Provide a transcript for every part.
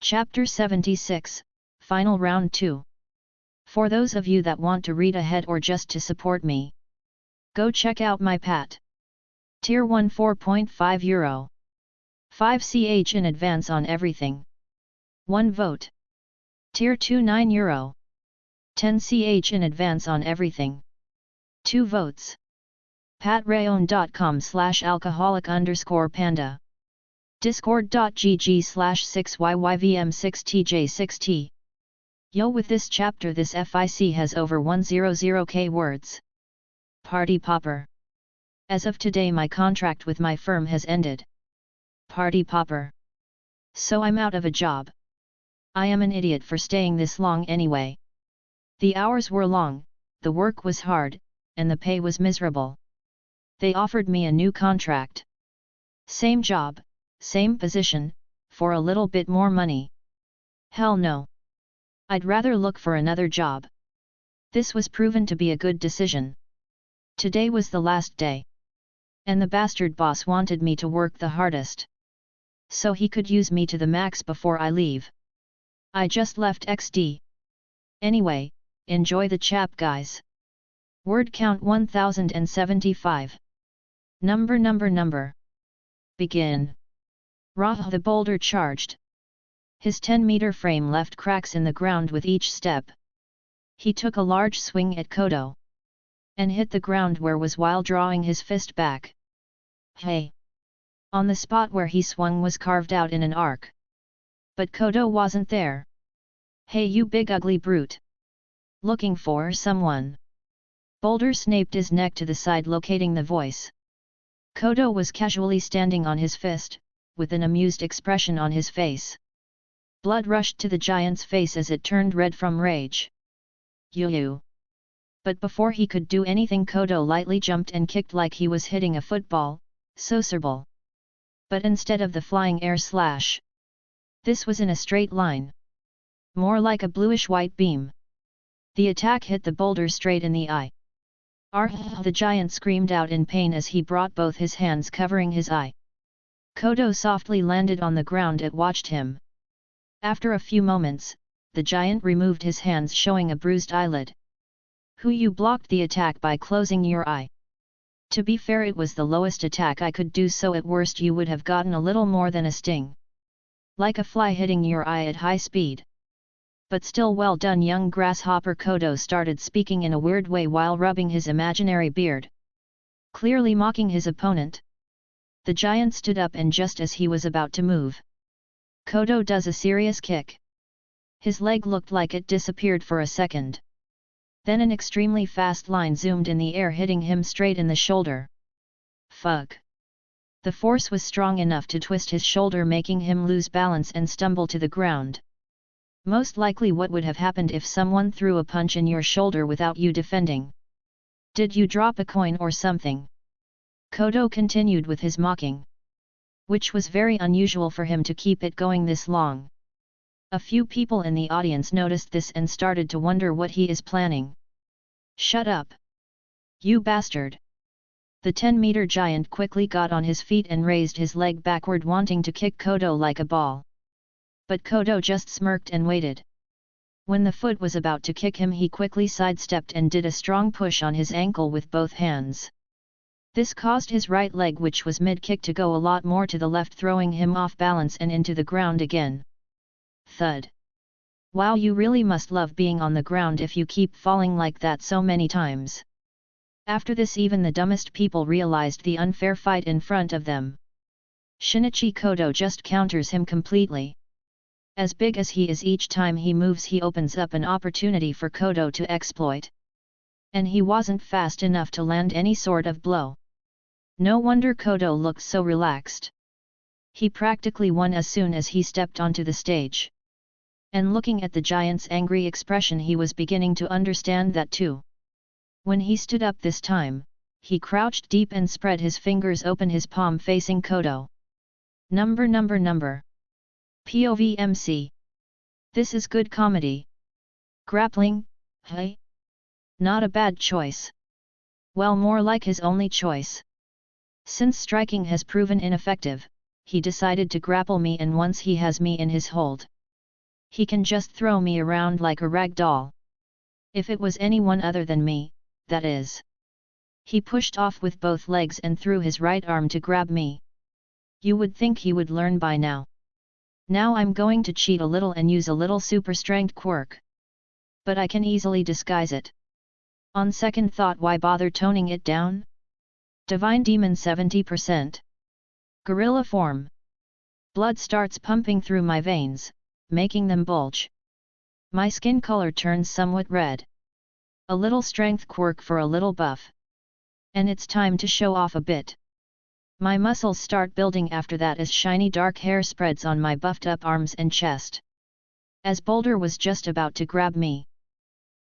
Chapter 76, Final Round 2. For those of you that want to read ahead or just to support me, go check out my Pat. Tier 1 €4.5 Euro. 5 CH in advance on everything. 1 vote. Tier 2 €9 Euro. 10 CH in advance on everything. 2 votes. patreon.com/alcoholic_panda. discord.gg/6YYVM6TJ6T. Yo, with this chapter this FIC has over 100k words. Party popper. As of today my contract with my firm has ended. Party popper. So I'm out of a job. I am an idiot for staying this long anyway. The hours were long, the work was hard, and the pay was miserable. They offered me a new contract. Same job, same position, for a little bit more money. Hell no. I'd rather look for another job. This was proven to be a good decision. Today was the last day. And the bastard boss wanted me to work the hardest. So he could use me to the max before I leave. I just left XD. Anyway, enjoy the chap guys. Word count 1075. Number. Begin. The boulder charged. His 10-meter frame left cracks in the ground with each step. He took a large swing at Coto. And hit the ground where was while drawing his fist back. Hey! On the spot where he swung was carved out in an arc. But Coto wasn't there. Hey you big ugly brute! Looking for someone? Boulder snaped his neck to the side locating the voice. Coto was casually standing on his fist, with an amused expression on his face. Blood rushed to the giant's face as it turned red from rage. You! But before he could do anything Coto lightly jumped and kicked like he was hitting a football, Socerball. But instead of the flying air slash. This was in a straight line. More like a bluish-white beam. The attack hit the boulder straight in the eye. The giant screamed out in pain as he brought both his hands covering his eye. Coto softly landed on the ground and watched him. After a few moments, the giant removed his hands showing a bruised eyelid. You blocked the attack by closing your eye. To be fair, it was the lowest attack I could do, so at worst you would have gotten a little more than a sting. Like a fly hitting your eye at high speed. But still well done young grasshopper. Coto started speaking in a weird way while rubbing his imaginary beard. Clearly mocking his opponent. The giant stood up and just as he was about to move, Coto does a serious kick. His leg looked like it disappeared for a second. Then an extremely fast line zoomed in the air hitting him straight in the shoulder. Fuck. The force was strong enough to twist his shoulder making him lose balance and stumble to the ground. Most likely what would have happened if someone threw a punch in your shoulder without you defending. Did you drop a coin or something? Coto continued with his mocking. Which was very unusual for him to keep it going this long. A few people in the audience noticed this and started to wonder what he is planning. Shut up! You bastard! The 10-meter giant quickly got on his feet and raised his leg backward wanting to kick Coto like a ball. But Coto just smirked and waited. When the foot was about to kick him he quickly sidestepped and did a strong push on his ankle with both hands. This caused his right leg, which was mid-kick, to go a lot more to the left, throwing him off balance and into the ground again. Thud. Wow, you really must love being on the ground if you keep falling like that so many times. After this even the dumbest people realized the unfair fight in front of them. Shinichi Coto just counters him completely. As big as he is, each time he moves he opens up an opportunity for Coto to exploit. And he wasn't fast enough to land any sort of blow. No wonder Coto looked so relaxed. He practically won as soon as he stepped onto the stage. And looking at the giant's angry expression he was beginning to understand that too. When he stood up this time, he crouched deep and spread his fingers open, his palm facing Coto. Number. POV MC. This is good comedy. Grappling, hey? Not a bad choice. Well, more like his only choice. Since striking has proven ineffective, he decided to grapple me, and once he has me in his hold, He can just throw me around like a rag doll. If it was anyone other than me, that is. He pushed off with both legs and threw his right arm to grab me. You would think he would learn by now. Now I'm going to cheat a little and use a little super strength quirk. But I can easily disguise it. On second thought, why bother toning it down? Divine Demon 70%. Gorilla form. Blood starts pumping through my veins, making them bulge. My skin color turns somewhat red. A little strength quirk for a little buff. And it's time to show off a bit. My muscles start building after that as shiny dark hair spreads on my buffed up arms and chest. As Boulder was just about to grab me,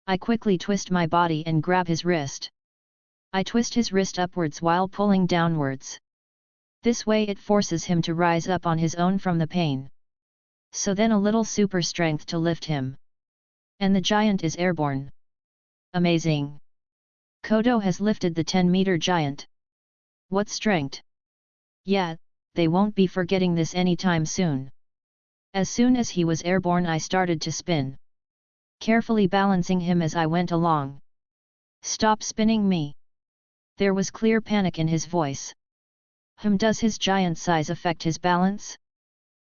I quickly twist my body and grab his wrist. I twist his wrist upwards while pulling downwards. This way it forces him to rise up on his own from the pain. So then a little super strength to lift him. And the giant is airborne. Amazing! Coto has lifted the 10-meter giant. What strength! Yeah, they won't be forgetting this anytime soon. As soon as he was airborne, I started to spin, carefully balancing him as I went along. Stop spinning me! There was clear panic in his voice. Does his giant size affect his balance?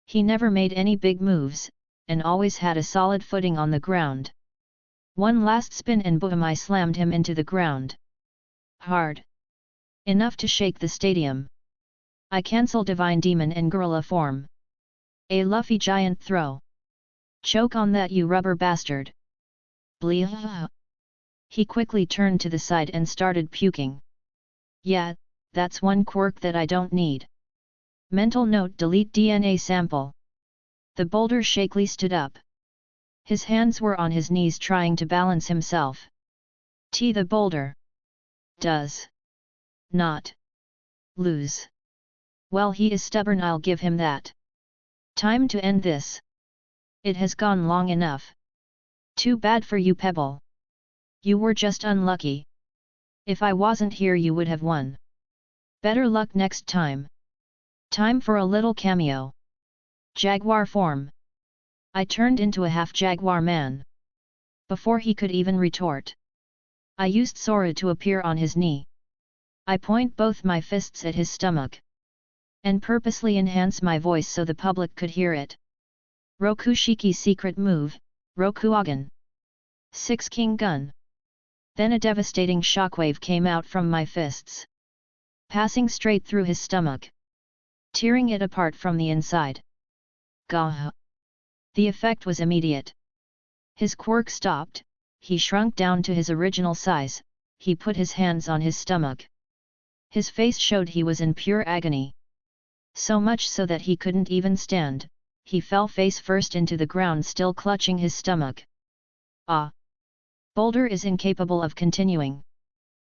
He never made any big moves, and always had a solid footing on the ground. One last spin and boom, I slammed him into the ground. Hard. Enough to shake the stadium. I cancel Divine Demon and Gorilla form. A luffy giant throw. Choke on that, you rubber bastard. Bleeh. He quickly turned to the side and started puking. Yeah, that's one quirk that I don't need. Mental note: delete DNA sample. The boulder shakily stood up. His hands were on his knees trying to balance himself. The boulder does not lose. Well, he is stubborn, I'll give him that. Time to end this. It has gone long enough. Too bad for you, Pebble. You were just unlucky. If I wasn't here, you would have won. Better luck next time. Time for a little cameo. Jaguar form. I turned into a half-jaguar man. Before he could even retort, I used Sora to appear on his knee. I point both my fists at his stomach, and purposely enhance my voice so the public could hear it. Rokushiki secret move, Rokuagan. 6 King Gun. Then a devastating shockwave came out from my fists, passing straight through his stomach, tearing it apart from the inside. Gah! The effect was immediate. His quirk stopped, he shrunk down to his original size, he put his hands on his stomach. His face showed he was in pure agony. So much so that he couldn't even stand, he fell face first into the ground, still clutching his stomach. Ah! Boulder is incapable of continuing.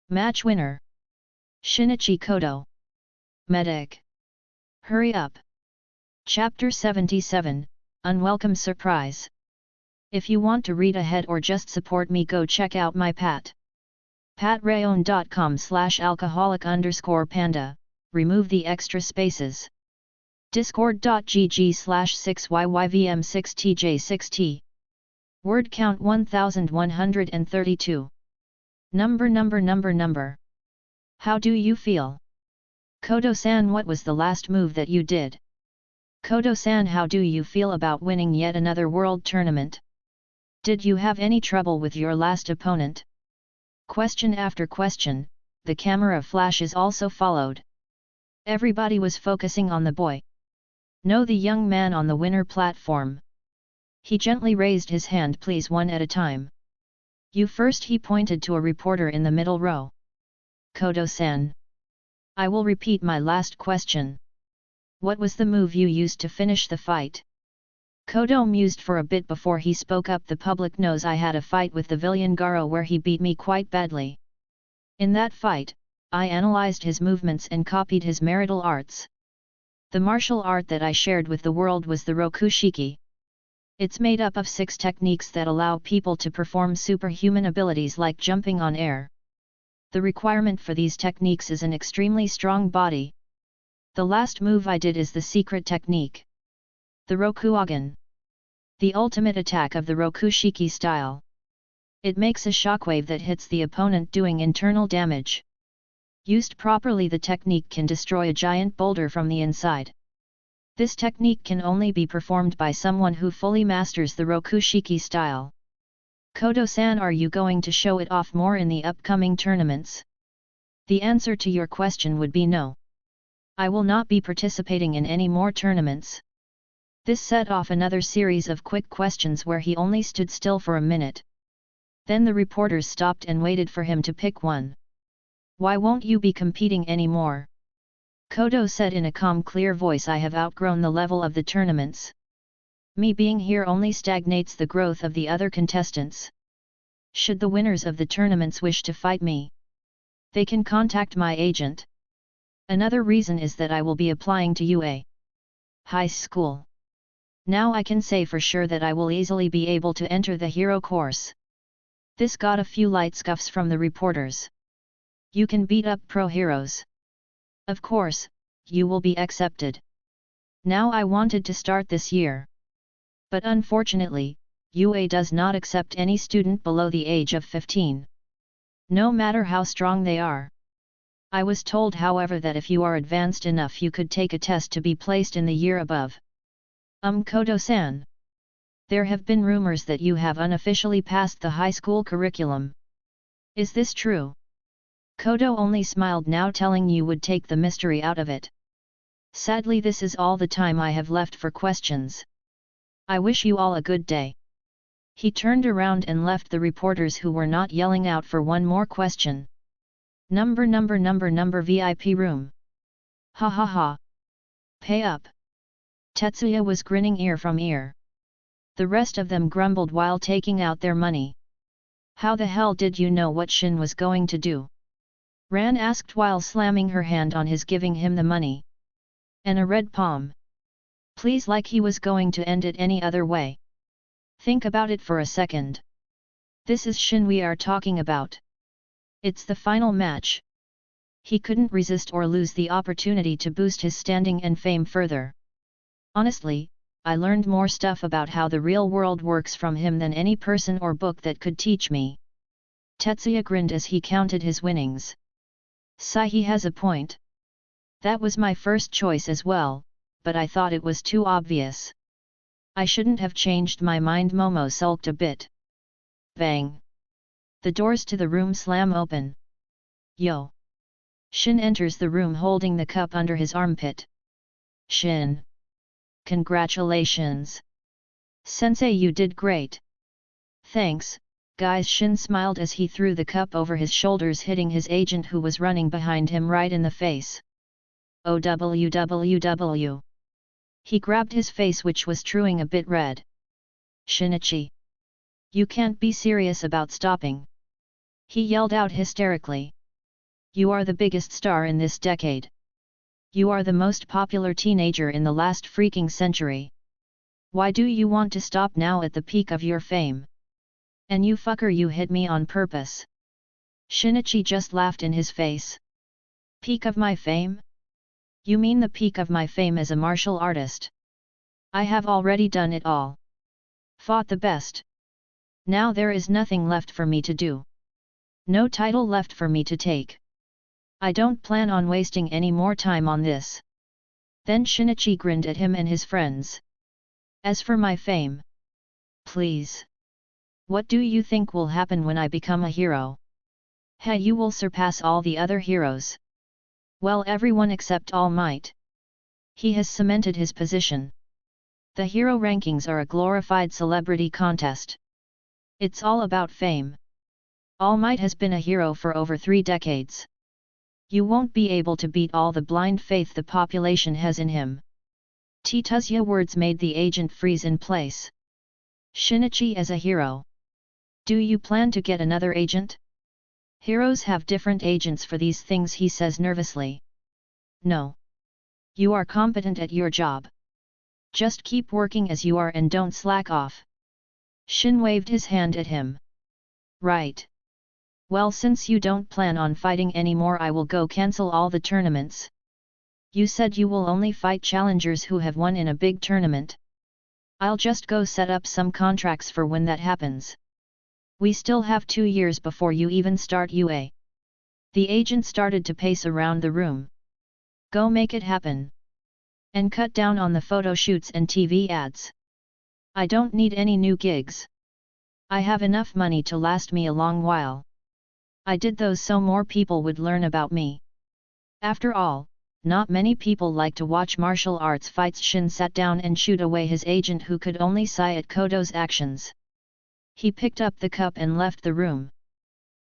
Match winner. Shinichi Coto. Medic. Hurry up. Chapter 77, Unwelcome Surprise. If you want to read ahead or just support me, go check out my patreon.com/alcoholic_panda, remove the extra spaces. discord.gg/6yyvm6tj6t. Word count 1132. Number. How do you feel? Coto-san, what was the last move that you did? Coto-san, how do you feel about winning yet another world tournament? Did you have any trouble with your last opponent? Question after question, the camera flashes also followed. Everybody was focusing on the boy. No, the young man on the winner platform. He gently raised his hand. Please, one at a time. You first, he pointed to a reporter in the middle row. Coto-san. I will repeat my last question. What was the move you used to finish the fight? Coto mused for a bit before he spoke up. The public knows I had a fight with the villain Garo where he beat me quite badly. In that fight, I analyzed his movements and copied his martial arts. The martial art that I shared with the world was the Rokushiki. It's made up of 6 techniques that allow people to perform superhuman abilities like jumping on air. The requirement for these techniques is an extremely strong body. The last move I did is the secret technique, the Rokuagan. The ultimate attack of the Rokushiki style. It makes a shockwave that hits the opponent doing internal damage. Used properly, the technique can destroy a giant boulder from the inside. This technique can only be performed by someone who fully masters the Rokushiki style. Coto-san, are you going to show it off more in the upcoming tournaments? The answer to your question would be no. I will not be participating in any more tournaments. This set off another series of quick questions where he only stood still for a minute. Then the reporters stopped and waited for him to pick one. Why won't you be competing anymore? Coto said in a calm, clear voice, I have outgrown the level of the tournaments. Me being here only stagnates the growth of the other contestants. Should the winners of the tournaments wish to fight me, they can contact my agent. Another reason is that I will be applying to UA High School. Now I can say for sure that I will easily be able to enter the hero course. This got a few light scuffs from the reporters. You can beat up pro heroes. Of course, you will be accepted. Now I wanted to start this year. But unfortunately, UA does not accept any student below the age of 15. No matter how strong they are. I was told, however, that if you are advanced enough you could take a test to be placed in the year above. Coto-san. There have been rumors that you have unofficially passed the high school curriculum. Is this true? Coto only smiled now, telling you would take the mystery out of it. Sadly, this is all the time I have left for questions. I wish you all a good day. He turned around and left the reporters who were not yelling out for one more question. Number VIP room. Ha ha ha. Pay up. Tetsuya was grinning ear from ear. The rest of them grumbled while taking out their money. How the hell did you know what Shin was going to do? Ran asked while slamming her hand on his, giving him the money. And a red palm. Please, like he was going to end it any other way. Think about it for a second. This is Shin we are talking about. It's the final match. He couldn't resist or lose the opportunity to boost his standing and fame further. Honestly, I learned more stuff about how the real world works from him than any person or book that could teach me. Tetsuya grinned as he counted his winnings. Sigh, he has a point. That was my first choice as well, but I thought it was too obvious. I shouldn't have changed my mind. Momo sulked a bit. Bang! The doors to the room slam open. Yo! Shin enters the room holding the cup under his armpit. Shin! Congratulations! Sensei, you did great! Thanks, guys. Shin smiled as he threw the cup over his shoulders, hitting his agent who was running behind him right in the face. OWWW! He grabbed his face, which was truing a bit red. Shinichi! You can't be serious about stopping! He yelled out hysterically. You are the biggest star in this decade. You are the most popular teenager in the last freaking century. Why do you want to stop now at the peak of your fame? And you fucker, you hit me on purpose. Shinichi just laughed in his face. Peak of my fame? You mean the peak of my fame as a martial artist? I have already done it all. Fought the best. Now there is nothing left for me to do. No title left for me to take. I don't plan on wasting any more time on this. Then Shinichi grinned at him and his friends. As for my fame, please. What do you think will happen when I become a hero? Hey, you will surpass all the other heroes. Well, everyone except All Might. He has cemented his position. The hero rankings are a glorified celebrity contest. It's all about fame. All Might has been a hero for over 3 decades. You won't be able to beat all the blind faith the population has in him. Tetsuya's words made the agent freeze in place. Shinichi as a hero. Do you plan to get another agent? Heroes have different agents for these things, he says nervously. No. You are competent at your job. Just keep working as you are and don't slack off. Shin waved his hand at him. Right. Well, since you don't plan on fighting anymore, I will go cancel all the tournaments. You said you will only fight challengers who have won in a big tournament. I'll just go set up some contracts for when that happens. We still have 2 years before you even start UA. The agent started to pace around the room. Go make it happen. And cut down on the photo shoots and TV ads. I don't need any new gigs. I have enough money to last me a long while. I did those so more people would learn about me. After all, not many people like to watch martial arts fights. Shin sat down and shooed away his agent, who could only sigh at Coto's actions. He picked up the cup and left the room.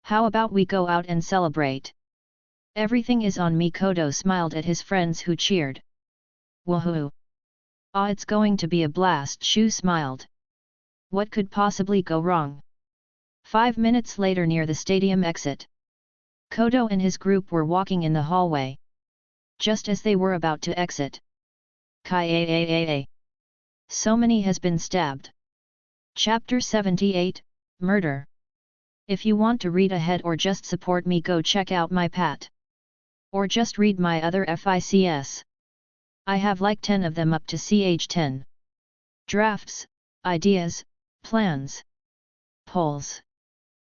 How about we go out and celebrate? Everything is on me. Coto smiled at his friends who cheered. Woohoo! Ah, it's going to be a blast. Shu smiled. What could possibly go wrong? 5 minutes later, near the stadium exit, Coto and his group were walking in the hallway. Just as they were about to exit, Kai so many has been stabbed. Chapter 78, Murder. If you want to read ahead or just support me, go check out my pat. Or just read my other FICs. I have like 10 of them, up to ch10. Drafts, ideas, plans, polls.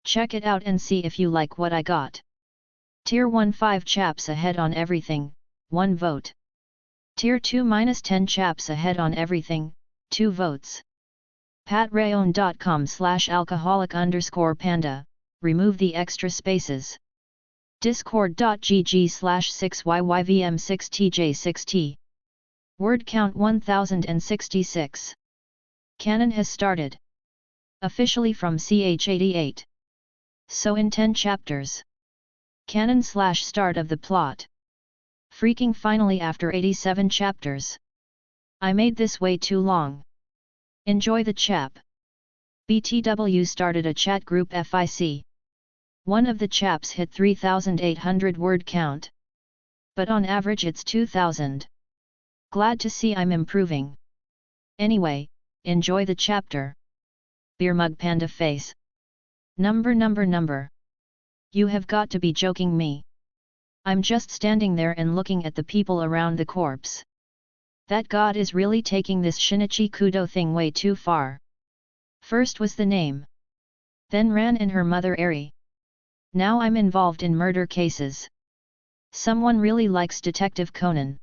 Check it out and see if you like what I got. Tier 1 5 chaps ahead on everything, 1 vote. Tier 2 -10 chaps ahead on everything, 2 votes. Patreon.com/alcoholic_panda, remove the extra spaces. Discord.gg/6YYVM6TJ6T. Word count 1066. Canon has started. Officially from ch88. So in 10 chapters. Canon/start of the plot. Freaking finally after 87 chapters. I made this way too long. Enjoy the chap. BTW started a chat group FIC. One of the chaps hit 3,800 word count. But on average it's 2,000. Glad to see I'm improving. Anyway, enjoy the chapter. Beer mug panda face. Number. You have got to be joking me. I'm just standing there and looking at the people around the corpse. That god is really taking this Shinichi Kudo thing way too far. First was the name. Then Ran and her mother Eri. Now I'm involved in murder cases. Someone really likes Detective Conan.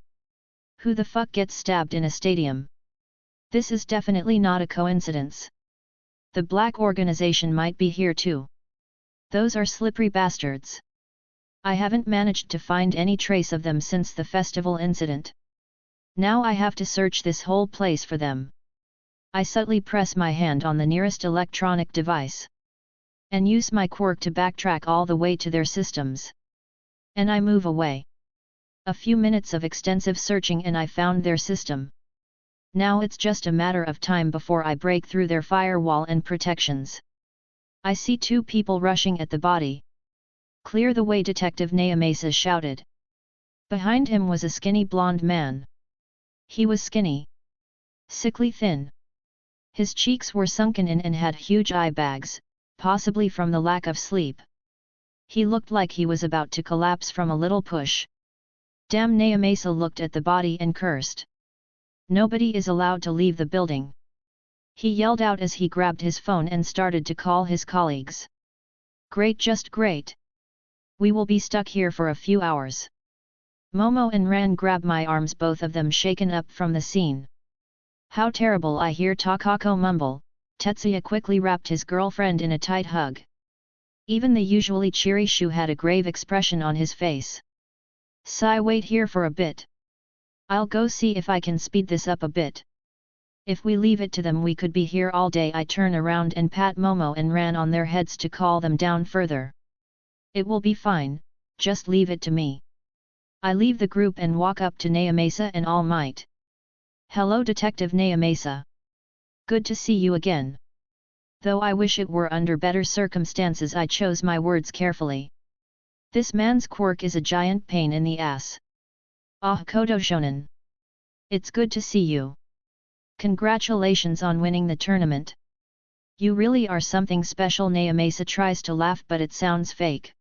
Who the fuck gets stabbed in a stadium? This is definitely not a coincidence. The black organization might be here too. Those are slippery bastards. I haven't managed to find any trace of them since the festival incident. Now I have to search this whole place for them. I subtly press my hand on the nearest electronic device. And use my quirk to backtrack all the way to their systems. And I move away. A few minutes of extensive searching and I found their system. Now it's just a matter of time before I break through their firewall and protections. I see 2 people rushing at the body. Clear the way, Detective Naomasa shouted. Behind him was a skinny blonde man. He was skinny. Sickly thin. His cheeks were sunken in and had huge eye bags, possibly from the lack of sleep. He looked like he was about to collapse from a little push. Damn, Naomasa looked at the body and cursed. Nobody is allowed to leave the building. He yelled out as he grabbed his phone and started to call his colleagues. Great, just great. We will be stuck here for a few hours. Momo and Ran grabbed my arms, both of them shaken up from the scene. How terrible, I hear Takako mumble. Tetsuya quickly wrapped his girlfriend in a tight hug. Even the usually cheery Shu had a grave expression on his face. Sigh, wait here for a bit. I'll go see if I can speed this up a bit. If we leave it to them we could be here all day. I turn around and pat Momo and Ran on their heads to call them down further. It will be fine, just leave it to me. I leave the group and walk up to Naomasa and All Might. Hello, Detective Naomasa. Good to see you again. Though I wish it were under better circumstances. I chose my words carefully. This man's quirk is a giant pain in the ass. Ah, Coto Shonen. It's good to see you. Congratulations on winning the tournament. You really are something special. Naomasa tries to laugh but it sounds fake.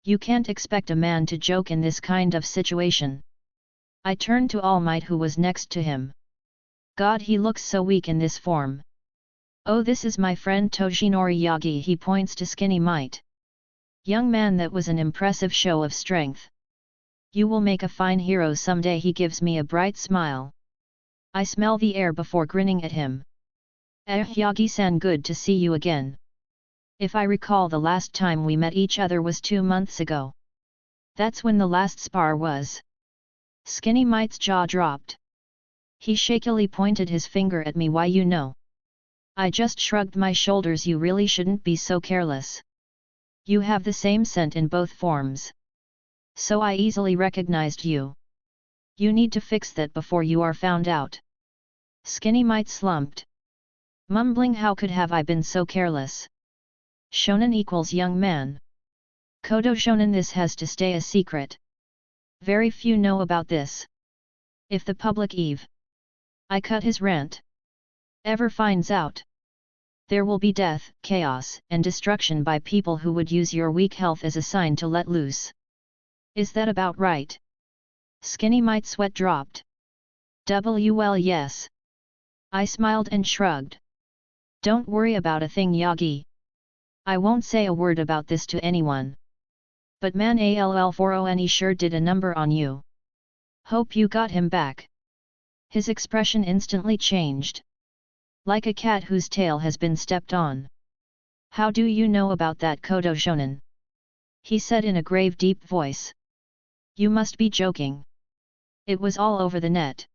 You can't expect a man to joke in this kind of situation. I turn to All Might, who was next to him. God, he looks so weak in this form. Oh, this is my friend Toshinori Yagi. He points to Skinny Might. Young man, that was an impressive show of strength. You will make a fine hero someday. He gives me a bright smile. I smell the air before grinning at him. Yagi-san, good to see you again. If I recall, the last time we met each other was 2 months ago. That's when the last spar was. Skinny Might's jaw dropped. He shakily pointed his finger at me. Why, you know? I just shrugged my shoulders. You really shouldn't be so careless. You have the same scent in both forms. So I easily recognized you. You need to fix that before you are found out. Skinny Might slumped. Mumbling, how could have I been so careless? Shonen equals young man. Coto Shonen, this has to stay a secret. Very few know about this. If the public I cut his rant. Ever finds out, there will be death, chaos, and destruction by people who would use your weak health as a sign to let loose. Is that about right? Skinny Might's sweat dropped. Well, yes. I smiled and shrugged. Don't worry about a thing, Yagi. I won't say a word about this to anyone. But man, ALL40NE sure did a number on you. Hope you got him back. His expression instantly changed. Like a cat whose tail has been stepped on. How do you know about that, Coto Shonen? He said in a grave, deep voice. You must be joking. It was all over the net.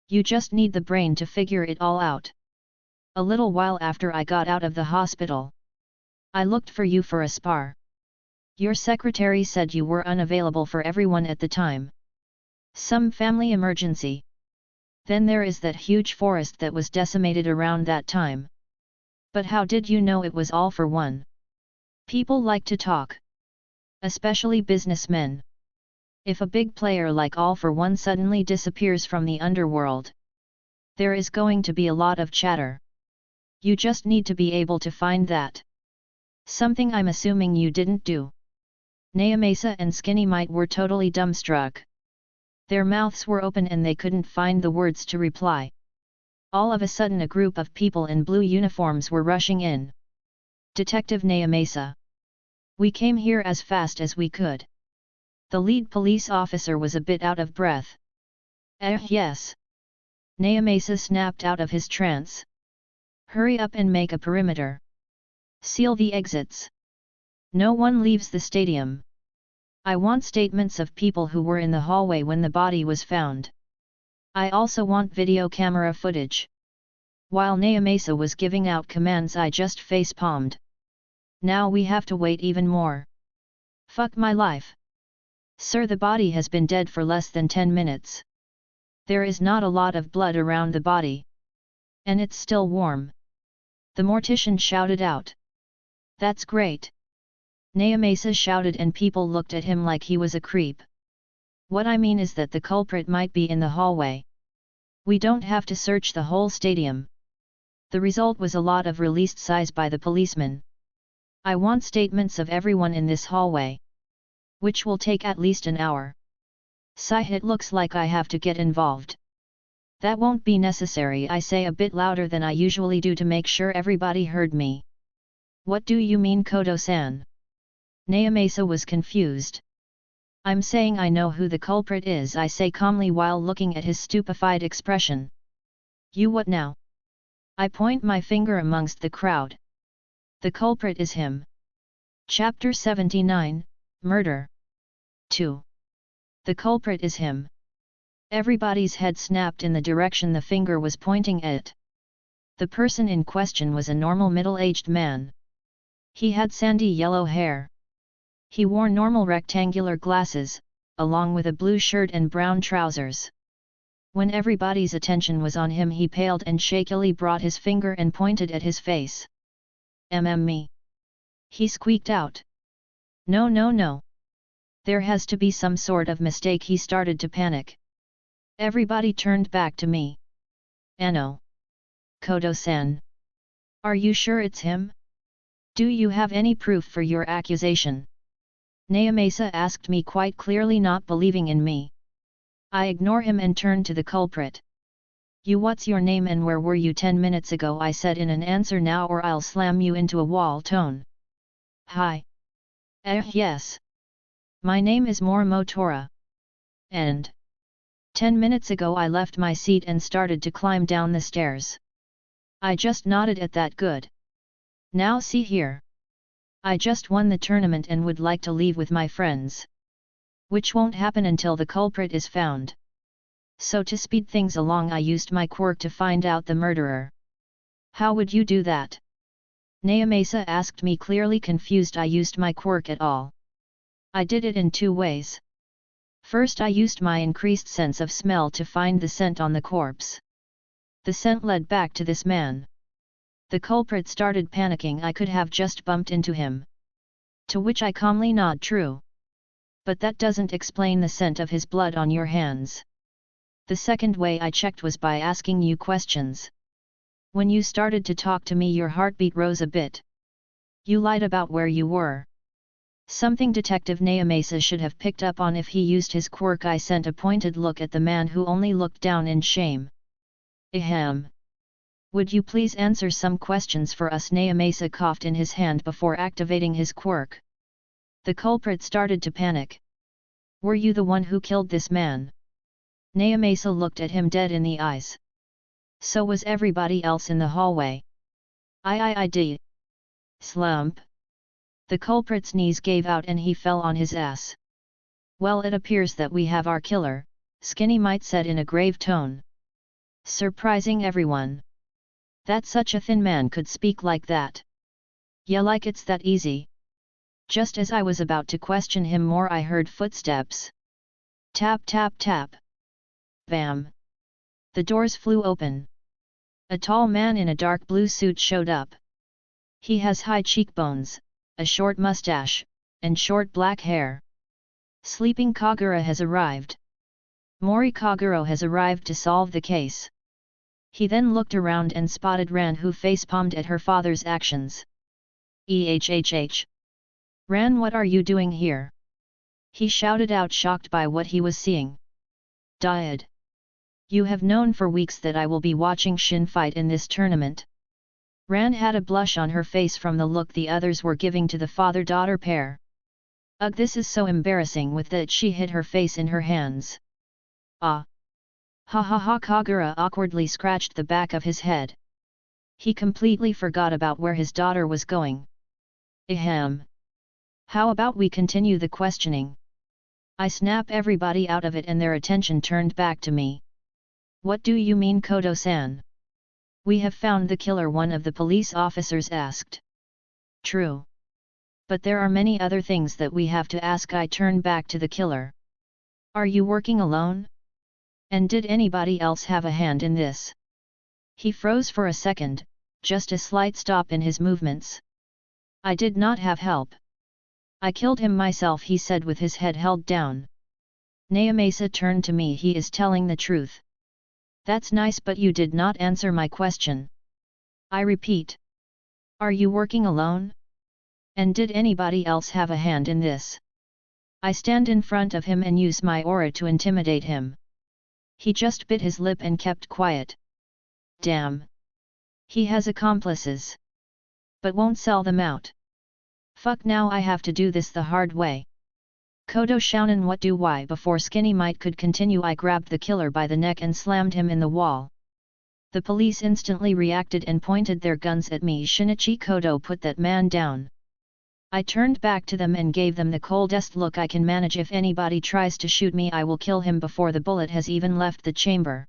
You just need the brain to figure it all out. A little while after I got out of the hospital, I looked for you for a spar. Your secretary said you were unavailable for everyone at the time. Some family emergency. Then there is that huge forest that was decimated around that time. But how did you know it was all for one? People like to talk. Especially businessmen. If a big player like All for One suddenly disappears from the underworld, there is going to be a lot of chatter. You just need to be able to find that. Something I'm assuming you didn't do. Naomasa and Skinny Might were totally dumbstruck. Their mouths were open and they couldn't find the words to reply. All of a sudden a group of people in blue uniforms were rushing in. Detective Naomasa. We came here as fast as we could. The lead police officer was a bit out of breath. Yes. Naomasa snapped out of his trance. Hurry up and make a perimeter. Seal the exits. No one leaves the stadium. I want statements of people who were in the hallway when the body was found. I also want video camera footage. While Naomasa was giving out commands, I just face-palmed. Now we have to wait even more. Fuck my life. Sir, the body has been dead for less than 10 minutes. There is not a lot of blood around the body. And it's still warm. The mortician shouted out. That's great. Naomasa shouted and people looked at him like he was a creep. What I mean is that the culprit might be in the hallway. We don't have to search the whole stadium. The result was a lot of released size by the policeman. I want statements of everyone in this hallway. Which will take at least an hour. Sigh, it looks like I have to get involved. That won't be necessary, I say a bit louder than I usually do to make sure everybody heard me. What do you mean, Koto-san? Naomasa was confused. I'm saying I know who the culprit is, I say calmly while looking at his stupefied expression. You what now? I point my finger amongst the crowd. The culprit is him. Chapter 79, Murder. 2. The culprit is him. Everybody's head snapped in the direction the finger was pointing at. The person in question was a normal middle-aged man. He had sandy yellow hair. He wore normal rectangular glasses, along with a blue shirt and brown trousers. When everybody's attention was on him, he paled and shakily brought his finger and pointed at his face. Me. He squeaked out. No, no, no. There has to be some sort of mistake. He started to panic. Everybody turned back to me. Ano. Koto-san. Are you sure it's him? Do you have any proof for your accusation? Naomasa asked me quite clearly, not believing in me. I ignore him and turn to the culprit. What's your name and where were you 10 minutes ago? I said in an answer now or I'll slam you into a wall tone. Hi. Yes. My name is Momo Tora. And 10 minutes ago I left my seat and started to climb down the stairs. I just nodded at that. Good. Now see here. I just won the tournament and would like to leave with my friends. Which won't happen until the culprit is found. So to speed things along I used my quirk to find out the murderer. How would you do that? Nayamasa asked me, clearly confused. I used my quirk at all. I did it in 2 ways. First, I used my increased sense of smell to find the scent on the corpse. The scent led back to this man. The culprit started panicking. I could have just bumped into him. To which I calmly nod true. But that doesn't explain the scent of his blood on your hands. The second way I checked was by asking you questions. When you started to talk to me, your heartbeat rose a bit. You lied about where you were. Something Detective Nayamasa should have picked up on if he used his quirk. I sent a pointed look at the man who only looked down in shame. Ahem. Would you please answer some questions for us? Nayamasa coughed in his hand before activating his quirk. The culprit started to panic. Were you the one who killed this man? Nayamasa looked at him dead in the eyes. So was everybody else in the hallway. I did. Slump. The culprit's knees gave out and he fell on his ass. Well, it appears that we have our killer, Skinny Mite said in a grave tone. Surprising everyone. That such a thin man could speak like that. Yeah, like it's that easy. Just as I was about to question him more, I heard footsteps. Tap tap tap. Bam. The doors flew open. A tall man in a dark blue suit showed up. He has high cheekbones, a short mustache, and short black hair. Sleeping Kagura has arrived. Mori Kagura has arrived to solve the case. He then looked around and spotted Ran, who facepalmed at her father's actions. EHHH. Ran, what are you doing here? He shouted out, shocked by what he was seeing. Died. You have known for weeks that I will be watching Shin fight in this tournament. Ran had a blush on her face from the look the others were giving to the father-daughter pair. Ugh, this is so embarrassing. With that she hid her face in her hands. Ah! Ha ha ha! Kagura awkwardly scratched the back of his head. He completely forgot about where his daughter was going. Ahem. How about we continue the questioning? I snap everybody out of it and their attention turned back to me. What do you mean, Koto-san? We have found the killer, one of the police officers asked. True. But there are many other things that we have to ask. I turned back to the killer. Are you working alone? And did anybody else have a hand in this? He froze for a second, just a slight stop in his movements. I did not have help. I killed him myself, he said with his head held down. Nayamasa turned to me. He is telling the truth. That's nice, but you did not answer my question. I repeat. Are you working alone? And did anybody else have a hand in this? I stand in front of him and use my aura to intimidate him. He just bit his lip and kept quiet. Damn. He has accomplices. But won't sell them out. Fuck, now I have to do this the hard way. Coto shounen, what do I? Before Skinny Mite could continue, I grabbed the killer by the neck and slammed him in the wall. The police instantly reacted and pointed their guns at me. Shinichi Coto, put that man down. I turned back to them and gave them the coldest look I can manage. If anybody tries to shoot me, I will kill him before the bullet has even left the chamber.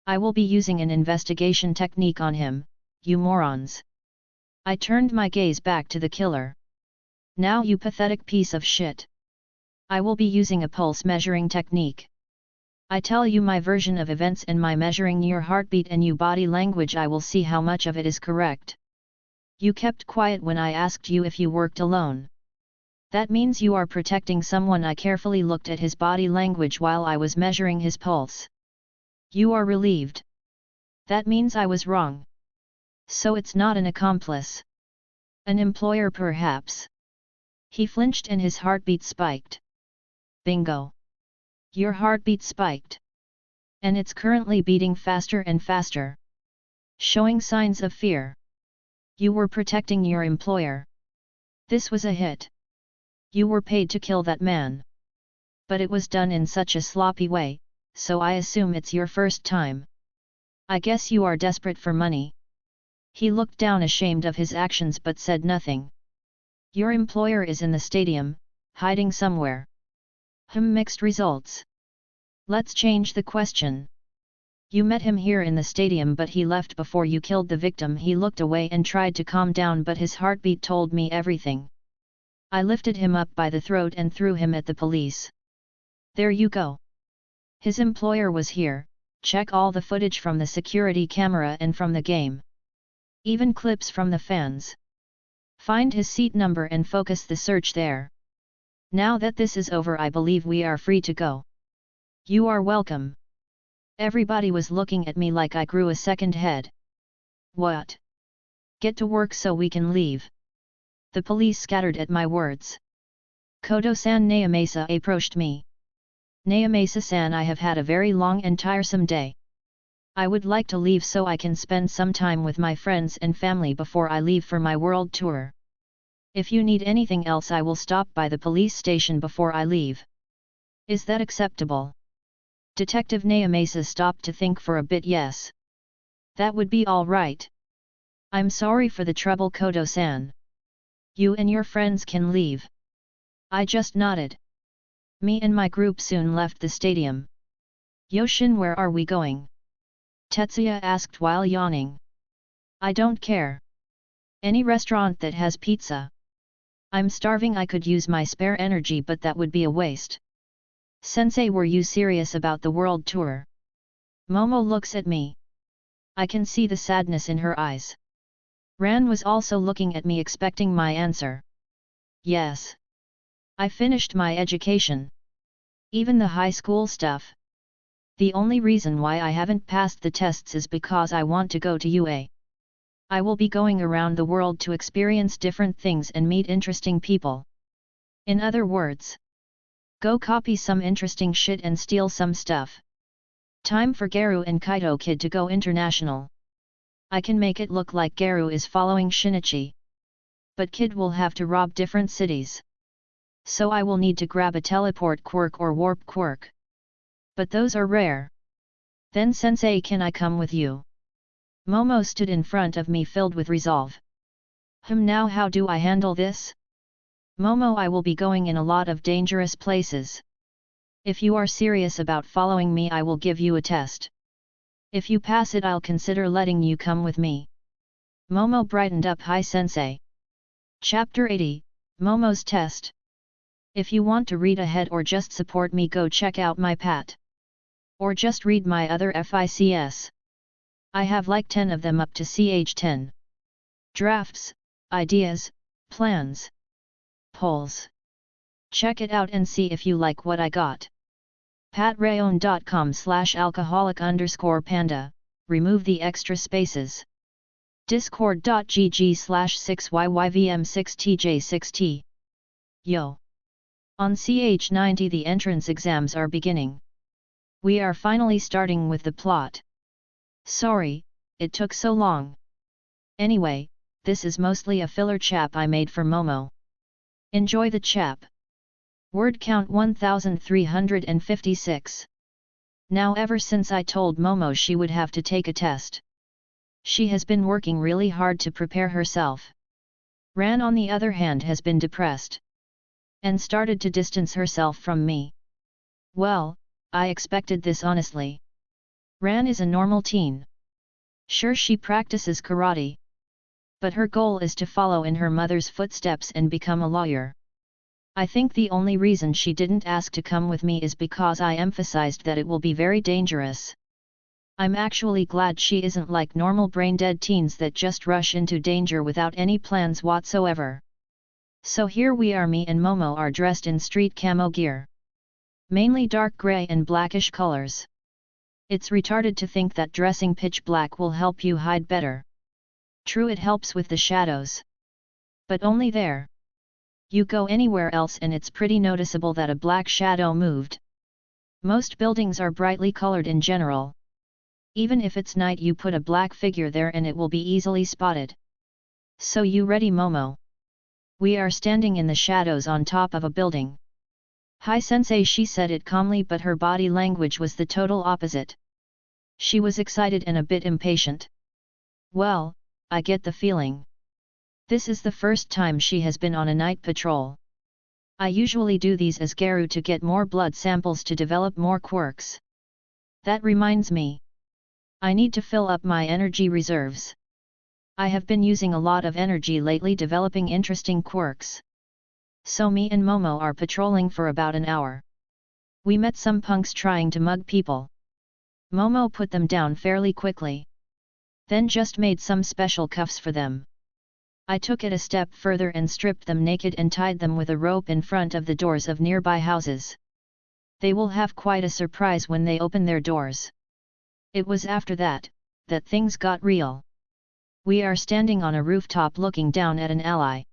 I will be using an investigation technique on him, you morons. I turned my gaze back to the killer. Now, you pathetic piece of shit. I will be using a pulse measuring technique. I tell you my version of events and my measuring your heartbeat and you body language. I will see how much of it is correct. You kept quiet when I asked you if you worked alone. That means you are protecting someone. I carefully looked at his body language while I was measuring his pulse. You are relieved. That means I was wrong. So it's not an accomplice. An employer perhaps. He flinched and his heartbeat spiked. Bingo. Your heartbeat spiked. And it's currently beating faster and faster. Showing signs of fear. You were protecting your employer. This was a hit. You were paid to kill that man. But it was done in such a sloppy way, so I assume it's your first time. I guess you are desperate for money. He looked down ashamed of his actions but said nothing. Your employer is in the stadium, hiding somewhere. Mixed results. Let's change the question. You met him here in the stadium but he left before you killed the victim. He looked away and tried to calm down but his heartbeat told me everything. I lifted him up by the throat and threw him at the police. There you go. His employer was here, check all the footage from the security camera and from the game. Even clips from the fans. Find his seat number and focus the search there. Now that this is over I believe we are free to go. You are welcome. Everybody was looking at me like I grew a second head. What? Get to work so we can leave. The police scattered at my words. Coto-san Naomasa approached me. Naomasa-san, I have had a very long and tiresome day. I would like to leave so I can spend some time with my friends and family before I leave for my world tour. If you need anything else I will stop by the police station before I leave. Is that acceptable? Detective Naomasa stopped to think for a bit. Yes. That would be all right. I'm sorry for the trouble, Coto-san. You and your friends can leave. I just nodded. Me and my group soon left the stadium. Yoshin, where are we going? Tetsuya asked while yawning. I don't care. Any restaurant that has pizza. I'm starving. I could use my spare energy but that would be a waste. Sensei, were you serious about the world tour? Momo looks at me. I can see the sadness in her eyes. Ran was also looking at me expecting my answer. Yes. I finished my education. Even the high school stuff. The only reason why I haven't passed the tests is because I want to go to UA. I will be going around the world to experience different things and meet interesting people. In other words, go copy some interesting shit and steal some stuff. Time for Garu and Kaito Kid to go international. I can make it look like Garu is following Shinichi. But Kid will have to rob different cities. So I will need to grab a teleport quirk or warp quirk. But those are rare. Then Sensei, can I come with you? Momo stood in front of me filled with resolve. Now how do I handle this? Momo, I will be going in a lot of dangerous places. If you are serious about following me I will give you a test. If you pass it I'll consider letting you come with me. Momo brightened up. Hi Sensei. Chapter 80, Momo's Test. If you want to read ahead or just support me, go check out my pat. Or just read my other FICS. I have like 10 of them up to ch10. Drafts, ideas, plans, polls. Check it out and see if you like what I got. Patreon.com/alcoholic_panda, remove the extra spaces. Discord.gg/6YYVM6TJ6T. Yo! On ch90 the entrance exams are beginning. We are finally starting with the plot. Sorry, it took so long. Anyway, this is mostly a filler chap I made for Momo. Enjoy the chap. Word count 1356. Now ever since I told Momo she would have to take a test, she has been working really hard to prepare herself. Ran on the other hand has been depressed. And started to distance herself from me. Well, I expected this honestly. Ran is a normal teen. Sure, she practices karate. But her goal is to follow in her mother's footsteps and become a lawyer. I think the only reason she didn't ask to come with me is because I emphasized that it will be very dangerous. I'm actually glad she isn't like normal brain-dead teens that just rush into danger without any plans whatsoever. So here we are, me and Momo are dressed in street camo gear. Mainly dark grey and blackish colors. It's retarded to think that dressing pitch black will help you hide better. True, it helps with the shadows. But only there. You go anywhere else and it's pretty noticeable that a black shadow moved. Most buildings are brightly colored in general. Even if it's night, you put a black figure there and it will be easily spotted. So you ready, Momo? We are standing in the shadows on top of a building. Hi sensei, she said it calmly, but her body language was the total opposite. She was excited and a bit impatient. Well, I get the feeling. This is the first time she has been on a night patrol. I usually do these as Garu to get more blood samples to develop more quirks. That reminds me. I need to fill up my energy reserves. I have been using a lot of energy lately developing interesting quirks. So me and Momo are patrolling for about an hour. We met some punks trying to mug people. Momo put them down fairly quickly. Then just made some special cuffs for them. I took it a step further and stripped them naked and tied them with a rope in front of the doors of nearby houses. They will have quite a surprise when they open their doors. It was after that things got real. We are standing on a rooftop looking down at an ally.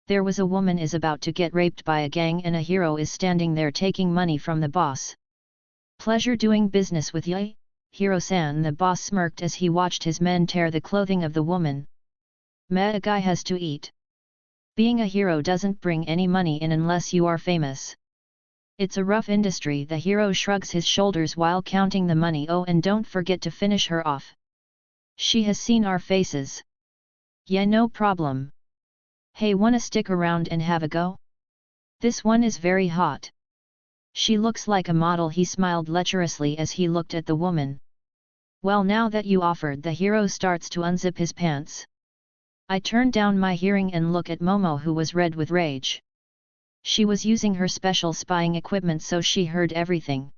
There was a woman is about to get raped by a gang and a hero is standing there taking money from the boss. Pleasure doing business with you, Hiro-san, the boss smirked as he watched his men tear the clothing of the woman. A guy has to eat. Being a hero doesn't bring any money in unless you are famous. It's a rough industry. The hero shrugs his shoulders while counting the money. Oh, and don't forget to finish her off. She has seen our faces. Yeah, no problem. Hey, wanna stick around and have a go? This one is very hot. She looks like a model. He smiled lecherously as he looked at the woman. Well, now that you offered, the hero starts to unzip his pants. I turned down my hearing and look at Momo, who was red with rage. She was using her special spying equipment so she heard everything.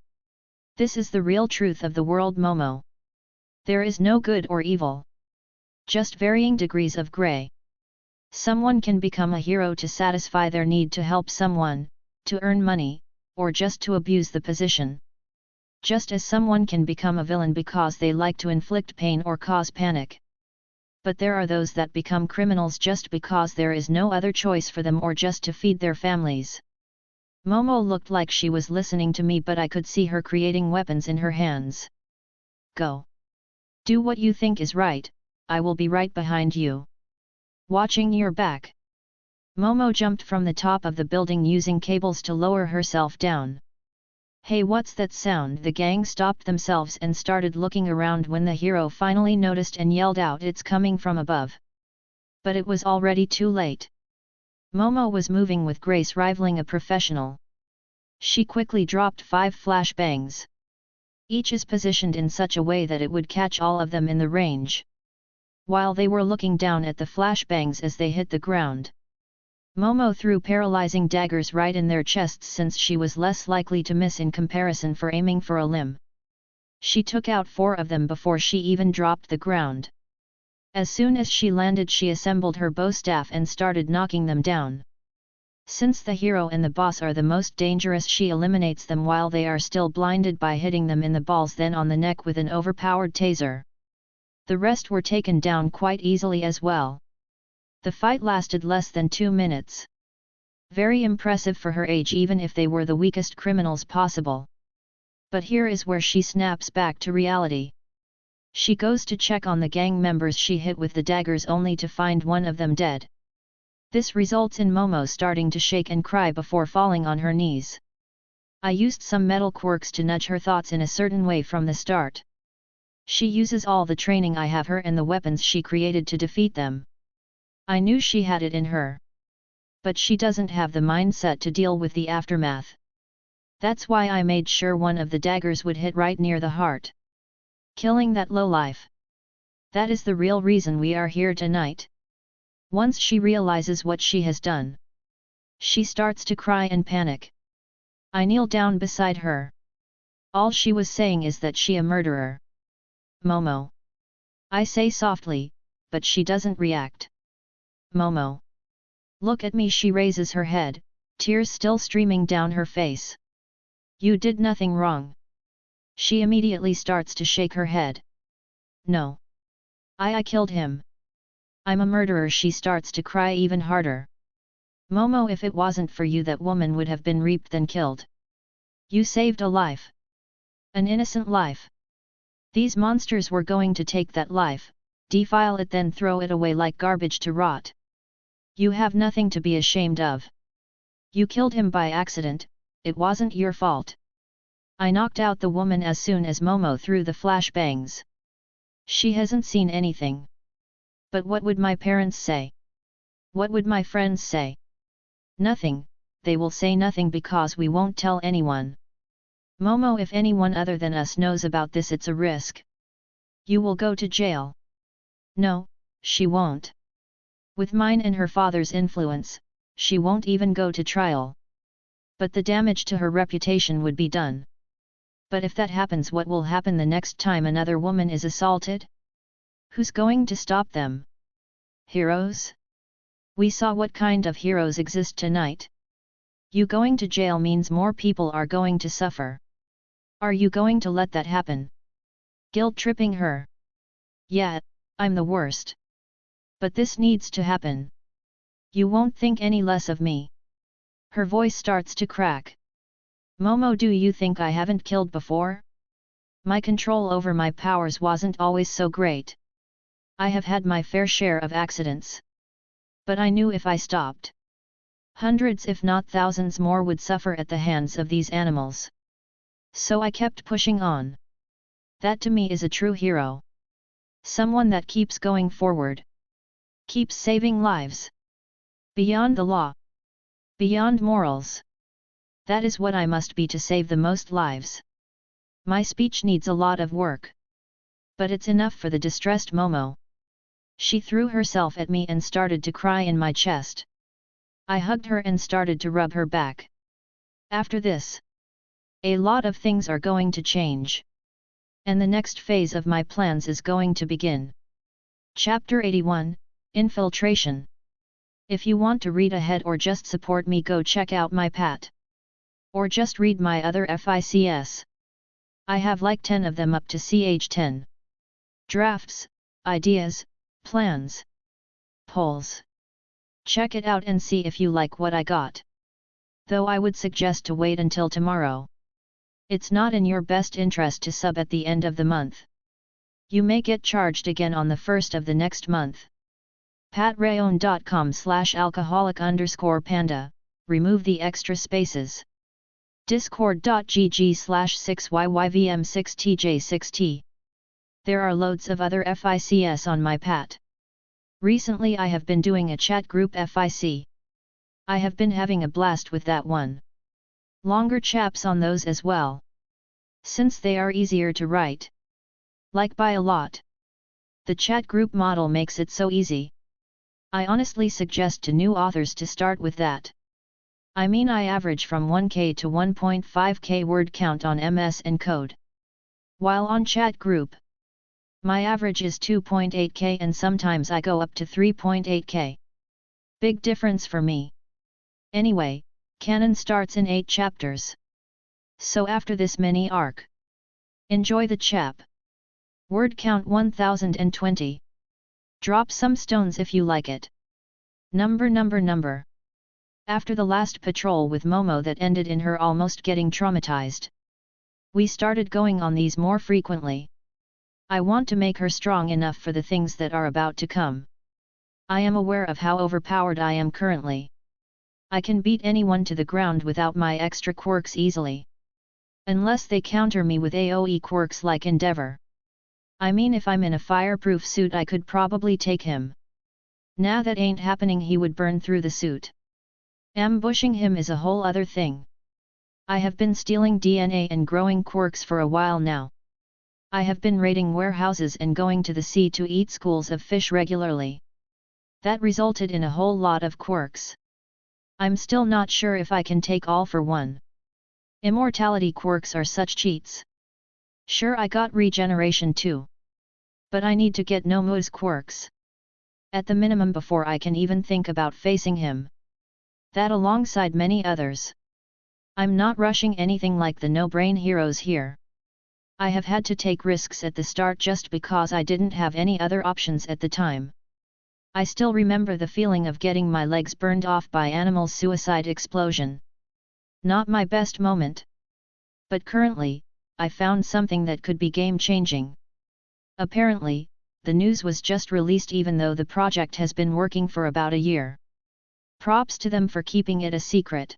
This is the real truth of the world, Momo. There is no good or evil. Just varying degrees of grey. Someone can become a hero to satisfy their need to help someone, to earn money, or just to abuse the position. Just as someone can become a villain because they like to inflict pain or cause panic. But there are those that become criminals just because there is no other choice for them or just to feed their families. Momo looked like she was listening to me, but I could see her creating weapons in her hands. Go. Do what you think is right, I will be right behind you. Watching your back. Momo jumped from the top of the building using cables to lower herself down. Hey, what's that sound? The gang stopped themselves and started looking around when the hero finally noticed and yelled out, it's coming from above. But it was already too late. Momo was moving with grace rivaling a professional. She quickly dropped 5 flashbangs. Each is positioned in such a way that it would catch all of them in the range. While they were looking down at the flashbangs as they hit the ground, Momo threw paralyzing daggers right in their chests since she was less likely to miss in comparison for aiming for a limb. She took out 4 of them before she even dropped the ground. As soon as she landed, she assembled her bow staff and started knocking them down. Since the hero and the boss are the most dangerous, she eliminates them while they are still blinded by hitting them in the balls, then on the neck with an overpowered taser. The rest were taken down quite easily as well. The fight lasted less than 2 minutes. Very impressive for her age, even if they were the weakest criminals possible. But here is where she snaps back to reality. She goes to check on the gang members she hit with the daggers only to find one of them dead. This results in Momo starting to shake and cry before falling on her knees. I used some metal quirks to nudge her thoughts in a certain way from the start. She uses all the training I have her and the weapons she created to defeat them. I knew she had it in her. But she doesn't have the mindset to deal with the aftermath. That's why I made sure one of the daggers would hit right near the heart. Killing that lowlife. That is the real reason we are here tonight. Once she realizes what she has done, she starts to cry and panic. I kneel down beside her. All she was saying is that she a murderer. Momo. I say softly, but she doesn't react. Momo. Look at me. She raises her head, tears still streaming down her face. You did nothing wrong. She immediately starts to shake her head. No. I killed him. I'm a murderer. She starts to cry even harder. Momo, if it wasn't for you, that woman would have been raped then killed. You saved a life. An innocent life. These monsters were going to take that life, defile it, then throw it away like garbage to rot. You have nothing to be ashamed of. You killed him by accident, it wasn't your fault. I knocked out the woman as soon as Momo threw the flashbangs. She hasn't seen anything. But what would my parents say? What would my friends say? Nothing, they will say nothing because we won't tell anyone. Momo, if anyone other than us knows about this, it's a risk. You will go to jail. No, she won't. With mine and her father's influence, she won't even go to trial. But the damage to her reputation would be done. But if that happens, what will happen the next time another woman is assaulted? Who's going to stop them? Heroes? We saw what kind of heroes exist tonight. You going to jail means more people are going to suffer. Are you going to let that happen? Guilt-tripping her. Yeah, I'm the worst. But this needs to happen. You won't think any less of me. Her voice starts to crack. Momo, do you think I haven't killed before? My control over my powers wasn't always so great. I have had my fair share of accidents. But I knew if I stopped, hundreds if not thousands more would suffer at the hands of these animals. So I kept pushing on. That to me is a true hero. Someone that keeps going forward. Keeps saving lives. Beyond the law. Beyond morals. That is what I must be to save the most lives. My speech needs a lot of work. But it's enough for the distressed Momo. She threw herself at me and started to cry in my chest. I hugged her and started to rub her back. After this, a lot of things are going to change. And the next phase of my plans is going to begin. Chapter 81, Infiltration. If you want to read ahead or just support me, go check out my Pat. Or just read my other FICS. I have like 10 of them up to CH10. Drafts, ideas, plans, polls. Check it out and see if you like what I got. Though I would suggest to wait until tomorrow. It's not in your best interest to sub at the end of the month. You may get charged again on the 1st of the next month. Patreon.com/alcoholic_panda, remove the extra spaces. Discord.gg/6YYVM6TJ6T. There are loads of other FICS on my Pat. Recently I have been doing a chat group FIC. I have been having a blast with that one. Longer chaps on those as well. Since they are easier to write. Like by a lot. The chat group model makes it so easy. I honestly suggest to new authors to start with that. I mean, I average from 1k to 1.5k word count on MS and code. While on chat group, my average is 2.8k and sometimes I go up to 3.8k. Big difference for me. Anyway, Canon starts in 8 chapters. So after this mini arc, enjoy the chap. Word count 1020. Drop some stones if you like it. Number. After the last patrol with Momo that ended in her almost getting traumatized, we started going on these more frequently. I want to make her strong enough for the things that are about to come. I am aware of how overpowered I am currently. I can beat anyone to the ground without my extra quirks easily. Unless they counter me with AoE quirks like Endeavor. I mean, if I'm in a fireproof suit I could probably take him. Now that ain't happening, he would burn through the suit. Ambushing him is a whole other thing. I have been stealing DNA and growing quirks for a while now. I have been raiding warehouses and going to the sea to eat schools of fish regularly. That resulted in a whole lot of quirks. I'm still not sure if I can take all for one. Immortality quirks are such cheats. Sure, I got regeneration too. But I need to get Nomu's quirks. At the minimum before I can even think about facing him. That alongside many others. I'm not rushing anything like the no-brain heroes here. I have had to take risks at the start just because I didn't have any other options at the time. I still remember the feeling of getting my legs burned off by Animal's suicide explosion. Not my best moment. But currently, I found something that could be game-changing. Apparently, the news was just released even though the project has been working for about a year. Props to them for keeping it a secret.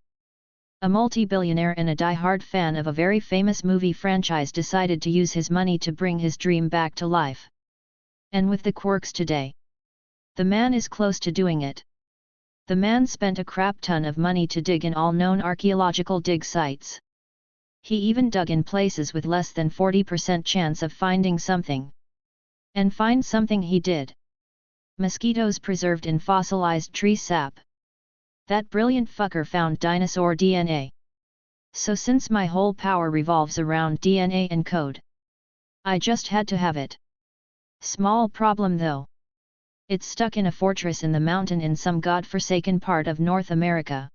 A multi-billionaire and a die-hard fan of a very famous movie franchise decided to use his money to bring his dream back to life. And with the quirks today, the man is close to doing it. The man spent a crap ton of money to dig in all known archaeological dig sites. He even dug in places with less than 40% chance of finding something. And find something he did. Mosquitoes preserved in fossilized tree sap. That brilliant fucker found dinosaur DNA. So since my whole power revolves around DNA and code, I just had to have it. Small problem though. It's stuck in a fortress in the mountain in some god-forsaken part of North America.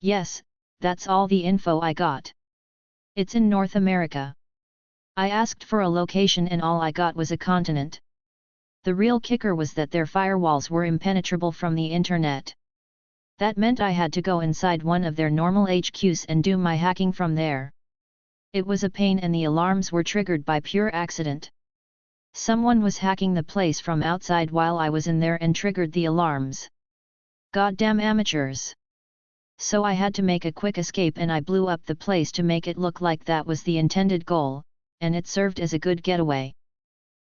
Yes, that's all the info I got. It's in North America. I asked for a location and all I got was a continent. The real kicker was that their firewalls were impenetrable from the internet. That meant I had to go inside one of their normal HQs and do my hacking from there. It was a pain and the alarms were triggered by pure accident. Someone was hacking the place from outside while I was in there and triggered the alarms. Goddamn amateurs. So I had to make a quick escape and I blew up the place to make it look like that was the intended goal, and it served as a good getaway.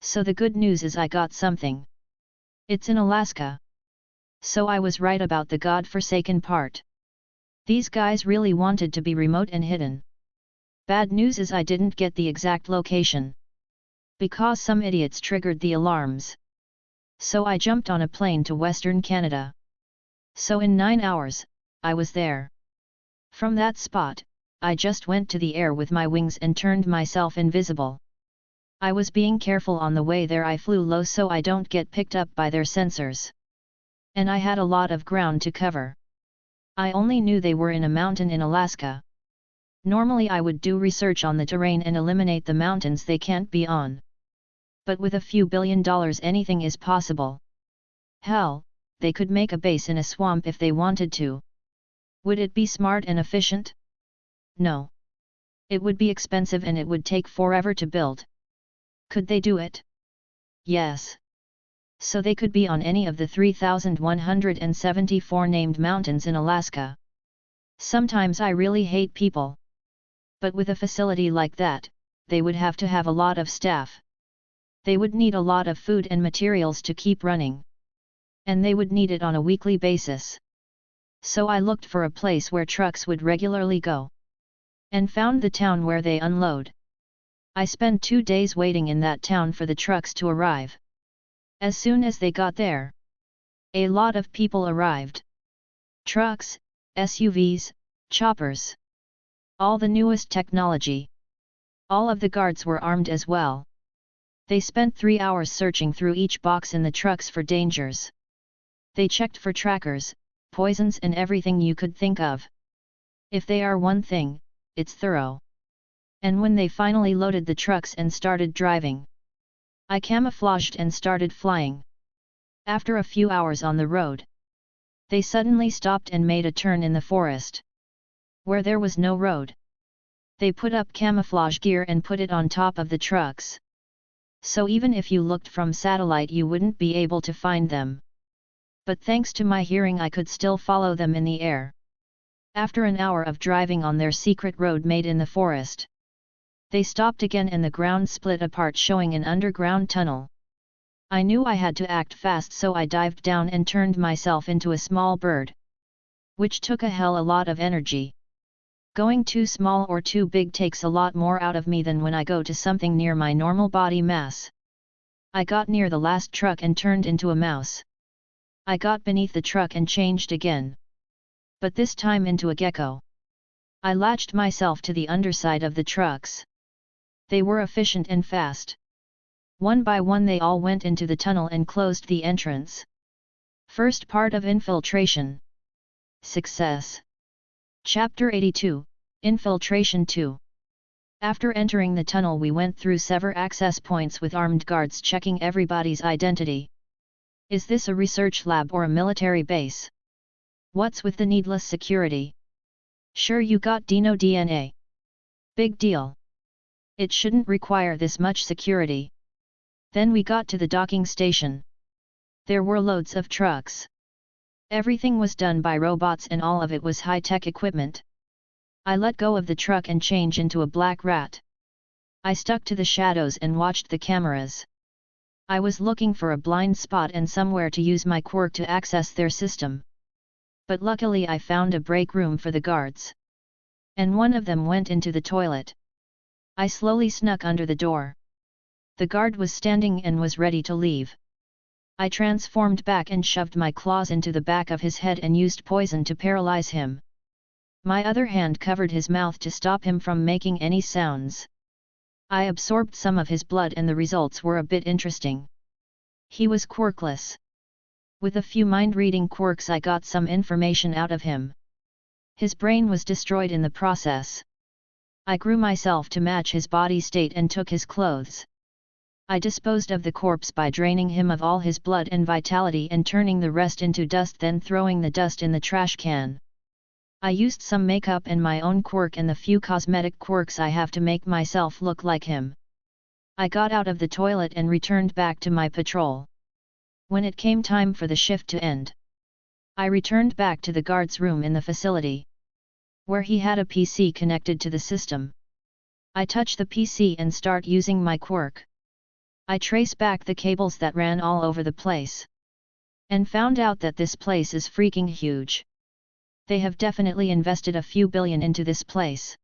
So the good news is I got something. It's in Alaska. So I was right about the god-forsaken part. These guys really wanted to be remote and hidden. Bad news is I didn't get the exact location. Because some idiots triggered the alarms. So I jumped on a plane to Western Canada. So in 9 hours, I was there. From that spot, I just went to the air with my wings and turned myself invisible. I was being careful on the way there. I flew low so I don't get picked up by their sensors. And I had a lot of ground to cover. I only knew they were in a mountain in Alaska. Normally I would do research on the terrain and eliminate the mountains they can't be on. But with a few $1 billion anything is possible. Hell, they could make a base in a swamp if they wanted to. Would it be smart and efficient? No. It would be expensive and it would take forever to build. Could they do it? Yes. So they could be on any of the 3,174 named mountains in Alaska. Sometimes I really hate people. But with a facility like that, they would have to have a lot of staff. They would need a lot of food and materials to keep running. And they would need it on a weekly basis. So I looked for a place where trucks would regularly go. And found the town where they unload. I spent 2 days waiting in that town for the trucks to arrive. As soon as they got there, a lot of people arrived. Trucks, SUVs, choppers. All the newest technology. All of the guards were armed as well. They spent 3 hours searching through each box in the trucks for dangers. They checked for trackers, poisons and everything you could think of. If they are one thing, it's thorough. And when they finally loaded the trucks and started driving, I camouflaged and started flying. After a few hours on the road, they suddenly stopped and made a turn in the forest, where there was no road. They put up camouflage gear and put it on top of the trucks. So even if you looked from satellite you wouldn't be able to find them. But thanks to my hearing I could still follow them in the air. After an hour of driving on their secret road made in the forest, they stopped again and the ground split apart showing an underground tunnel. I knew I had to act fast so I dived down and turned myself into a small bird. Which took a hell a lot of energy. Going too small or too big takes a lot more out of me than when I go to something near my normal body mass. I got near the last truck and turned into a mouse. I got beneath the truck and changed again. But this time into a gecko. I latched myself to the underside of the trucks. They were efficient and fast. One by one they all went into the tunnel and closed the entrance. First part of Infiltration. Success. Chapter 82, Infiltration 2. After entering the tunnel we went through several access points with armed guards checking everybody's identity. Is this a research lab or a military base? What's with the needless security? Sure you got Dino DNA. Big deal. It shouldn't require this much security. Then we got to the docking station. There were loads of trucks. Everything was done by robots and all of it was high-tech equipment. I let go of the truck and changed into a black rat. I stuck to the shadows and watched the cameras. I was looking for a blind spot and somewhere to use my quirk to access their system. But luckily I found a break room for the guards. And one of them went into the toilet. I slowly snuck under the door. The guard was standing and was ready to leave. I transformed back and shoved my claws into the back of his head and used poison to paralyze him. My other hand covered his mouth to stop him from making any sounds. I absorbed some of his blood and the results were a bit interesting. He was quirkless. With a few mind-reading quirks I got some information out of him. His brain was destroyed in the process. I grew myself to match his body state and took his clothes. I disposed of the corpse by draining him of all his blood and vitality and turning the rest into dust, then throwing the dust in the trash can. I used some makeup and my own quirk and the few cosmetic quirks I have to make myself look like him. I got out of the toilet and returned back to my patrol. When it came time for the shift to end, I returned back to the guard's room in the facility, where he had a PC connected to the system. I touch the PC and start using my quirk. I trace back the cables that ran all over the place. And found out that this place is freaking huge. They have definitely invested a few billion into this place.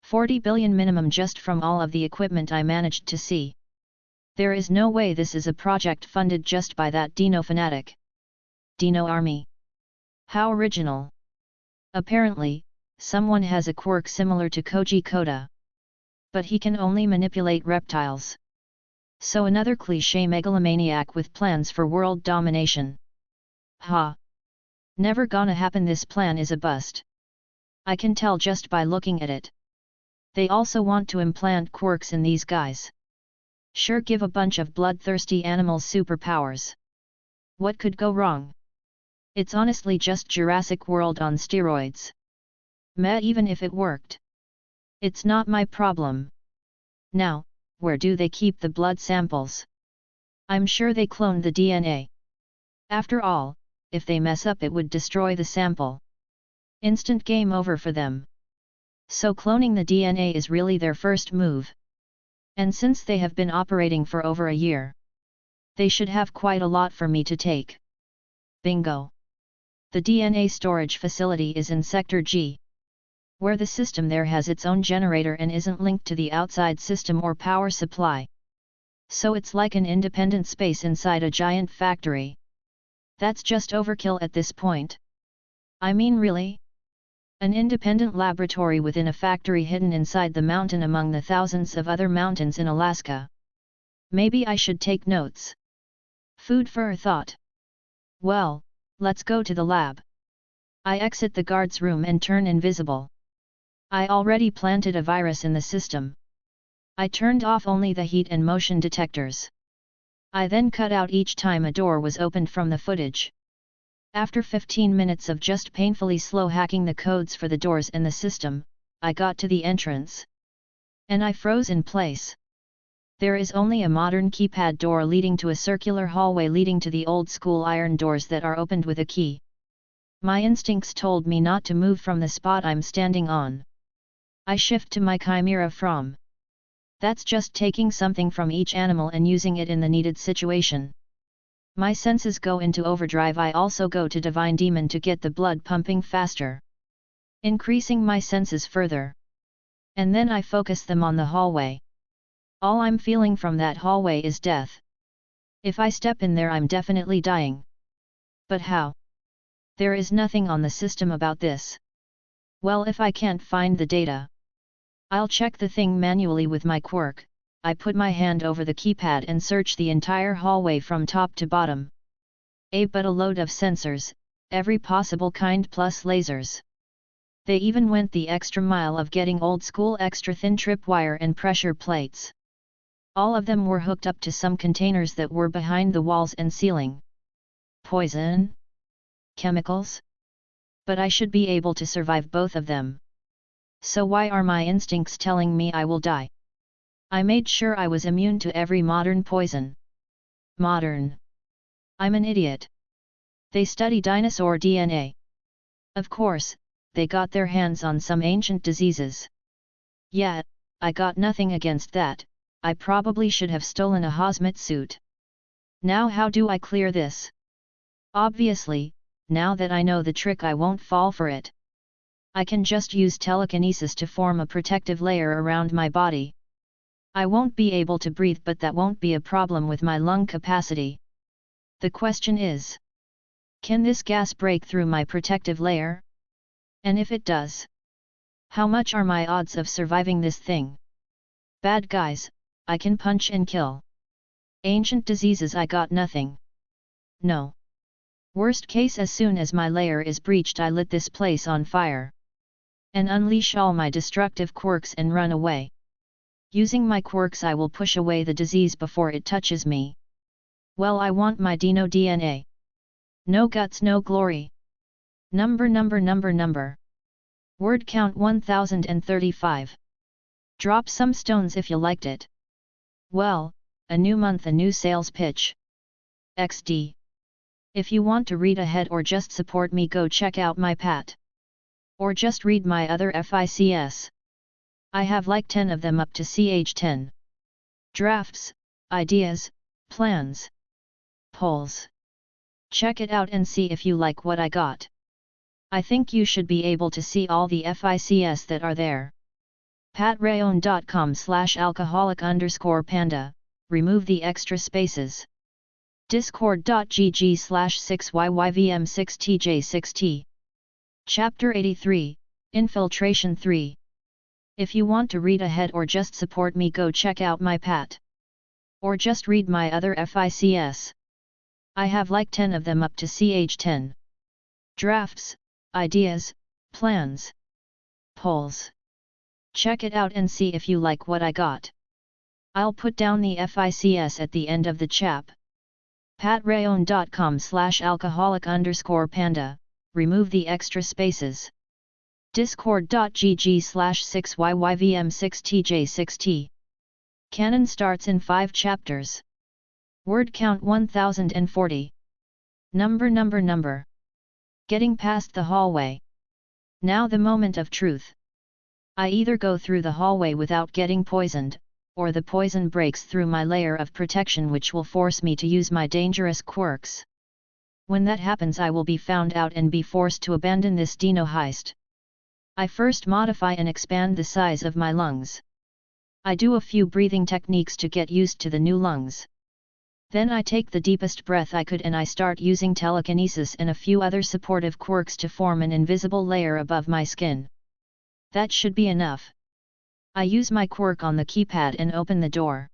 40 billion minimum just from all of the equipment I managed to see. There is no way this is a project funded just by that Dino fanatic. Dino army. How original. Apparently, someone has a quirk similar to Coto. But he can only manipulate reptiles. So another cliché megalomaniac with plans for world domination. Ha! Never gonna happen. This plan is a bust. I can tell just by looking at it. They also want to implant quirks in these guys. Sure, give a bunch of bloodthirsty animals superpowers. What could go wrong? It's honestly just Jurassic World on steroids. Meh, even if it worked. It's not my problem. Now, where do they keep the blood samples? I'm sure they cloned the DNA. After all, if they mess up it would destroy the sample. Instant game over for them. So cloning the DNA is really their first move. And since they have been operating for over a year, they should have quite a lot for me to take. Bingo! The DNA storage facility is in Sector G, where the system there has its own generator and isn't linked to the outside system or power supply. So it's like an independent space inside a giant factory. That's just overkill at this point. I mean, really? An independent laboratory within a factory hidden inside the mountain among the thousands of other mountains in Alaska. Maybe I should take notes. Food for thought. Well, let's go to the lab. I exit the guard's room and turn invisible. I already planted a virus in the system. I turned off only the heat and motion detectors. I then cut out each time a door was opened from the footage. After 15 minutes of just painfully slow hacking the codes for the doors and the system, I got to the entrance. And I froze in place. There is only a modern keypad door leading to a circular hallway leading to the old-school iron doors that are opened with a key. My instincts told me not to move from the spot I'm standing on. I shift to my chimera from. That's just taking something from each animal and using it in the needed situation. My senses go into overdrive. I also go to Divine Demon to get the blood pumping faster, increasing my senses further. And then I focus them on the hallway. All I'm feeling from that hallway is death. If I step in there I'm definitely dying. But how? There is nothing on the system about this. Well, if I can't find the data, I'll check the thing manually with my quirk. I put my hand over the keypad and search the entire hallway from top to bottom. But a load of sensors, every possible kind plus lasers. They even went the extra mile of getting old-school extra-thin tripwire and pressure plates. All of them were hooked up to some containers that were behind the walls and ceiling. Poison? Chemicals? But I should be able to survive both of them. So why are my instincts telling me I will die? I made sure I was immune to every modern poison. Modern. I'm an idiot. They study dinosaur DNA. Of course, they got their hands on some ancient diseases. Yet, I got nothing against that. I probably should have stolen a hazmat suit. Now how do I clear this? Obviously, now that I know the trick I won't fall for it. I can just use telekinesis to form a protective layer around my body. I won't be able to breathe, but that won't be a problem with my lung capacity. The question is, can this gas break through my protective layer? And if it does, how much are my odds of surviving this thing? Bad guys, I can punch and kill. Ancient diseases, I got nothing. No. Worst case, as soon as my layer is breached, I lit this place on fire. And unleash all my destructive quirks and run away. Using my quirks I will push away the disease before it touches me. Well, I want my Dino DNA. No guts, no glory. Number. Word count 1035. Drop some stones if you liked it. Well, a new month, a new sales pitch. XD. If you want to read ahead or just support me, go check out my Pat. Or just read my other FICS. I have like 10 of them up to ch10. Drafts, ideas, plans, polls. Check it out and see if you like what I got. I think you should be able to see all the FICS that are there. patreon.com/alcoholic_panda, remove the extra spaces. discord.gg/6yyvm6tj6t. Chapter 83, Infiltration 3. If you want to read ahead or just support me, go check out my Pat. Or just read my other FICS. I have like 10 of them up to ch10. Drafts, ideas, plans, polls. Check it out and see if you like what I got. I'll put down the FICS at the end of the chap. patreon.com/alcoholic_panda, remove the extra spaces. discord.gg/6yyvm6tj6t. Canon starts in 5 chapters. Word count 1040. Number. Getting past the hallway. Now the moment of truth. I either go through the hallway without getting poisoned, or the poison breaks through my layer of protection, which will force me to use my dangerous quirks. When that happens, I will be found out and be forced to abandon this Dino heist. I first modify and expand the size of my lungs. I do a few breathing techniques to get used to the new lungs. Then I take the deepest breath I could and I start using telekinesis and a few other supportive quirks to form an invisible layer above my skin. That should be enough. I use my quirk on the keypad and open the door.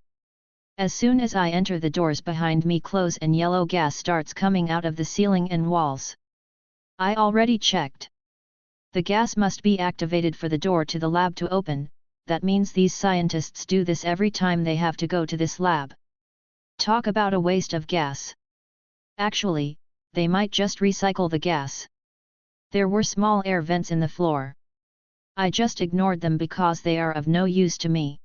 As soon as I enter, the doors behind me close and yellow gas starts coming out of the ceiling and walls. I already checked. The gas must be activated for the door to the lab to open. That means these scientists do this every time they have to go to this lab. Talk about a waste of gas. Actually, they might just recycle the gas. There were small air vents in the floor. I just ignored them because they are of no use to me.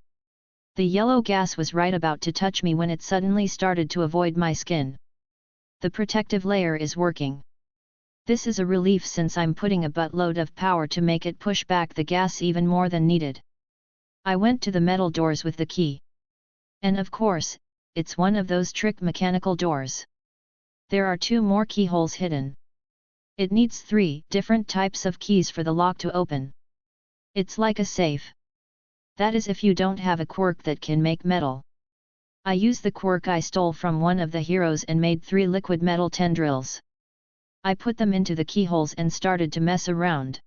The yellow gas was right about to touch me when it suddenly started to avoid my skin. The protective layer is working. This is a relief since I'm putting a buttload of power to make it push back the gas even more than needed. I went to the metal doors with the key. And of course, it's one of those trick mechanical doors. There are 2 more keyholes hidden. It needs 3 different types of keys for the lock to open. It's like a safe. That is if you don't have a quirk that can make metal. I used the quirk I stole from one of the heroes and made 3 liquid metal tendrils. I put them into the keyholes and started to mess around.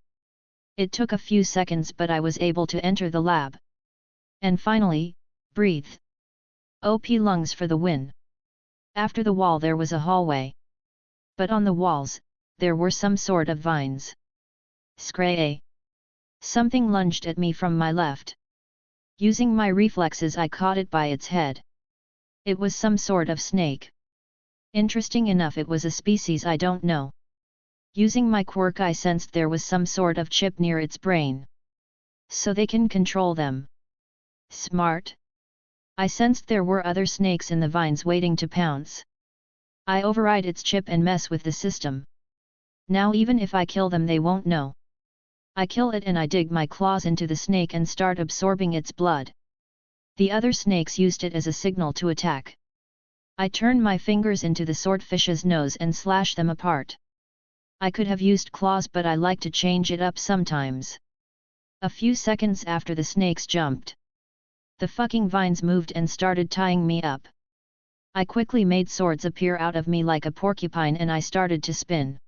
It took a few seconds, but I was able to enter the lab. And finally, breathe. OP lungs for the win. After the wall there was a hallway. But on the walls, there were some sort of vines. Scray. Something lunged at me from my left. Using my reflexes I caught it by its head. It was some sort of snake. Interesting enough, it was a species I don't know. Using my quirk I sensed there was some sort of chip near its brain. so they can control them. Smart. I sensed there were other snakes in the vines waiting to pounce. I override its chip and mess with the system. Now even if I kill them they won't know. I kill it and I dig my claws into the snake and start absorbing its blood. The other snakes used it as a signal to attack. I turn my fingers into the swordfish's nose and slash them apart. I could have used claws but I like to change it up sometimes. A few seconds after the snakes jumped. The fucking vines moved and started tying me up. I quickly made swords appear out of me like a porcupine and I started to spin,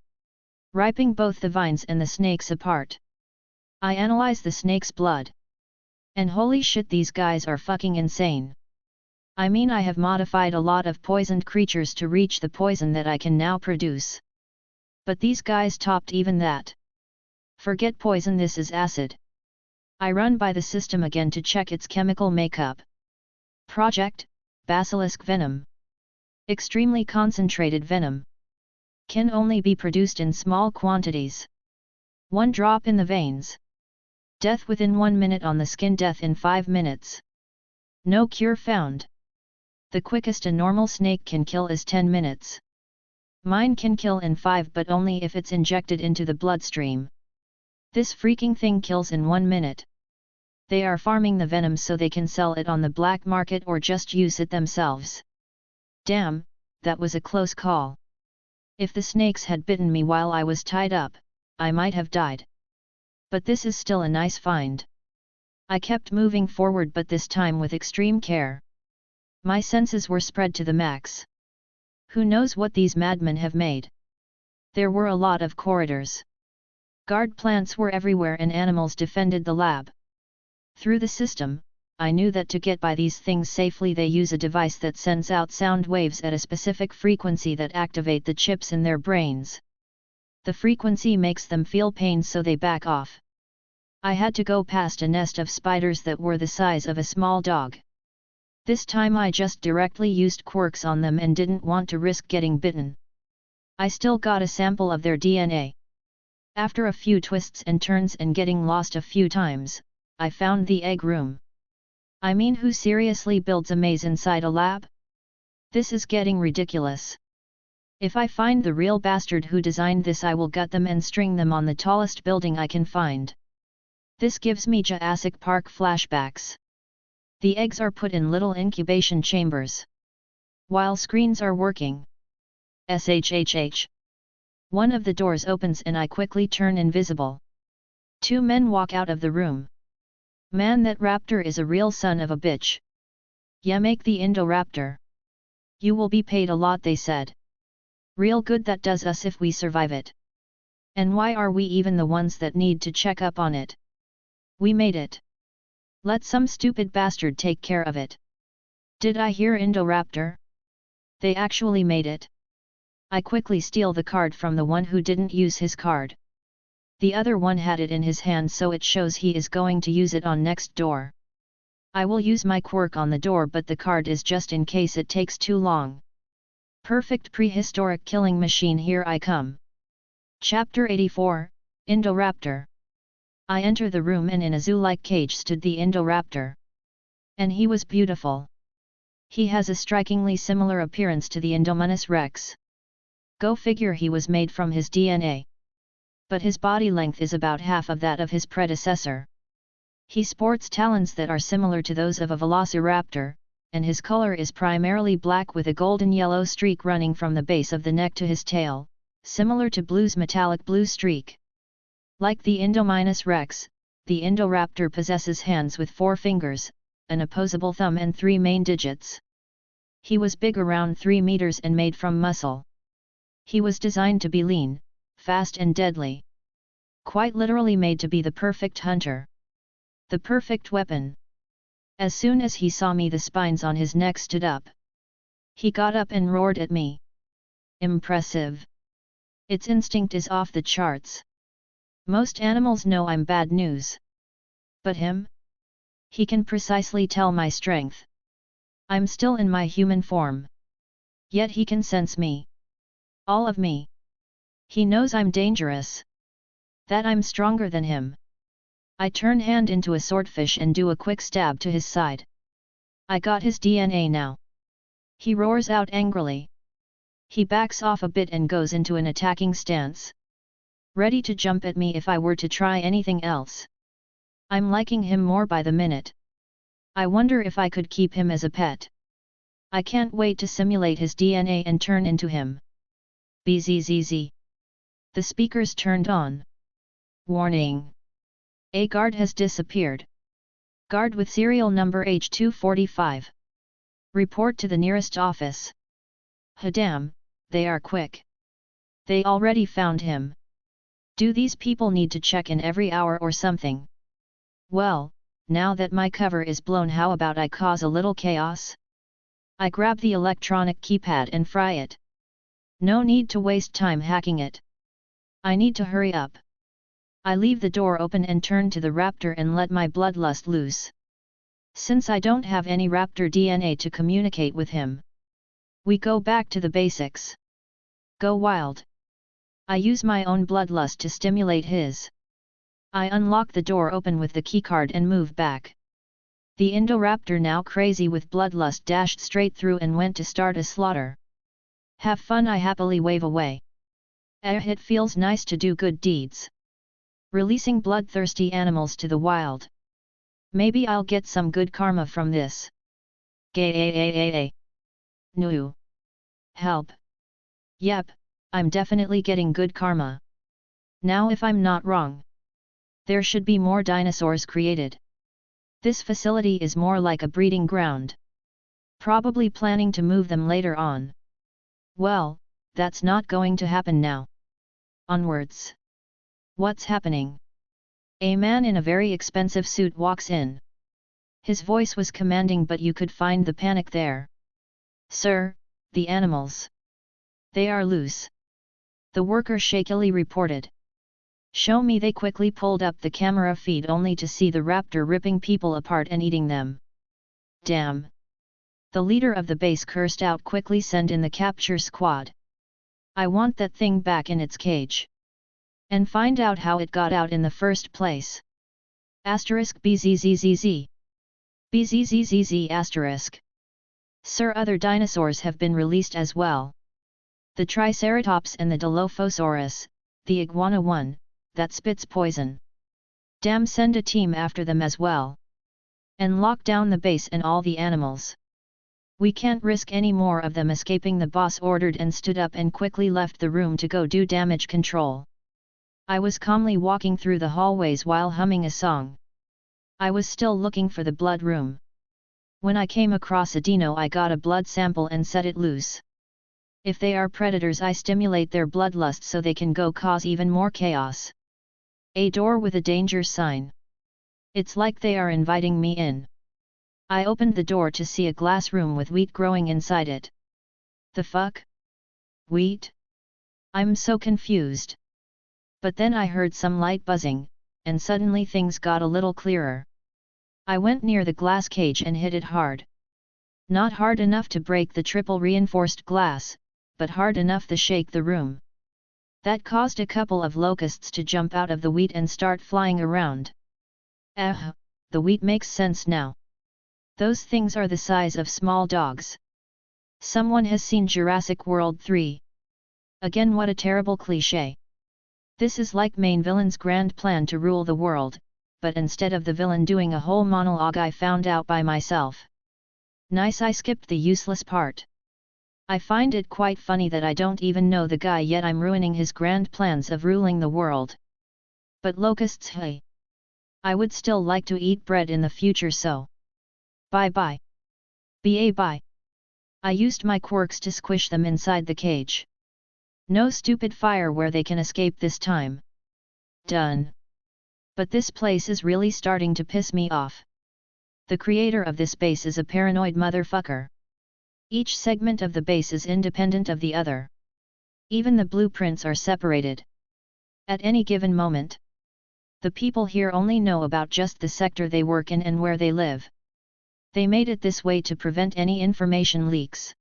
ripping both the vines and the snakes apart. I analyze the snake's blood. And holy shit, these guys are fucking insane. I mean, I have modified a lot of poisoned creatures to reach the poison that I can now produce. But these guys topped even that. Forget poison, this is acid. I run by the system again to check its chemical makeup. Project, basilisk venom. Extremely concentrated venom. Can only be produced in small quantities. 1 drop in the veins. Death within 1 minute on the skin, death in 5 minutes. No cure found. The quickest a normal snake can kill is 10 minutes. Mine can kill in 5 but only if it's injected into the bloodstream. This freaking thing kills in 1 minute. They are farming the venom so they can sell it on the black market or just use it themselves. Damn, that was a close call. If the snakes had bitten me while I was tied up, I might have died. But this is still a nice find. I kept moving forward but this time with extreme care. My senses were spread to the max. Who knows what these madmen have made? There were a lot of corridors. Guard plants were everywhere and animals defended the lab. Through the system, I knew that to get by these things safely they use a device that sends out sound waves at a specific frequency that activate the chips in their brains. The frequency makes them feel pain so they back off. I had to go past a nest of spiders that were the size of a small dog. This time I just directly used quirks on them and didn't want to risk getting bitten. I still got a sample of their DNA. After a few twists and turns and getting lost a few times, I found the egg room. I mean, who seriously builds a maze inside a lab? This is getting ridiculous. If I find the real bastard who designed this, I will gut them and string them on the tallest building I can find. This gives me Jurassic Park flashbacks. The eggs are put in little incubation chambers. While screens are working. SHHH. One of the doors opens and I quickly turn invisible. 2 men walk out of the room. Man, that raptor is a real son of a bitch. Yeah, make the Indoraptor. You will be paid a lot, they said. Real good, that does us if we survive it. And why are we even the ones that need to check up on it? We made it. Let some stupid bastard take care of it. Did I hear Indoraptor? They actually made it. I quickly steal the card from the one who didn't use his card. The other one had it in his hand, so it shows he is going to use it on next door. I will use my quirk on the door, but the card is just in case it takes too long. Perfect prehistoric killing machine, here I come. Chapter 84, Indoraptor. I enter the room and in a zoo-like cage stood the Indoraptor. And he was beautiful. He has a strikingly similar appearance to the Indominus Rex. Go figure, he was made from his DNA. But his body length is about half of that of his predecessor. He sports talons that are similar to those of a velociraptor, and his color is primarily black with a golden-yellow streak running from the base of the neck to his tail, similar to Blue's metallic blue streak. Like the Indominus Rex, the Indoraptor possesses hands with 4 fingers, an opposable thumb and 3 main digits. He was big, around 3 meters, and made from muscle. He was designed to be lean, fast and deadly. Quite literally made to be the perfect hunter. The perfect weapon. As soon as he saw me, the spines on his neck stood up. He got up and roared at me. Impressive. Its instinct is off the charts. Most animals know I'm bad news. But him? He can precisely tell my strength. I'm still in my human form. Yet he can sense me. All of me. He knows I'm dangerous. That I'm stronger than him. I turn hand into a swordfish and do a quick stab to his side. I got his DNA now. He roars out angrily. He backs off a bit and goes into an attacking stance. Ready to jump at me if I were to try anything else. I'm liking him more by the minute. I wonder if I could keep him as a pet. I can't wait to simulate his DNA and turn into him. Bzzz. The speakers turned on. Warning. A guard has disappeared. Guard with serial number H245. Report to the nearest office. Damn, they are quick. They already found him. Do these people need to check in every hour or something? Well, now that my cover is blown, how about I cause a little chaos? I grab the electronic keypad and fry it. No need to waste time hacking it. I need to hurry up. I leave the door open and turn to the raptor and let my bloodlust loose. Since I don't have any raptor DNA to communicate with him, we go back to the basics. Go wild. I use my own bloodlust to stimulate his. I unlock the door open with the keycard and move back. The Indoraptor, now crazy with bloodlust, dashed straight through and went to start a slaughter. Have fun, I happily wave away. It feels nice to do good deeds. Releasing bloodthirsty animals to the wild. Maybe I'll get some good karma from this. Gay. No. Help. Yep, I'm definitely getting good karma. Now if I'm not wrong, there should be more dinosaurs created. This facility is more like a breeding ground. Probably planning to move them later on. Well, that's not going to happen now. Onwards. What's happening? A man in a very expensive suit walks in. His voice was commanding, but you could find the panic there. Sir, the animals. They are loose. The worker shakily reported. Show me. They quickly pulled up the camera feed only to see the raptor ripping people apart and eating them. Damn. The leader of the base cursed out. Quickly send in the capture squad. I want that thing back in its cage. And find out how it got out in the first place. *BZZZZ. BZZZZ *. Sir, other dinosaurs have been released as well. The Triceratops and the Dilophosaurus, the iguana one, that spits poison. Damn, send a team after them as well. And lock down the base and all the animals. We can't risk any more of them escaping. The boss ordered and stood up and quickly left the room to go do damage control. I was calmly walking through the hallways while humming a song. I was still looking for the blood room. When I came across a Dino, I got a blood sample and set it loose. If they are predators, I stimulate their bloodlust so they can go cause even more chaos. A door with a danger sign. It's like they are inviting me in. I opened the door to see a glass room with wheat growing inside it. The fuck? Wheat? I'm so confused. But then I heard some light buzzing, and suddenly things got a little clearer. I went near the glass cage and hit it hard. Not hard enough to break the triple reinforced glass, but hard enough to shake the room. That caused a couple of locusts to jump out of the wheat and start flying around. The wheat makes sense now. Those things are the size of small dogs. Someone has seen Jurassic World 3. Again, what a terrible cliché. This is like main villain's grand plan to rule the world, but instead of the villain doing a whole monologue, I found out by myself. Nice, I skipped the useless part. I find it quite funny that I don't even know the guy yet I'm ruining his grand plans of ruling the world. But locusts, hey. I would still like to eat bread in the future, so. Bye. Bye. I used my quirks to squish them inside the cage. No stupid fire where they can escape this time. Done. But this place is really starting to piss me off. The creator of this base is a paranoid motherfucker. Each segment of the base is independent of the other. Even the blueprints are separated. At any given moment, the people here only know about just the sector they work in and where they live. They made it this way to prevent any information leaks.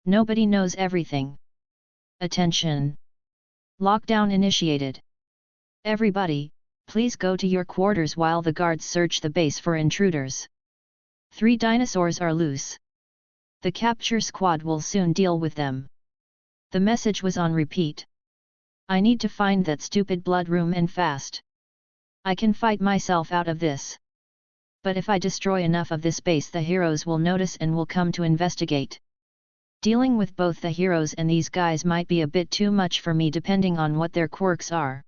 Nobody knows everything. Attention! Lockdown initiated. Everybody, Please go to your quarters while the guards search the base for intruders. 3 dinosaurs are loose. The capture squad will soon deal with them. The message was on repeat. I need to find that stupid blood room and fast. I can fight myself out of this. But if I destroy enough of this base, the heroes will notice and will come to investigate. Dealing with both the heroes and these guys might be a bit too much for me depending on what their quirks are.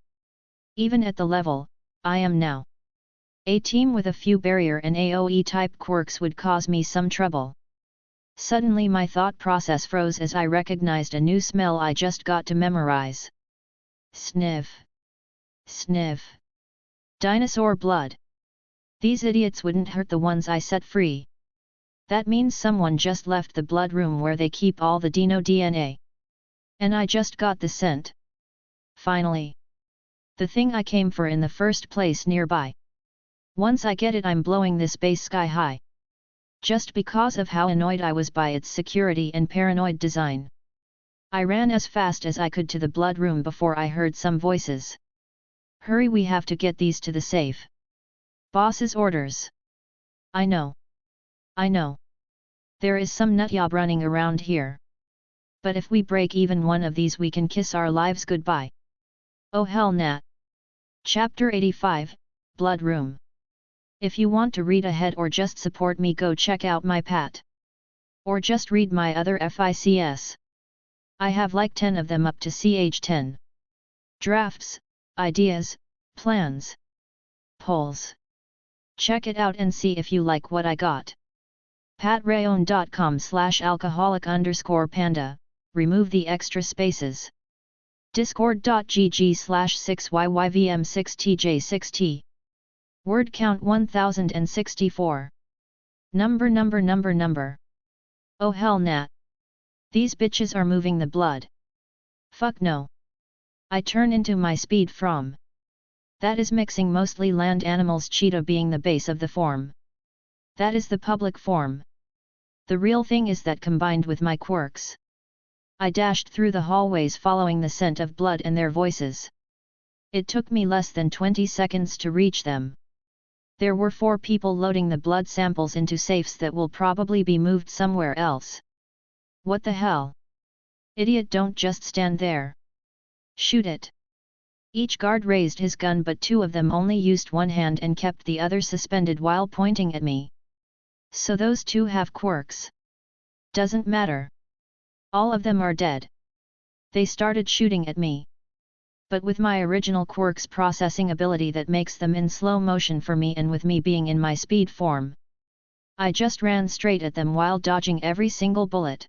Even at the level I am now, a team with a few barrier and AoE type quirks would cause me some trouble. Suddenly my thought process froze as I recognized a new smell I just got to memorize. Sniff. Sniff. Dinosaur blood. These idiots wouldn't hurt the ones I set free. That means someone just left the blood room where they keep all the Dino DNA. And I just got the scent. Finally. The thing I came for in the first place nearby. Once I get it, I'm blowing this base sky high. Just because of how annoyed I was by its security and paranoid design. I ran as fast as I could to the blood room before I heard some voices. Hurry, we have to get these to the safe. Boss's orders. I know. I know. There is some nutjob running around here. But if we break even one of these, we can kiss our lives goodbye. Oh hell nah. Chapter 85, Blood Room. If you want to read ahead or just support me, go check out my pat. Or just read my other FICs. I have like 10 of them up to ch10. Drafts, ideas, plans, polls. Check it out and see if you like what I got. patreon.com/alcoholic_panda, remove the extra spaces. discord.gg/6yyvm6tj6t. Word count 1064. Number. Oh hell nah. These bitches are moving the blood. Fuck no. I turn into my speed from. That is mixing mostly land animals, cheetah being the base of the form. That is the public form. The real thing is that combined with my quirks. I dashed through the hallways following the scent of blood and their voices. It took me less than 20 seconds to reach them. There were 4 people loading the blood samples into safes that will probably be moved somewhere else. What the hell? Idiot, don't just stand there. Shoot it. Each guard raised his gun, but 2 of them only used one hand and kept the other suspended while pointing at me. So those 2 have quirks. Doesn't matter. All of them are dead. They started shooting at me. But with my original quirks processing ability that makes them in slow motion for me, and with me being in my speed form, I just ran straight at them while dodging every single bullet.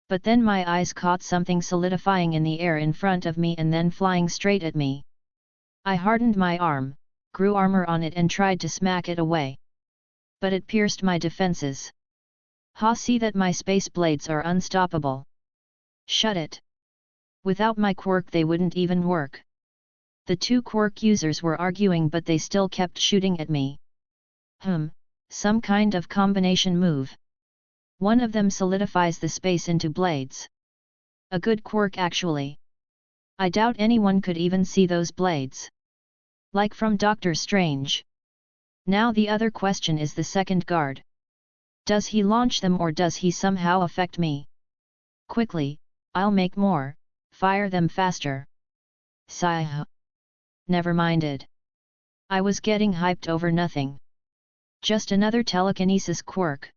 But then my eyes caught something solidifying in the air in front of me and then flying straight at me. I hardened my arm, grew armor on it and tried to smack it away. But it pierced my defenses. Ha, see that my space blades are unstoppable. Shut it. Without my quirk they wouldn't even work. The 2 quirk users were arguing, but they still kept shooting at me. Some kind of combination move. One of them solidifies the space into blades. A good quirk actually. I doubt anyone could even see those blades. Like from Doctor Strange. Now the other question is the second guard. Does he launch them or does he somehow affect me? Quickly, I'll make more, fire them faster. Sigh. Never minded. I was getting hyped over nothing. Just another telekinesis quirk.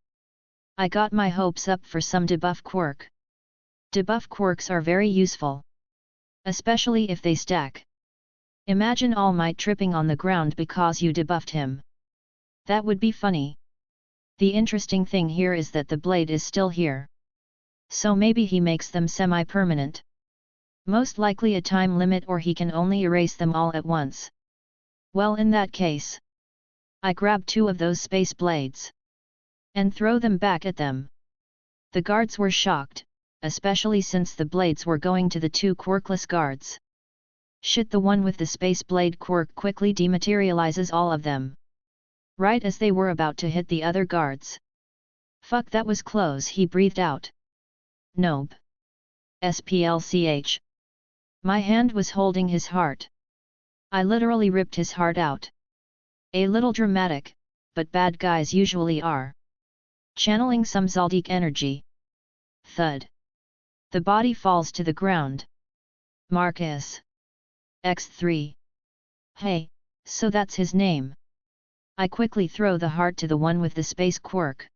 I got my hopes up for some debuff quirk. Debuff quirks are very useful. Especially if they stack. Imagine All Might tripping on the ground because you debuffed him. That would be funny. The interesting thing here is that the blade is still here. So maybe he makes them semi-permanent. Most likely a time limit, or he can only erase them all at once. Well, in that case, I grab 2 of those space blades and throw them back at them. The guards were shocked, especially since the blades were going to the 2 quirkless guards. Shit, the one with the space blade quirk quickly dematerializes all of them. Right as they were about to hit the other guards. Fuck, that was close, he breathed out. Nope. SPLCH. My hand was holding his heart. I literally ripped his heart out. A little dramatic, but bad guys usually are. Channeling some Zaldic energy. Thud. The body falls to the ground. Marcus. X3. Hey, so that's his name. I quickly throw the heart to the one with the space quirk.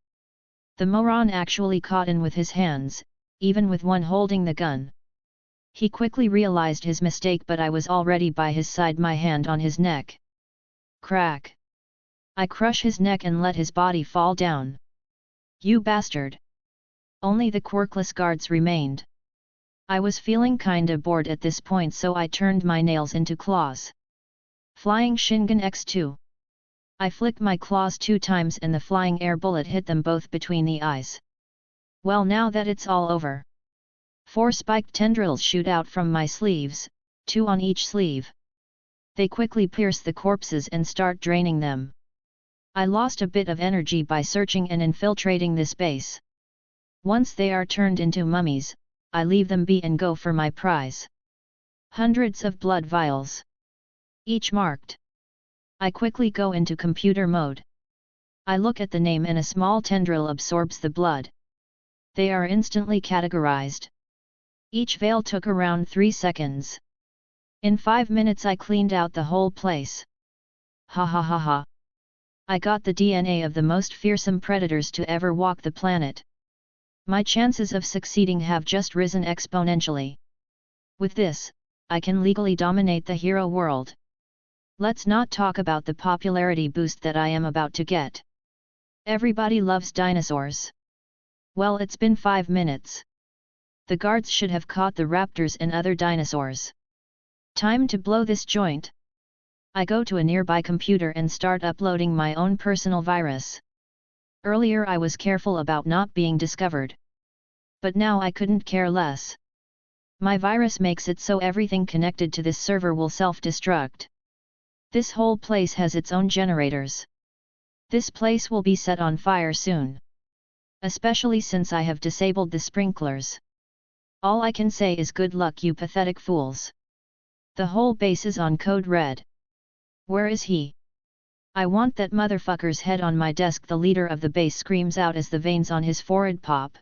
The moron actually caught in with his hands, even with one holding the gun. He quickly realized his mistake, but I was already by his side, my hand on his neck. Crack. I crush his neck and let his body fall down. You bastard. Only the quirkless guards remained. I was feeling kinda bored at this point, so I turned my nails into claws. Flying Shingun X2. I flicked my claws 2 times and the flying air bullet hit them both between the eyes. Well, now that it's all over. 4 spiked tendrils shoot out from my sleeves, 2 on each sleeve. They quickly pierce the corpses and start draining them. I lost a bit of energy by searching and infiltrating this base. Once they are turned into mummies, I leave them be and go for my prize. Hundreds of blood vials. Each marked. I quickly go into computer mode. I look at the name and a small tendril absorbs the blood. They are instantly categorized. Each vial took around 3 seconds. In 5 minutes I cleaned out the whole place. Ha ha ha ha. I got the DNA of the most fearsome predators to ever walk the planet. My chances of succeeding have just risen exponentially. With this, I can legally dominate the hero world. Let's not talk about the popularity boost that I am about to get. Everybody loves dinosaurs. Well, it's been 5 minutes. The guards should have caught the raptors and other dinosaurs. Time to blow this joint. I go to a nearby computer and start uploading my own personal virus. Earlier I was careful about not being discovered. But now I couldn't care less. My virus makes it so everything connected to this server will self-destruct. This whole place has its own generators. This place will be set on fire soon. Especially since I have disabled the sprinklers. All I can say is good luck, you pathetic fools. The whole base is on code red. Where is he? I want that motherfucker's head on my desk, the leader of the base screams out as the veins on his forehead pop.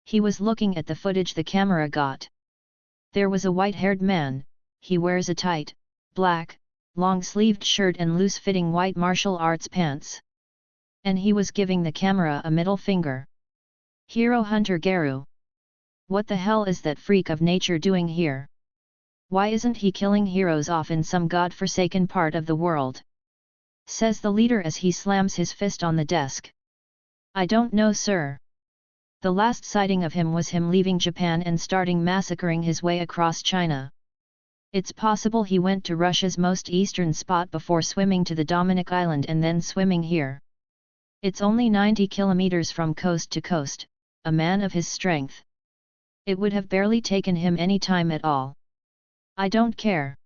He was looking at the footage the camera got. There was a white-haired man. He wears a tight, black, long-sleeved shirt and loose-fitting white martial arts pants. And he was giving the camera a middle finger. Hero Hunter Garu. What the hell is that freak of nature doing here? Why isn't he killing heroes off in some god-forsaken part of the world? Says the leader as he slams his fist on the desk. I don't know, sir. The last sighting of him was him leaving Japan and starting massacring his way across China. It's possible he went to Russia's most eastern spot before swimming to the Dominic Island and then swimming here. It's only 90 kilometers from coast to coast, a man of his strength. It would have barely taken him any time at all. I don't care.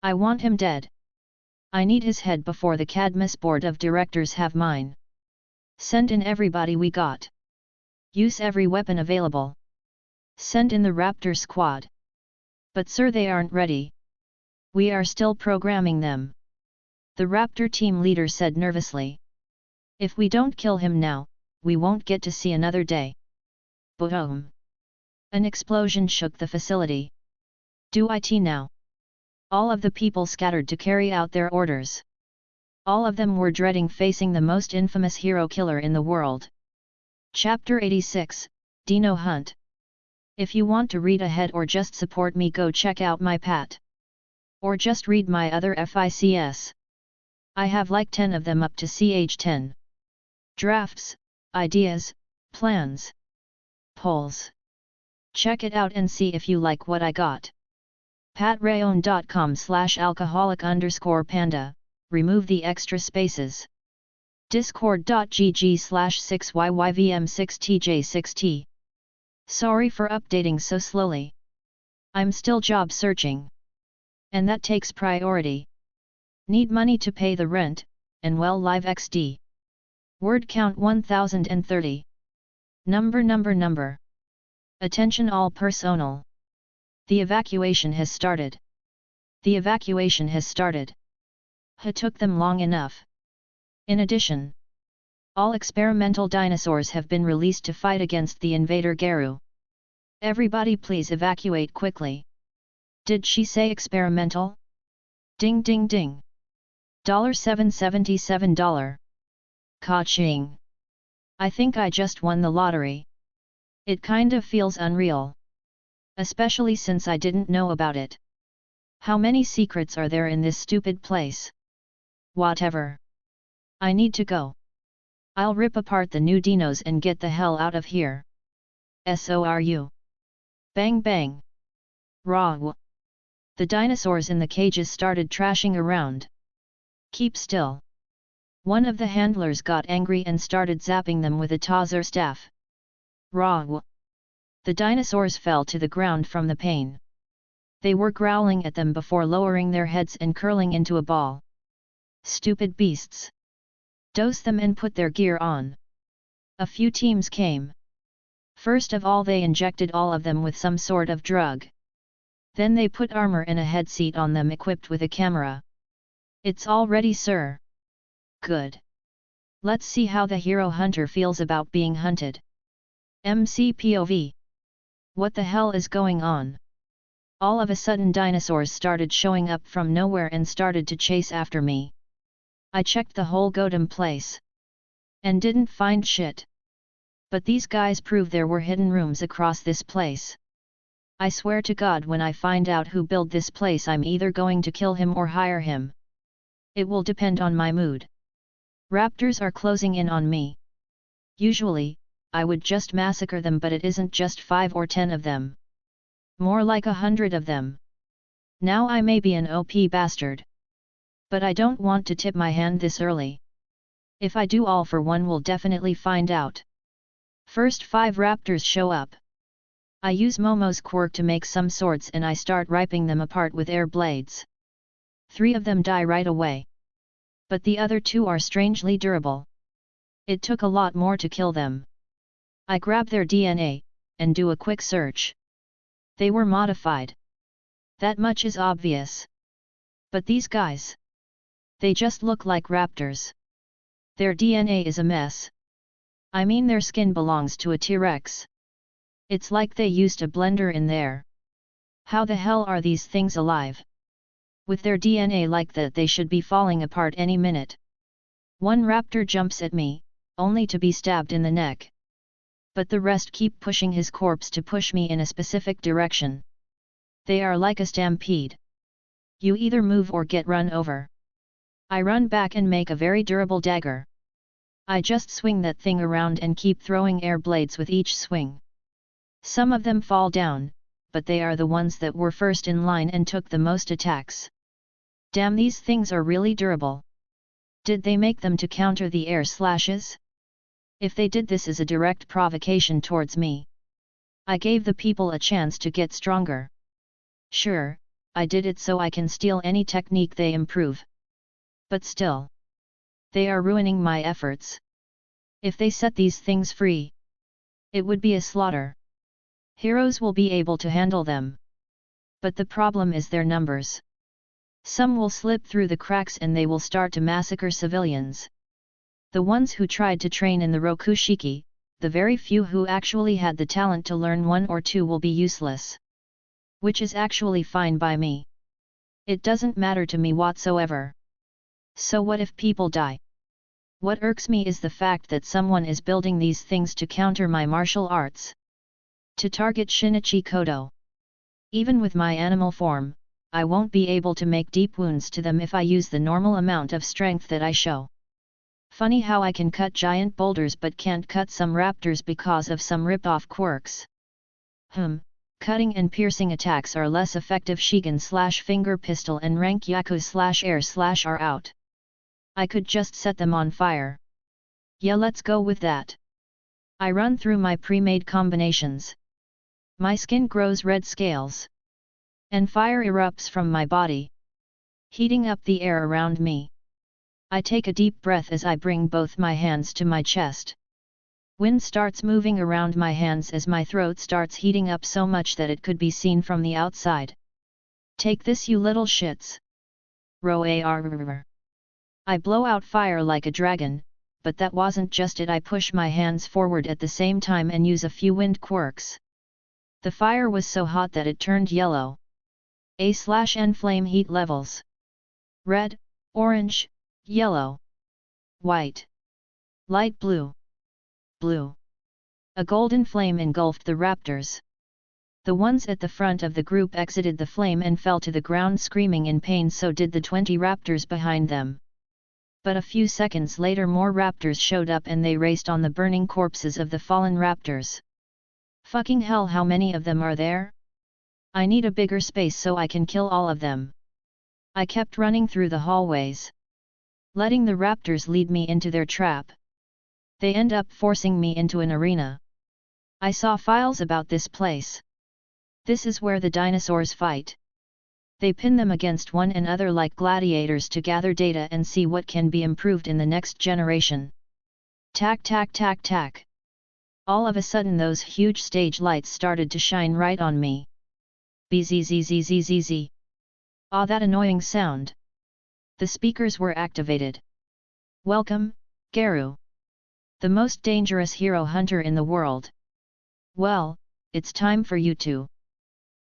I want him dead. I need his head before the Cadmus board of directors have mine. Send in everybody we got. Use every weapon available. Send in the Raptor squad. But sir, they aren't ready. We are still programming them. The Raptor team leader said nervously. If we don't kill him now, we won't get to see another day. Boom! An explosion shook the facility. Do it now. All of the people scattered to carry out their orders. All of them were dreading facing the most infamous hero killer in the world. Chapter 86, Dino Hunt. If you want to read ahead or just support me, go check out my Pat. Or just read my other FICS. I have like 10 of them up to CH10. Drafts, ideas, plans, polls. Check it out and see if you like what I got. patreon.com/alcoholic_panda, remove the extra spaces. discord.gg/6YYVM6TJ6T. Sorry for updating so slowly. I'm still job searching. And that takes priority. Need money to pay the rent, and well, live XD. Word count 1030. Number. Attention all personnel. The evacuation has started. The evacuation has started. It took them long enough. In addition, all experimental dinosaurs have been released to fight against the invader Garu. Everybody please evacuate quickly. Did she say experimental? Ding ding ding. $777. Ka-ching. I think I just won the lottery. It kind of feels unreal. Especially since I didn't know about it. How many secrets are there in this stupid place? Whatever. I need to go. I'll rip apart the new dinos and get the hell out of here. SORU. Bang bang. Raw. The dinosaurs in the cages started trashing around. Keep still. One of the handlers got angry and started zapping them with a Taser staff. Raw. The dinosaurs fell to the ground from the pain. They were growling at them before lowering their heads and curling into a ball. Stupid beasts. Dose them and put their gear on. A few teams came. First of all they injected all of them with some sort of drug. Then they put armor and a head seat on them equipped with a camera. It's all ready, sir. Good. Let's see how the hero hunter feels about being hunted. MCPOV. What the hell is going on? All of a sudden dinosaurs started showing up from nowhere and started to chase after me. I checked the whole goddamn place. And didn't find shit. But these guys prove there were hidden rooms across this place. I swear to God when I find out who built this place I'm either going to kill him or hire him. It will depend on my mood. Raptors are closing in on me. Usually, I would just massacre them, but it isn't just 5 or 10 of them. More like 100 of them. Now I may be an OP bastard. But I don't want to tip my hand this early. If I do, all for one will definitely find out. First 5 raptors show up. I use Momo's quirk to make some swords and I start ripping them apart with air blades. 3 of them die right away. But the other 2 are strangely durable. It took a lot more to kill them. I grab their DNA, and do a quick search. They were modified. That much is obvious. But these guys? They just look like raptors. Their DNA is a mess. I mean their skin belongs to a T-Rex. It's like they used a blender in there. How the hell are these things alive? With their DNA like that they should be falling apart any minute. One raptor jumps at me, only to be stabbed in the neck. But the rest keep pushing his corpse to push me in a specific direction. They are like a stampede. You either move or get run over. I run back and make a very durable dagger. I just swing that thing around and keep throwing air blades with each swing. Some of them fall down, but they are the ones that were first in line and took the most attacks. Damn, these things are really durable. Did they make them to counter the air slashes? If they did, this is a direct provocation towards me. I gave the people a chance to get stronger. Sure, I did it so I can steal any technique they improve. But still. They are ruining my efforts. If they set these things free, it would be a slaughter. Heroes will be able to handle them. But the problem is their numbers. Some will slip through the cracks and they will start to massacre civilians. The ones who tried to train in the Rokushiki, the very few who actually had the talent to learn 1 or 2 will be useless. Which is actually fine by me. It doesn't matter to me whatsoever. So what if people die? What irks me is the fact that someone is building these things to counter my martial arts. To target Shinichi Coto. Even with my animal form, I won't be able to make deep wounds to them if I use the normal amount of strength that I show. Funny how I can cut giant boulders but can't cut some raptors because of some rip-off quirks. Cutting and piercing attacks are less effective. Shigen/finger pistol and rank Yaku/air/are out. I could just set them on fire. Yeah, let's go with that. I run through my pre-made combinations. My skin grows red scales. And fire erupts from my body, heating up the air around me. I take a deep breath as I bring both my hands to my chest. Wind starts moving around my hands as my throat starts heating up so much that it could be seen from the outside. Take this, you little shits. Roar. I blow out fire like a dragon, but that wasn't just it. I push my hands forward at the same time and use a few wind quirks. The fire was so hot that it turned yellow. A/N flame heat levels. Red, orange, yellow, white, light blue, blue. A golden flame engulfed the raptors. The ones at the front of the group exited the flame and fell to the ground screaming in pain, so did the 20 raptors behind them. But a few seconds later more raptors showed up and they raced on the burning corpses of the fallen raptors. Fucking hell, how many of them are there? I need a bigger space so I can kill all of them. I kept running through the hallways, letting the raptors lead me into their trap. They end up forcing me into an arena. I saw files about this place. This is where the dinosaurs fight. They pin them against one another like gladiators to gather data and see what can be improved in the next generation. Tack tack tack tack. All of a sudden those huge stage lights started to shine right on me. Bzzzzzzz. Ah, that annoying sound. The speakers were activated. Welcome, Garu. The most dangerous hero hunter in the world. Well, it's time for you to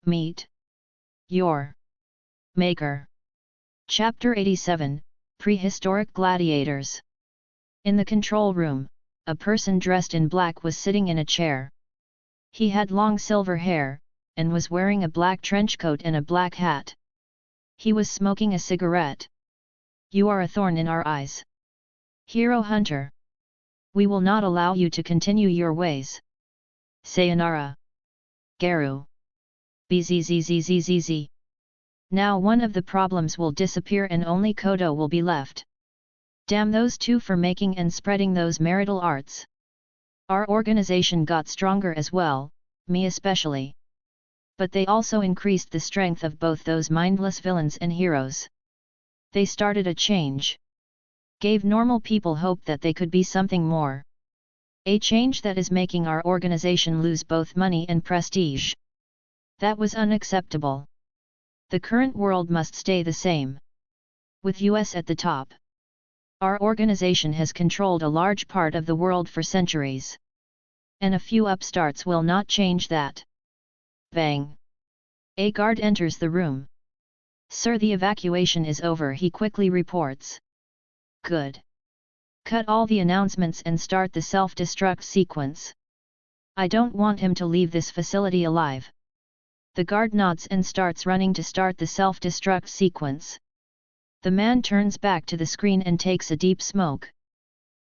meet your maker. Chapter 87, Prehistoric Gladiators. In the control room, a person dressed in black was sitting in a chair. He had long silver hair, and was wearing a black trench coat and a black hat. He was smoking a cigarette. You are a thorn in our eyes, Hero Hunter. We will not allow you to continue your ways. Sayonara, Garu. Bzzzzzzz. Now one of the problems will disappear and only Coto will be left. Damn those two for making and spreading those marital arts. Our organization got stronger as well, me especially. But they also increased the strength of both those mindless villains and heroes. They started a change. Gave normal people hope that they could be something more. A change that is making our organization lose both money and prestige. That was unacceptable. The current world must stay the same. With US at the top. Our organization has controlled a large part of the world for centuries. And a few upstarts will not change that. Bang! A guard enters the room. Sir, the evacuation is over, he quickly reports. Good. Cut all the announcements and start the self-destruct sequence. I don't want him to leave this facility alive. The guard nods and starts running to start the self-destruct sequence. The man turns back to the screen and takes a deep smoke.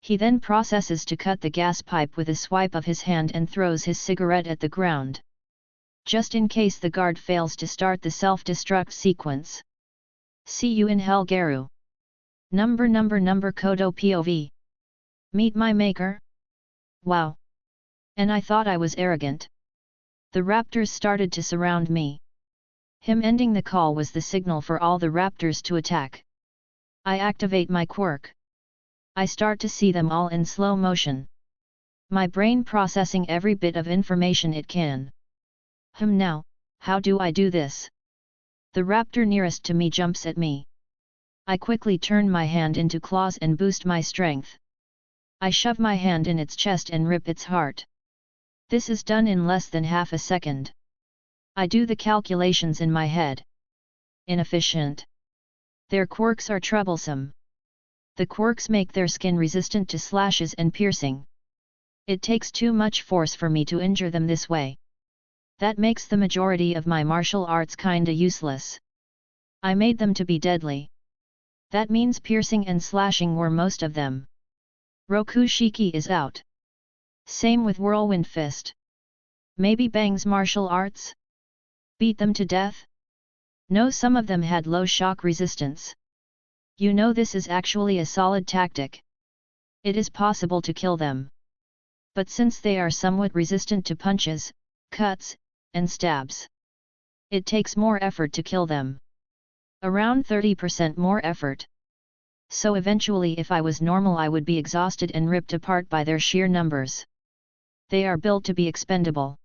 He then processes to cut the gas pipe with a swipe of his hand and throws his cigarette at the ground. Just in case the guard fails to start the self-destruct sequence. See you in hell, Garu. Number Coto POV. Meet my maker? Wow. And I thought I was arrogant. The raptors started to surround me. Him ending the call was the signal for all the raptors to attack. I activate my quirk. I start to see them all in slow motion. My brain processing every bit of information it can. Now, how do I do this? The raptor nearest to me jumps at me. I quickly turn my hand into claws and boost my strength. I shove my hand in its chest and rip its heart. This is done in less than half a second. I do the calculations in my head. Inefficient. Their quirks are troublesome. The quirks make their skin resistant to slashes and piercing. It takes too much force for me to injure them this way. That makes the majority of my martial arts kinda useless. I made them to be deadly. That means piercing and slashing were most of them. Rokushiki is out. Same with Whirlwind Fist. Maybe Bang's martial arts? Beat them to death? No, some of them had low shock resistance. You know, this is actually a solid tactic. It is possible to kill them. But since they are somewhat resistant to punches, cuts, and stabs, it takes more effort to kill them. Around 30% more effort. So eventually, if I was normal, I would be exhausted and ripped apart by their sheer numbers. They are built to be expendable.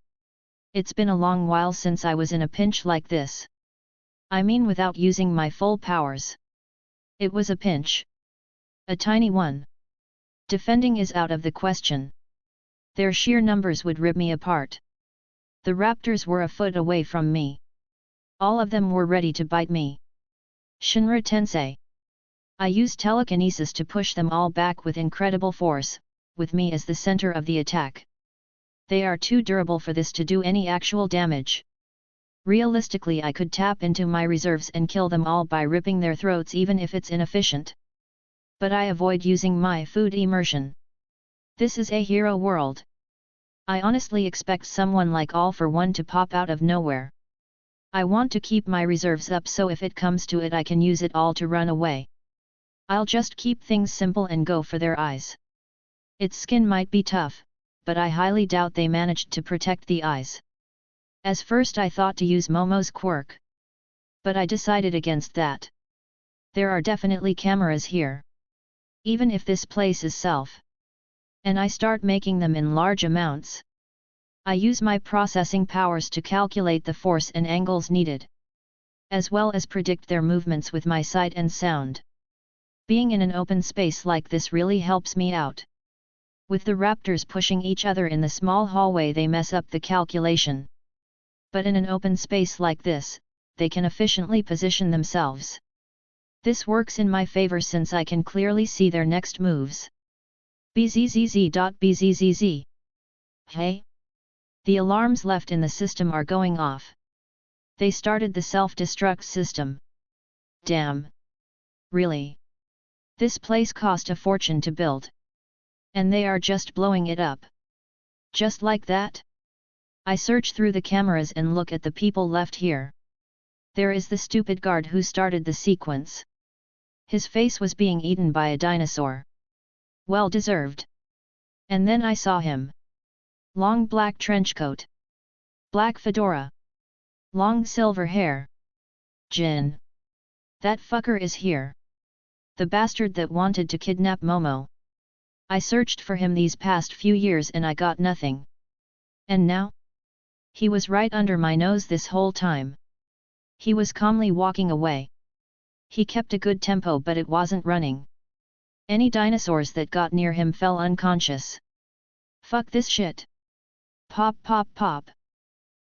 It's been a long while since I was in a pinch like this. I mean without using my full powers. It was a pinch. A tiny one. Defending is out of the question. Their sheer numbers would rip me apart. The raptors were a foot away from me. All of them were ready to bite me. Shinra Tensei. I used telekinesis to push them all back with incredible force, with me as the center of the attack. They are too durable for this to do any actual damage. Realistically, I could tap into my reserves and kill them all by ripping their throats even if it's inefficient. But I avoid using my food immersion. This is a hero world. I honestly expect someone like All for One to pop out of nowhere. I want to keep my reserves up so if it comes to it I can use it all to run away. I'll just keep things simple and go for their eyes. Its skin might be tough, but I highly doubt they managed to protect the eyes. As first I thought to use Momo's quirk. But I decided against that. There are definitely cameras here. Even if this place is self. And I start making them in large amounts. I use my processing powers to calculate the force and angles needed. As well as predict their movements with my sight and sound. Being in an open space like this really helps me out. With the raptors pushing each other in the small hallway they mess up the calculation. But in an open space like this, they can efficiently position themselves. This works in my favor since I can clearly see their next moves. Bzzz.bzzz. Hey? The alarms left in the system are going off. They started the self-destruct system. Damn. Really? This place cost a fortune to build. And they are just blowing it up. Just like that? I search through the cameras and look at the people left here. There is the stupid guard who started the sequence. His face was being eaten by a dinosaur. Well deserved. And then I saw him. Long black trenchcoat. Black fedora. Long silver hair. Jin. That fucker is here. The bastard that wanted to kidnap Momo. I searched for him these past few years and I got nothing. And now? He was right under my nose this whole time. He was calmly walking away. He kept a good tempo but it wasn't running. Any dinosaurs that got near him fell unconscious. Fuck this shit. Pop pop pop.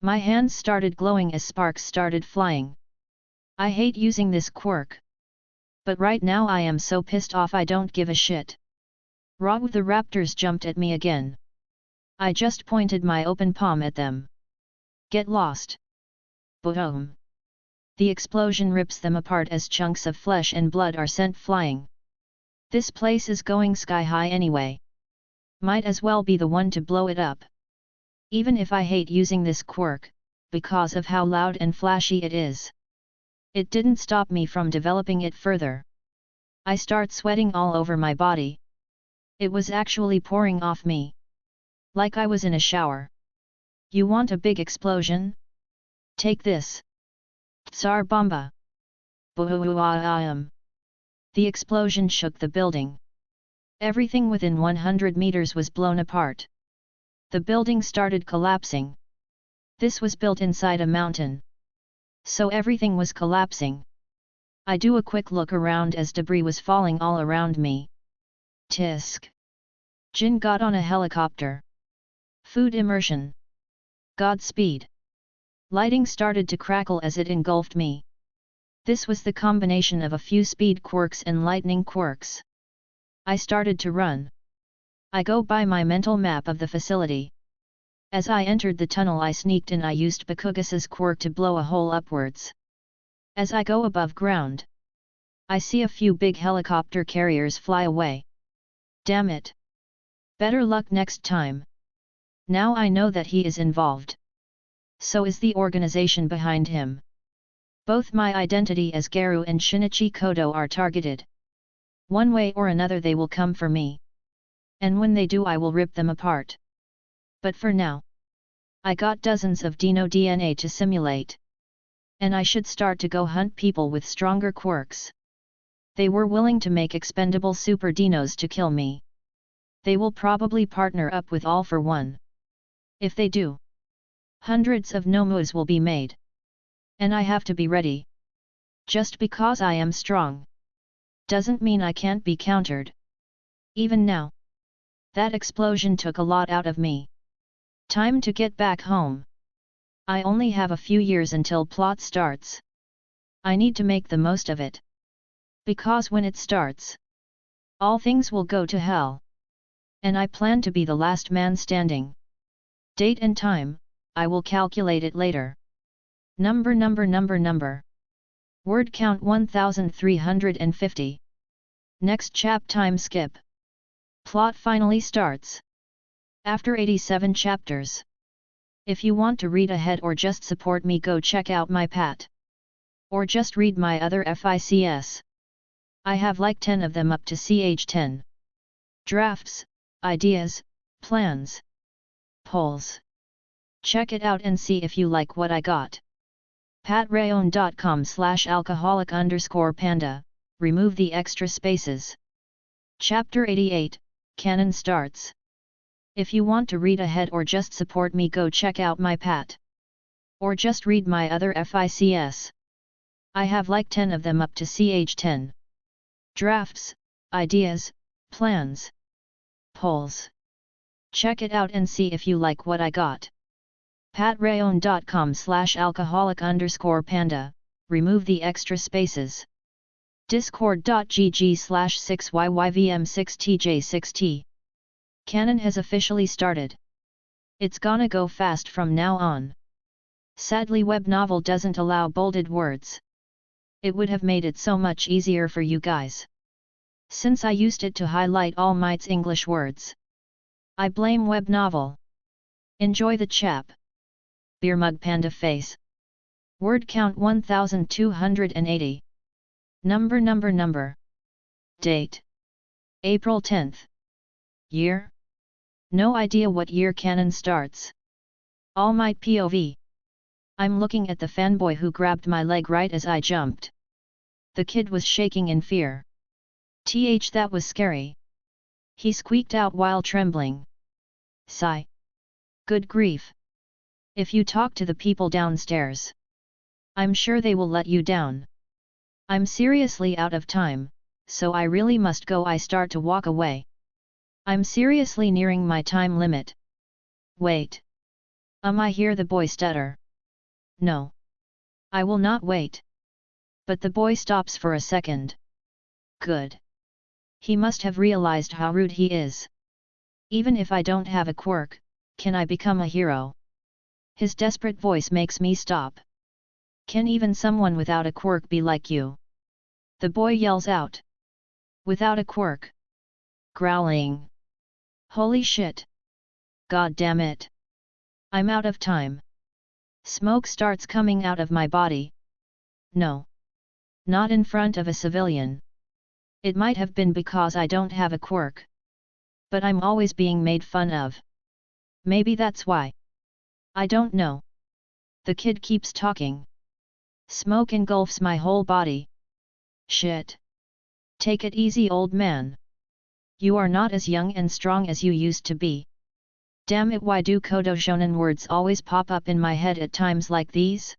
My hands started glowing as sparks started flying. I hate using this quirk. But right now I am so pissed off I don't give a shit. Raw, the raptors jumped at me again. I just pointed my open palm at them. Get lost. Boom. The explosion rips them apart as chunks of flesh and blood are sent flying. This place is going sky high anyway. Might as well be the one to blow it up. Even if I hate using this quirk, because of how loud and flashy it is. It didn't stop me from developing it further. I start sweating all over my body. It was actually pouring off me. Like I was in a shower. You want a big explosion? Take this. Tsar Bomba. Boom. The explosion shook the building. Everything within 100 meters was blown apart. The building started collapsing. This was built inside a mountain. So everything was collapsing. I do a quick look around as debris was falling all around me. Tisk. Jin got on a helicopter. Food immersion. Godspeed. Lighting started to crackle as it engulfed me. This was the combination of a few speed quirks and lightning quirks. I started to run. I go by my mental map of the facility. As I entered the tunnel I sneaked and I used Bakugas's quirk to blow a hole upwards. As I go above ground, I see a few big helicopter carriers fly away. Damn it! Better luck next time. Now I know that he is involved. So is the organization behind him. Both my identity as Garu and Shinichi Coto are targeted. One way or another they will come for me. And when they do I will rip them apart. But for now, I got dozens of Dino DNA to simulate. And I should start to go hunt people with stronger quirks. They were willing to make expendable super dinos to kill me. They will probably partner up with All for One. If they do, hundreds of Nomus will be made. And I have to be ready. Just because I am strong doesn't mean I can't be countered. Even now. That explosion took a lot out of me. Time to get back home. I only have a few years until plot starts. I need to make the most of it. Because when it starts, all things will go to hell. And I plan to be the last man standing. Date and time, I will calculate it later. Number. Word count 1350. Next chap time skip. Plot finally starts. After 87 chapters. If you want to read ahead or just support me, go check out my pat. Or just read my other FICs. I have like 10 of them up to ch10. Drafts, ideas, plans, polls. Check it out and see if you like what I got. patreon.com/alcoholic_panda, remove the extra spaces. Chapter 88, Canon starts. If you want to read ahead or just support me, go check out my pat. Or just read my other FICs. I have like 10 of them up to ch10. Drafts, ideas, plans, polls. Check it out and see if you like what I got. patreon.com/alcoholic_panda, remove the extra spaces. discord.gg/6yyvm6tj6t. Canon has officially started. It's gonna go fast from now on. Sadly, web novel doesn't allow bolded words. It would have made it so much easier for you guys. Since I used it to highlight All Might's English words. I blame web novel. Enjoy the chap. Beer mug panda face. Word count 1280. Number. Date. April 10th. Year? No idea what year Canon starts. All Might POV. I'm looking at the fanboy who grabbed my leg right as I jumped. The kid was shaking in fear. That was scary. He squeaked out while trembling. Sigh. Good grief. If you talk to the people downstairs, I'm sure they will let you down. I'm seriously out of time, so I really must go. I start to walk away. I'm seriously nearing my time limit. Wait. I hear the boy stutter. No. I will not wait. But the boy stops for a second. Good. He must have realized how rude he is. Even if I don't have a quirk, can I become a hero? His desperate voice makes me stop. Can even someone without a quirk be like you? The boy yells out. Without a quirk. Growling. Holy shit. God damn it. I'm out of time. Smoke starts coming out of my body. No. Not in front of a civilian. It might have been because I don't have a quirk. But I'm always being made fun of. Maybe that's why. I don't know. The kid keeps talking. Smoke engulfs my whole body. Shit. Take it easy, old man. You are not as young and strong as you used to be. Damn it, why do Coto shonen words always pop up in my head at times like these?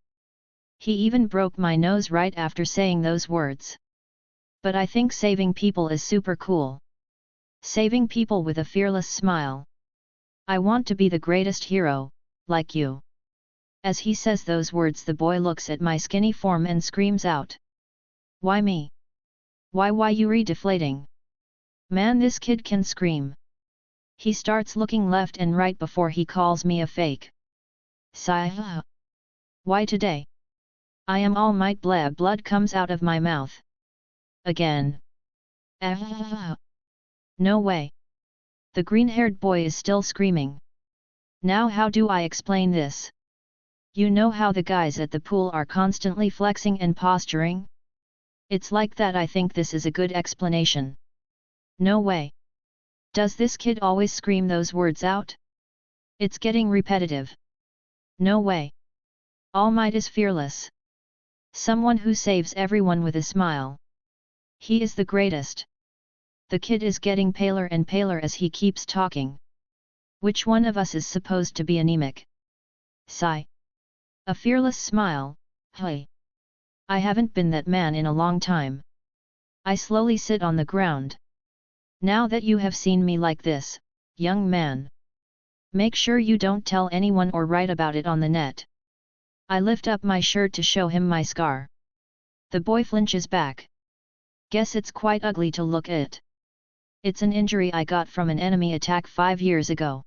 He even broke my nose right after saying those words. But I think saving people is super cool. Saving people with a fearless smile. I want to be the greatest hero, like you. As he says those words, the boy looks at my skinny form and screams out. Why me? Why you re-deflating? Man, this kid can scream. He starts looking left and right before he calls me a fake. Sigh. Why today? I am All Might. Blab, blood comes out of my mouth. Again. No way. The green-haired boy is still screaming. Now how do I explain this? You know how the guys at the pool are constantly flexing and posturing? It's like that. I think this is a good explanation. No way. Does this kid always scream those words out? It's getting repetitive. No way. All Might is fearless. Someone who saves everyone with a smile. He is the greatest. The kid is getting paler and paler as he keeps talking. Which one of us is supposed to be anemic? Sigh. A fearless smile. Hey. I haven't been that man in a long time. I slowly sit on the ground. Now that you have seen me like this, young man, make sure you don't tell anyone or write about it on the net. I lift up my shirt to show him my scar. The boy flinches back. Guess it's quite ugly to look at. It's an injury I got from an enemy attack 5 years ago.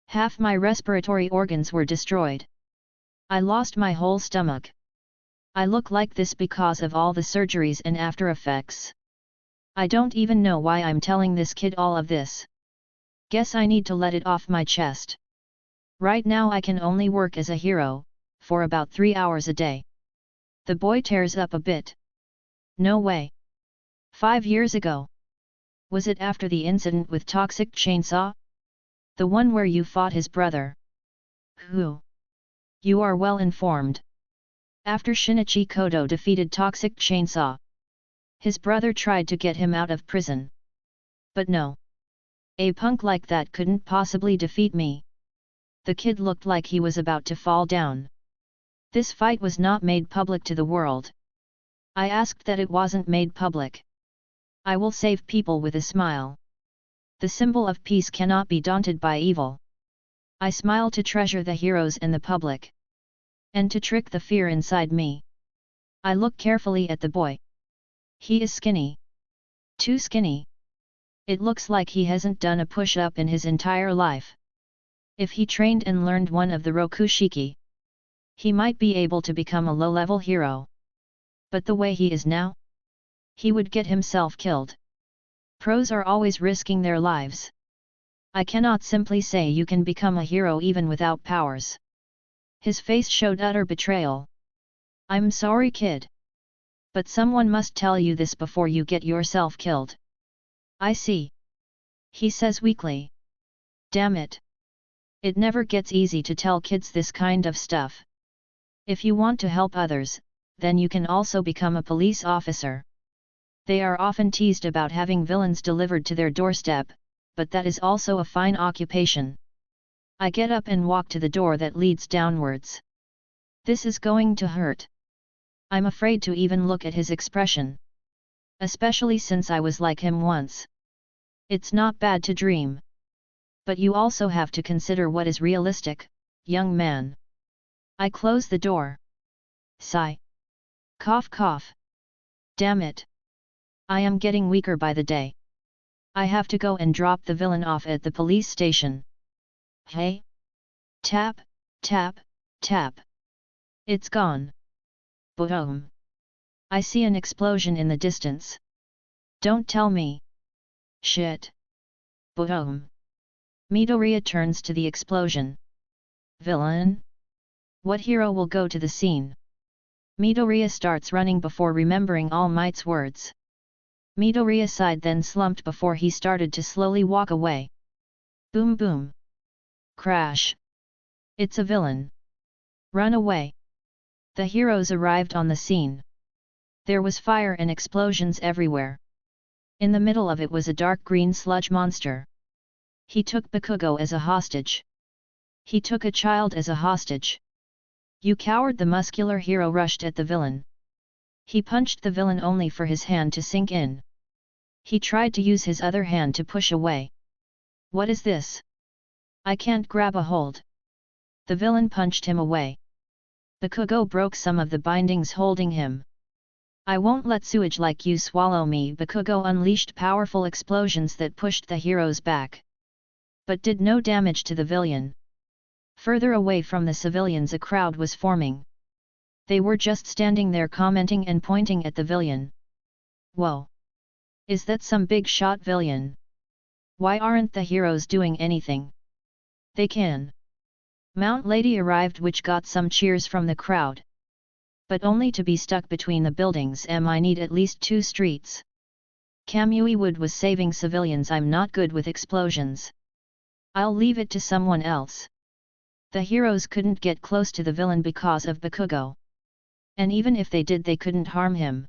Half my respiratory organs were destroyed. I lost my whole stomach. I look like this because of all the surgeries and after effects. I don't even know why I'm telling this kid all of this. Guess I need to let it off my chest. Right now I can only work as a hero, for about 3 hours a day. The boy tears up a bit. No way. 5 years ago. Was it after the incident with Toxic Chainsaw? The one where you fought his brother? Who? You are well informed. After Shinichi Coto defeated Toxic Chainsaw, his brother tried to get him out of prison. But no. A punk like that couldn't possibly defeat me. The kid looked like he was about to fall down. This fight was not made public to the world. I asked that it wasn't made public. I will save people with a smile. The symbol of peace cannot be daunted by evil. I smile to treasure the heroes and the public. And to trick the fear inside me. I look carefully at the boy. He is skinny. Too skinny. It looks like he hasn't done a push-up in his entire life. If he trained and learned one of the Rokushiki, he might be able to become a low-level hero. But the way he is now, he would get himself killed. Pros are always risking their lives. I cannot simply say you can become a hero even without powers. His face showed utter betrayal. I'm sorry, kid. But someone must tell you this before you get yourself killed. I see. He says weakly. Damn it. It never gets easy to tell kids this kind of stuff. If you want to help others, then you can also become a police officer. They are often teased about having villains delivered to their doorstep, but that is also a fine occupation. I get up and walk to the door that leads downwards. This is going to hurt. I'm afraid to even look at his expression. Especially since I was like him once. It's not bad to dream. But you also have to consider what is realistic, young man. I close the door. Sigh. Cough cough. Damn it. I am getting weaker by the day. I have to go and drop the villain off at the police station. Hey? Tap, tap, tap. It's gone. Boom. I see an explosion in the distance. Don't tell me. Shit. Boom. Midoriya turns to the explosion. Villain? What hero will go to the scene? Midoriya starts running before remembering All Might's words. Midoriya sighed, then slumped before he started to slowly walk away. Boom boom. Crash. It's a villain. Run away. The heroes arrived on the scene. There was fire and explosions everywhere. In the middle of it was a dark green sludge monster. He took Bakugo as a hostage. He took a child as a hostage. You coward! The muscular hero rushed at the villain. He punched the villain only for his hand to sink in. He tried to use his other hand to push away. What is this? I can't grab a hold. The villain punched him away. Bakugo broke some of the bindings holding him. I won't let sewage like you swallow me. Bakugo unleashed powerful explosions that pushed the heroes back. But did no damage to the villain. Further away from the civilians a crowd was forming. They were just standing there commenting and pointing at the villain. Whoa! Is that some big shot villain? Why aren't the heroes doing anything? They can. Mount Lady arrived, which got some cheers from the crowd. But only to be stuck between the buildings. I need at least 2 streets. Kamui Wood was saving civilians. I'm not good with explosions. I'll leave it to someone else. The heroes couldn't get close to the villain because of Bakugo. And even if they did, they couldn't harm him.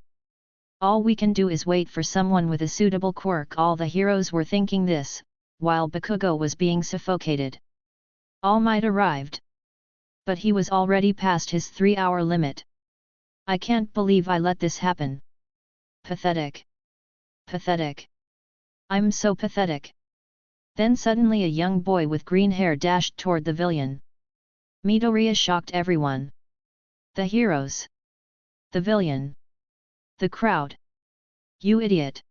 All we can do is wait for someone with a suitable quirk. All the heroes were thinking this, while Bakugo was being suffocated. All Might arrived. But he was already past his 3-hour limit. I can't believe I let this happen. Pathetic. Pathetic. I'm so pathetic. Then suddenly a young boy with green hair dashed toward the villain. Midoriya shocked everyone. The heroes. The villain. The crowd. You idiot!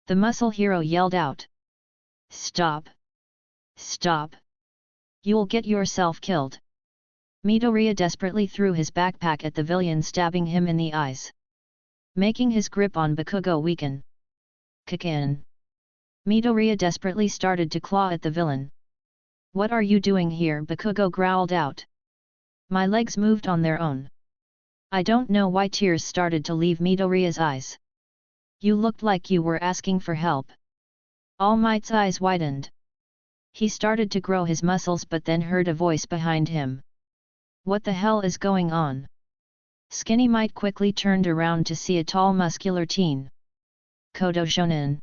The muscle hero yelled out. Stop! Stop! You'll get yourself killed. Midoriya desperately threw his backpack at the villain, stabbing him in the eyes, making his grip on Bakugo weaken. Kick-in! Midoriya desperately started to claw at the villain. What are you doing here? Bakugo growled out. My legs moved on their own. I don't know why tears started to leave Midoriya's eyes. You looked like you were asking for help. All Might's eyes widened. He started to grow his muscles but then heard a voice behind him. What the hell is going on? Skinny Might quickly turned around to see a tall muscular teen. Coto Shonen.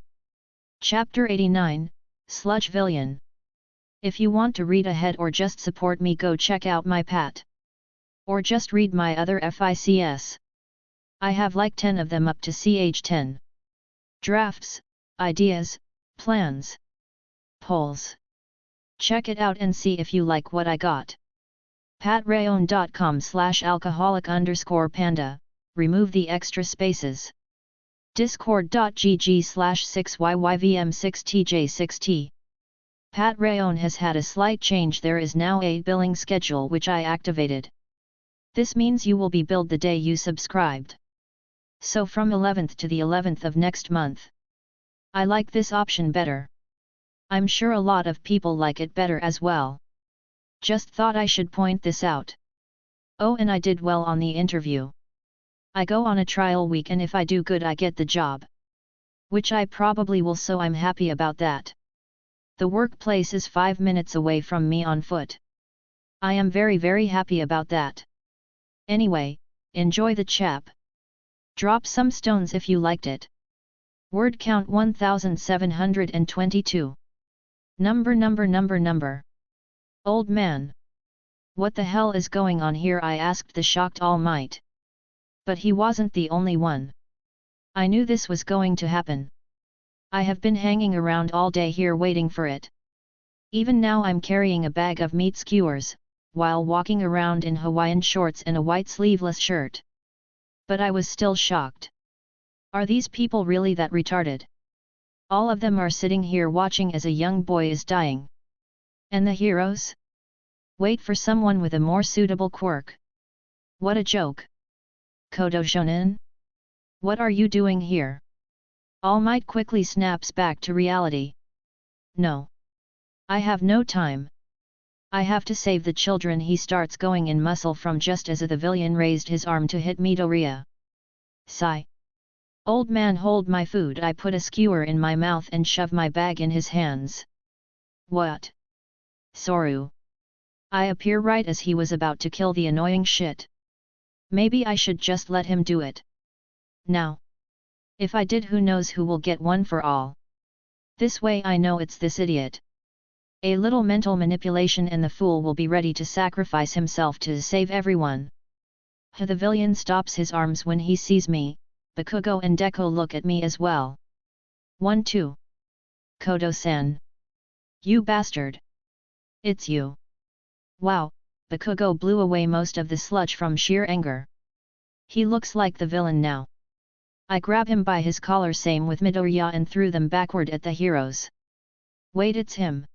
Chapter 89, Sludge Villain. If you want to read ahead or just support me, go check out my pat. Or just read my other FICs. I have like 10 of them up to ch10. Drafts, ideas, plans, polls. Check it out and see if you like what I got. patreon.com/alcoholic_panda, remove the extra spaces. discord.gg/6yyvm6tj6t. Patreon has had a slight change. There is now a billing schedule which I activated. This means you will be billed the day you subscribed. So from 11th to the 11th of next month. I like this option better. I'm sure a lot of people like it better as well. Just thought I should point this out. Oh, and I did well on the interview. I go on a trial week and if I do good I get the job. Which I probably will, so I'm happy about that. The workplace is 5 minutes away from me on foot. I am very happy about that. Anyway, enjoy the chap. Drop some stones if you liked it. Word count 1722. Number. Old man. What the hell is going on here? I asked the shocked All Might. But he wasn't the only one. I knew this was going to happen. I have been hanging around all day here waiting for it. Even now I'm carrying a bag of meat skewers, while walking around in Hawaiian shorts and a white sleeveless shirt. But I was still shocked. Are these people really that retarded? All of them are sitting here watching as a young boy is dying. And the heroes? Wait for someone with a more suitable quirk. What a joke. Coto Shonen? What are you doing here? All Might quickly snaps back to reality. No. I have no time. I have to save the children. He starts going in muscle from just as the villain raised his arm to hit Midoriya. Sigh. Old man, hold my food. I put a skewer in my mouth and shove my bag in his hands. What? Soru. I appear right as he was about to kill the annoying shit. Maybe I should just let him do it. Now. If I did, who knows who will get one for all. This way I know it's this idiot. A little mental manipulation and the fool will be ready to sacrifice himself to save everyone. The villain stops his arms when he sees me. Bakugo and Deko look at me as well. 1-2. Koto-san. You bastard. It's you. Wow, Bakugo blew away most of the sludge from sheer anger. He looks like the villain now. I grab him by his collar, same with Midoriya, and threw them backward at the heroes. Wait, it's him.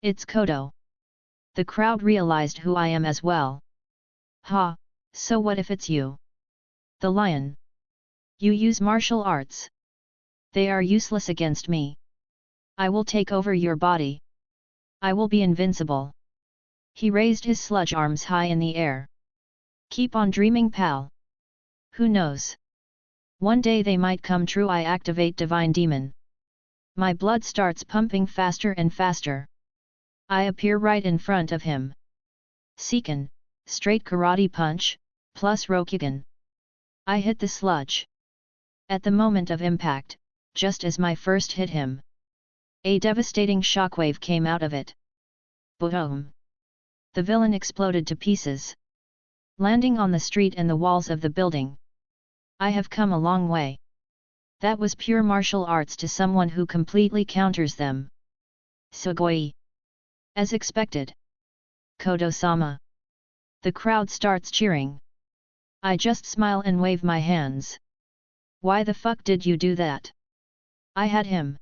It's Coto. The crowd realized who I am as well. Ha, so what if it's you? The lion. You use martial arts. They are useless against me. I will take over your body. I will be invincible. He raised his sludge arms high in the air. Keep on dreaming, pal. Who knows? One day they might come true. I activate Divine Demon. My blood starts pumping faster and faster. I appear right in front of him. Seiken, straight karate punch, plus Rokugan. I hit the sludge. At the moment of impact, just as my first hit him, a devastating shockwave came out of it. Boom! The villain exploded to pieces. landing on the street and the walls of the building. I have come a long way. That was pure martial arts to someone who completely counters them. Sugoi. As expected. Koto-sama. The crowd starts cheering. I just smile and wave my hands. Why the fuck did you do that? I had him.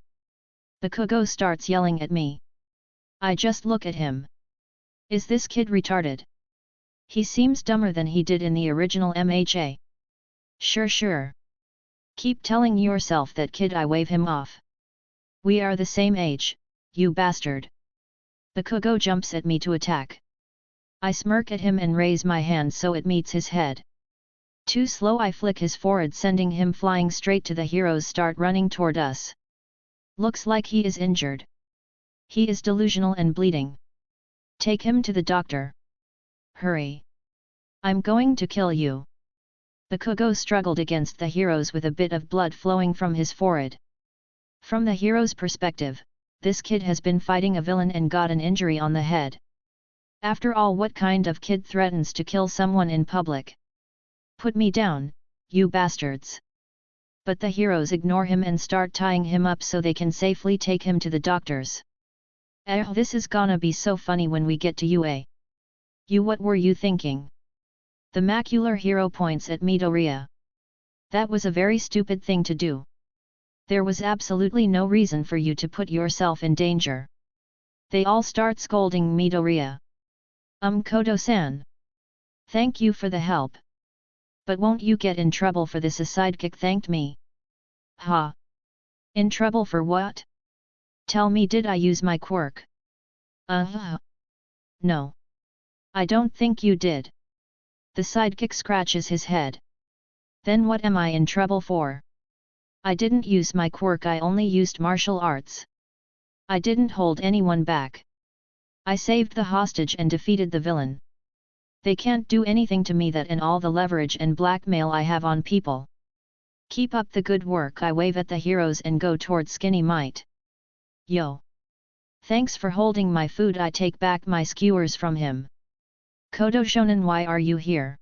The Kogo starts yelling at me. I just look at him. Is this kid retarded? He seems dumber than he did in the original MHA. Sure. Keep telling yourself that kid. I wave him off. We are the same age, you bastard. The Kogo jumps at me to attack. I smirk at him and raise my hand so it meets his head. Too slow, I flick his forehead, sending him flying straight to the heroes start running toward us. Looks like he is injured. He is delusional and bleeding. Take him to the doctor. Hurry. I'm going to kill you. The Kogo struggled against the heroes with a bit of blood flowing from his forehead. From the hero's perspective, this kid has been fighting a villain and got an injury on the head. After all, what kind of kid threatens to kill someone in public? Put me down, you bastards. But the heroes ignore him and start tying him up so they can safely take him to the doctors. This is gonna be so funny when we get to UA. You, what were you thinking? The macular hero points at Midoriya. That was a very stupid thing to do. There was absolutely no reason for you to put yourself in danger. They all start scolding Midoriya. Koto-san. Thank you for the help. But won't you get in trouble for this? A sidekick thanked me. Ha! In trouble for what? Tell me, did I use my quirk? No. I don't think you did. The sidekick scratches his head. Then what am I in trouble for? I didn't use my quirk, I only used martial arts. I didn't hold anyone back. I saved the hostage and defeated the villain. They can't do anything to me, that and all the leverage and blackmail I have on people. Keep up the good work. I wave at the heroes and go toward Skinny Might. Yo! Thanks for holding my food. I take back my skewers from him. Koto Shonen, why are you here?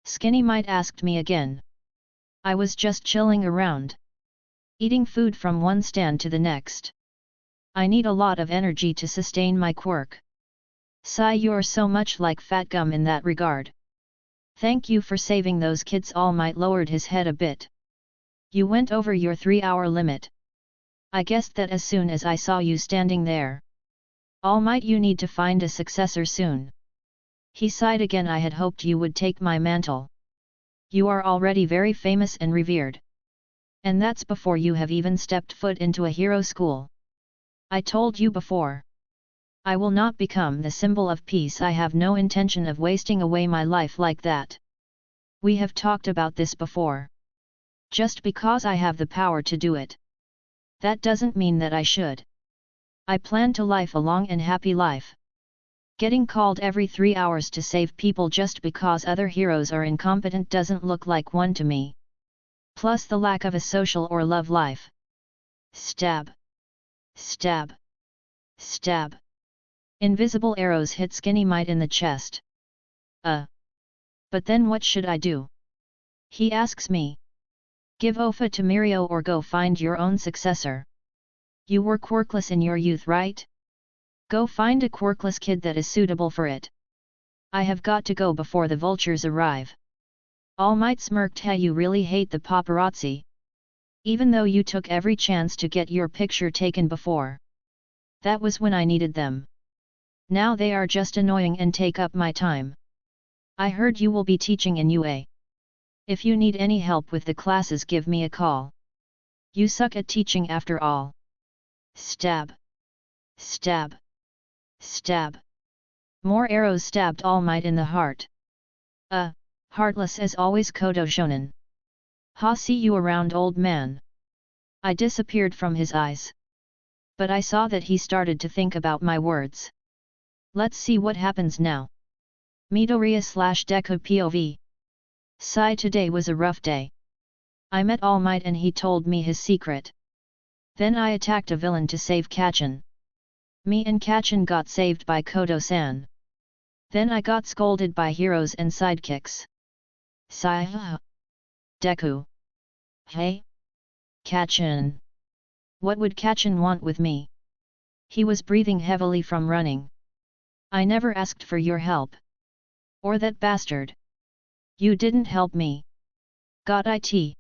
Skinny Might asked me again. I was just chilling around. Eating food from one stand to the next. I need a lot of energy to sustain my quirk. Sigh, you're so much like Fat Gum in that regard. Thank you for saving those kids. All Might lowered his head a bit. You went over your 3-hour limit. I guessed that as soon as I saw you standing there. All Might, you need to find a successor soon. He sighed again. I had hoped you would take my mantle. You are already very famous and revered. And that's before you have even stepped foot into a hero school. I told you before. I will not become the symbol of peace. I have no intention of wasting away my life like that. We have talked about this before. Just because I have the power to do it, that doesn't mean that I should. I plan to live a long and happy life. Getting called every 3 hours to save people just because other heroes are incompetent doesn't look like one to me. Plus the lack of a social or love life. Stab. Stab. Stab. Invisible arrows hit Skinny Might in the chest. But then what should I do? He asks me. Give Ofa to Mirio or go find your own successor. You were quirkless in your youth, right? Go find a quirkless kid that is suitable for it. I have got to go before the vultures arrive. All Might smirked. Hey, you really hate the paparazzi? Even though you took every chance to get your picture taken before. That was when I needed them. Now they are just annoying and take up my time. I heard you will be teaching in UA. If you need any help with the classes, give me a call. You suck at teaching after all. Stab. Stab. Stab. More arrows stabbed All Might in the heart. Heartless as always, Koto Shonen. Ha, see you around, old man. I disappeared from his eyes. But I saw that he started to think about my words. Let's see what happens now. Midoriya/Deku POV. Sigh, today was a rough day. I met All Might and he told me his secret. Then I attacked a villain to save Kachin. Me and Kachin got saved by Koto-san. Then I got scolded by heroes and sidekicks. Sigh. Deku. Hey? Kachin. What would Kachin want with me? He was breathing heavily from running. I never asked for your help. Or that bastard. You didn't help me. Got it?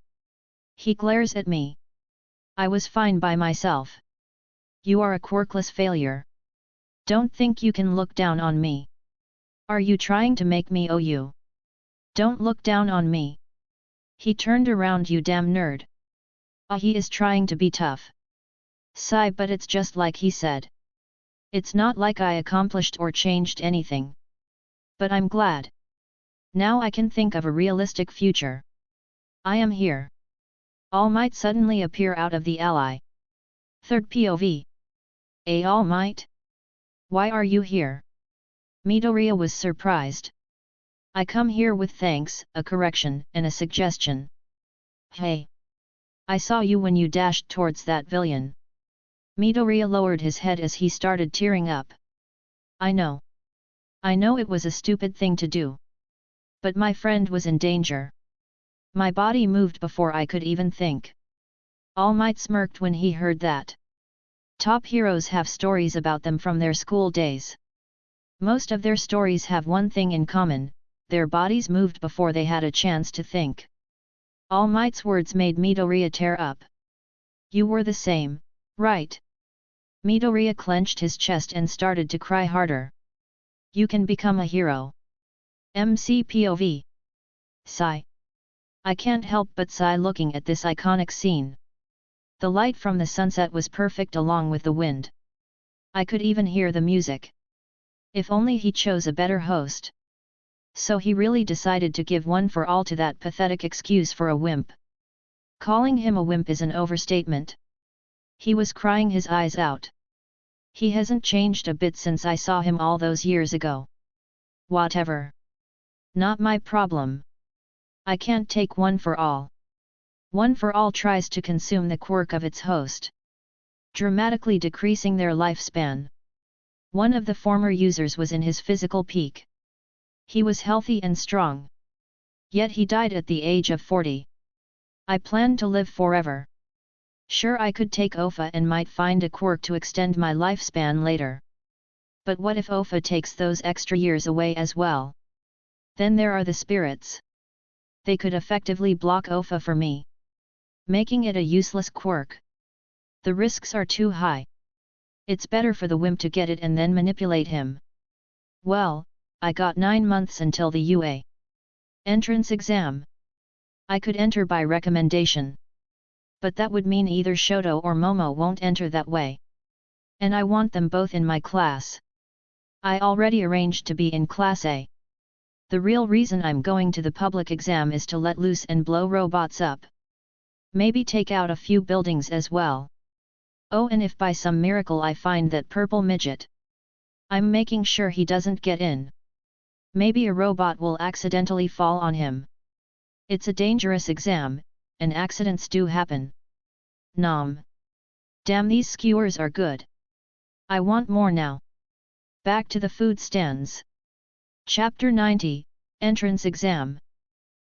He glares at me. I was fine by myself. You are a quirkless failure. Don't think you can look down on me. Are you trying to make me owe you? Don't look down on me. He turned around, you damn nerd. He is trying to be tough. Sigh, but it's just like he said. It's not like I accomplished or changed anything. But I'm glad. Now I can think of a realistic future. I am here. All Might suddenly appear out of the ally. Third POV. All Might? Why are you here? Midoriya was surprised. I come here with thanks, a correction, and a suggestion. Hey! I saw you when you dashed towards that villain. Midoriya lowered his head as he started tearing up. I know. I know it was a stupid thing to do. But my friend was in danger. My body moved before I could even think. All Might smirked when he heard that. Top heroes have stories about them from their school days. Most of their stories have one thing in common: their bodies moved before they had a chance to think. All Might's words made Midoriya tear up. You were the same, right? Midoriya clenched his chest and started to cry harder. You can become a hero. MCPOV. Sigh. I can't help but sigh looking at this iconic scene. The light from the sunset was perfect along with the wind. I could even hear the music. If only he chose a better host. So he really decided to give one for all to that pathetic excuse for a wimp. Calling him a wimp is an overstatement. He was crying his eyes out. He hasn't changed a bit since I saw him all those years ago. Whatever. Not my problem. I can't take one for all. One for all tries to consume the quirk of its host, dramatically decreasing their lifespan. One of the former users was in his physical peak. He was healthy and strong. Yet he died at the age of 40. I planned to live forever. Sure, I could take OFA and might find a quirk to extend my lifespan later. But what if OFA takes those extra years away as well? Then there are the spirits. They could effectively block OFA for me, making it a useless quirk. The risks are too high. It's better for the wimp to get it and then manipulate him. Well, I got 9 months until the UA entrance exam. I could enter by recommendation. But that would mean either Shoto or Momo won't enter that way. And I want them both in my class. I already arranged to be in Class A. The real reason I'm going to the public exam is to let loose and blow robots up. Maybe take out a few buildings as well. Oh, and if by some miracle I find that purple midget, I'm making sure he doesn't get in. Maybe a robot will accidentally fall on him. It's a dangerous exam, and accidents do happen. Nom. Damn, these skewers are good. I want more now. Back to the food stands. Chapter 90, Entrance Exam.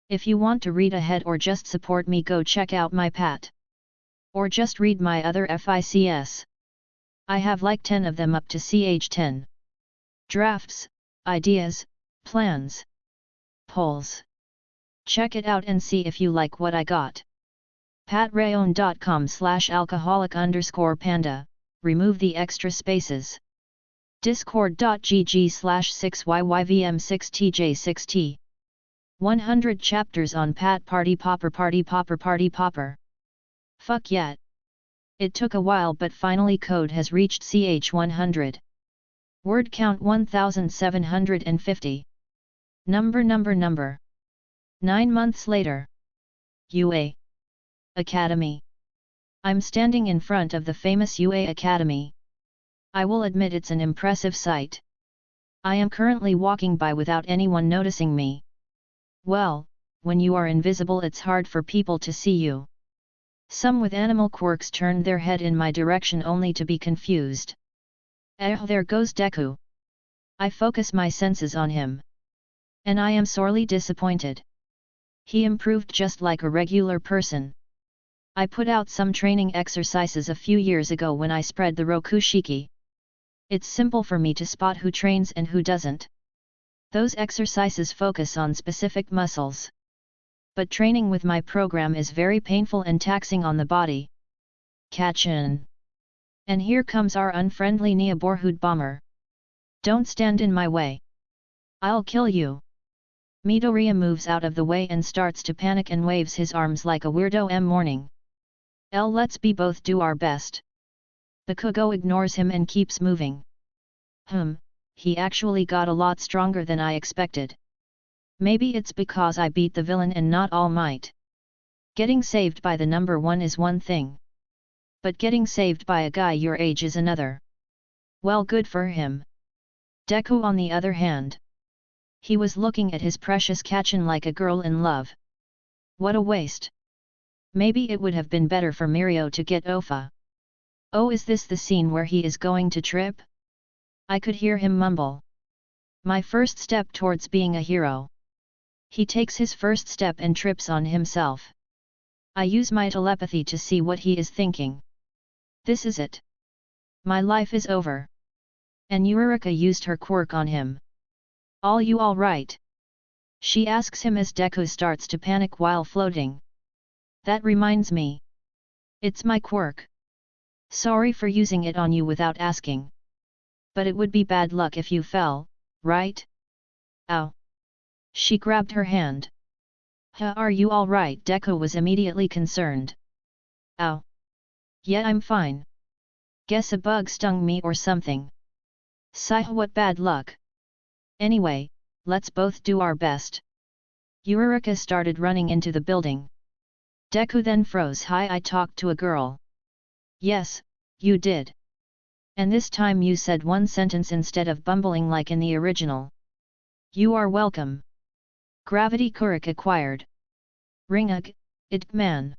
If you want to read ahead or just support me, go check out my Pat. Or just read my other FICS. I have like 10 of them up to CH10. Drafts, ideas, plans, polls. Check it out and see if you like what I got. patrayon.com/alcoholic_panda, remove the extra spaces. discord.gg/6yyvm6tj6t. 100 chapters on Pat Party Popper Party Popper Party Popper. Fuck yeah. It took a while, but finally code has reached CH100. Word count 1750. Number. 9 months later. UA Academy. I'm standing in front of the famous UA Academy. I will admit it's an impressive sight. I am currently walking by without anyone noticing me. Well, when you are invisible it's hard for people to see you. Some with animal quirks turned their head in my direction only to be confused. There goes Deku. I focus my senses on him. And I am sorely disappointed. He improved just like a regular person. I put out some training exercises a few years ago when I spread the Rokushiki. It's simple for me to spot who trains and who doesn't. Those exercises focus on specific muscles. But training with my program is very painful and taxing on the body. Catchin'. And here comes our unfriendly neighborhood bomber. Don't stand in my way. I'll kill you. Midoriya moves out of the way and starts to panic and waves his arms like a weirdo morning. Let's both do our best. Bakugo ignores him and keeps moving. He actually got a lot stronger than I expected. Maybe it's because I beat the villain and not All Might. Getting saved by the number one is one thing. But getting saved by a guy your age is another. Well, good for him. Deku on the other hand. He was looking at his precious Kacchan like a girl in love. What a waste. Maybe it would have been better for Mirio to get Ofa. Oh, is this the scene where he is going to trip? I could hear him mumble. My first step towards being a hero. He takes his first step and trips on himself. I use my telepathy to see what he is thinking. This is it. My life is over. And Eureka used her quirk on him. You all right? She asks him as Deku starts to panic while floating. That reminds me. It's my quirk. Sorry for using it on you without asking. But it would be bad luck if you fell, right? Ow. She grabbed her hand. Are you all right? Deku was immediately concerned. Ow. Yeah, I'm fine. Guess a bug stung me or something. Sigh, what bad luck. Anyway, let's both do our best. Eureka started running into the building. Deku then froze. Hi, I talked to a girl. Yes, you did. And this time you said one sentence instead of bumbling like in the original. You are welcome. Gravity Quirk acquired. Ringug, man.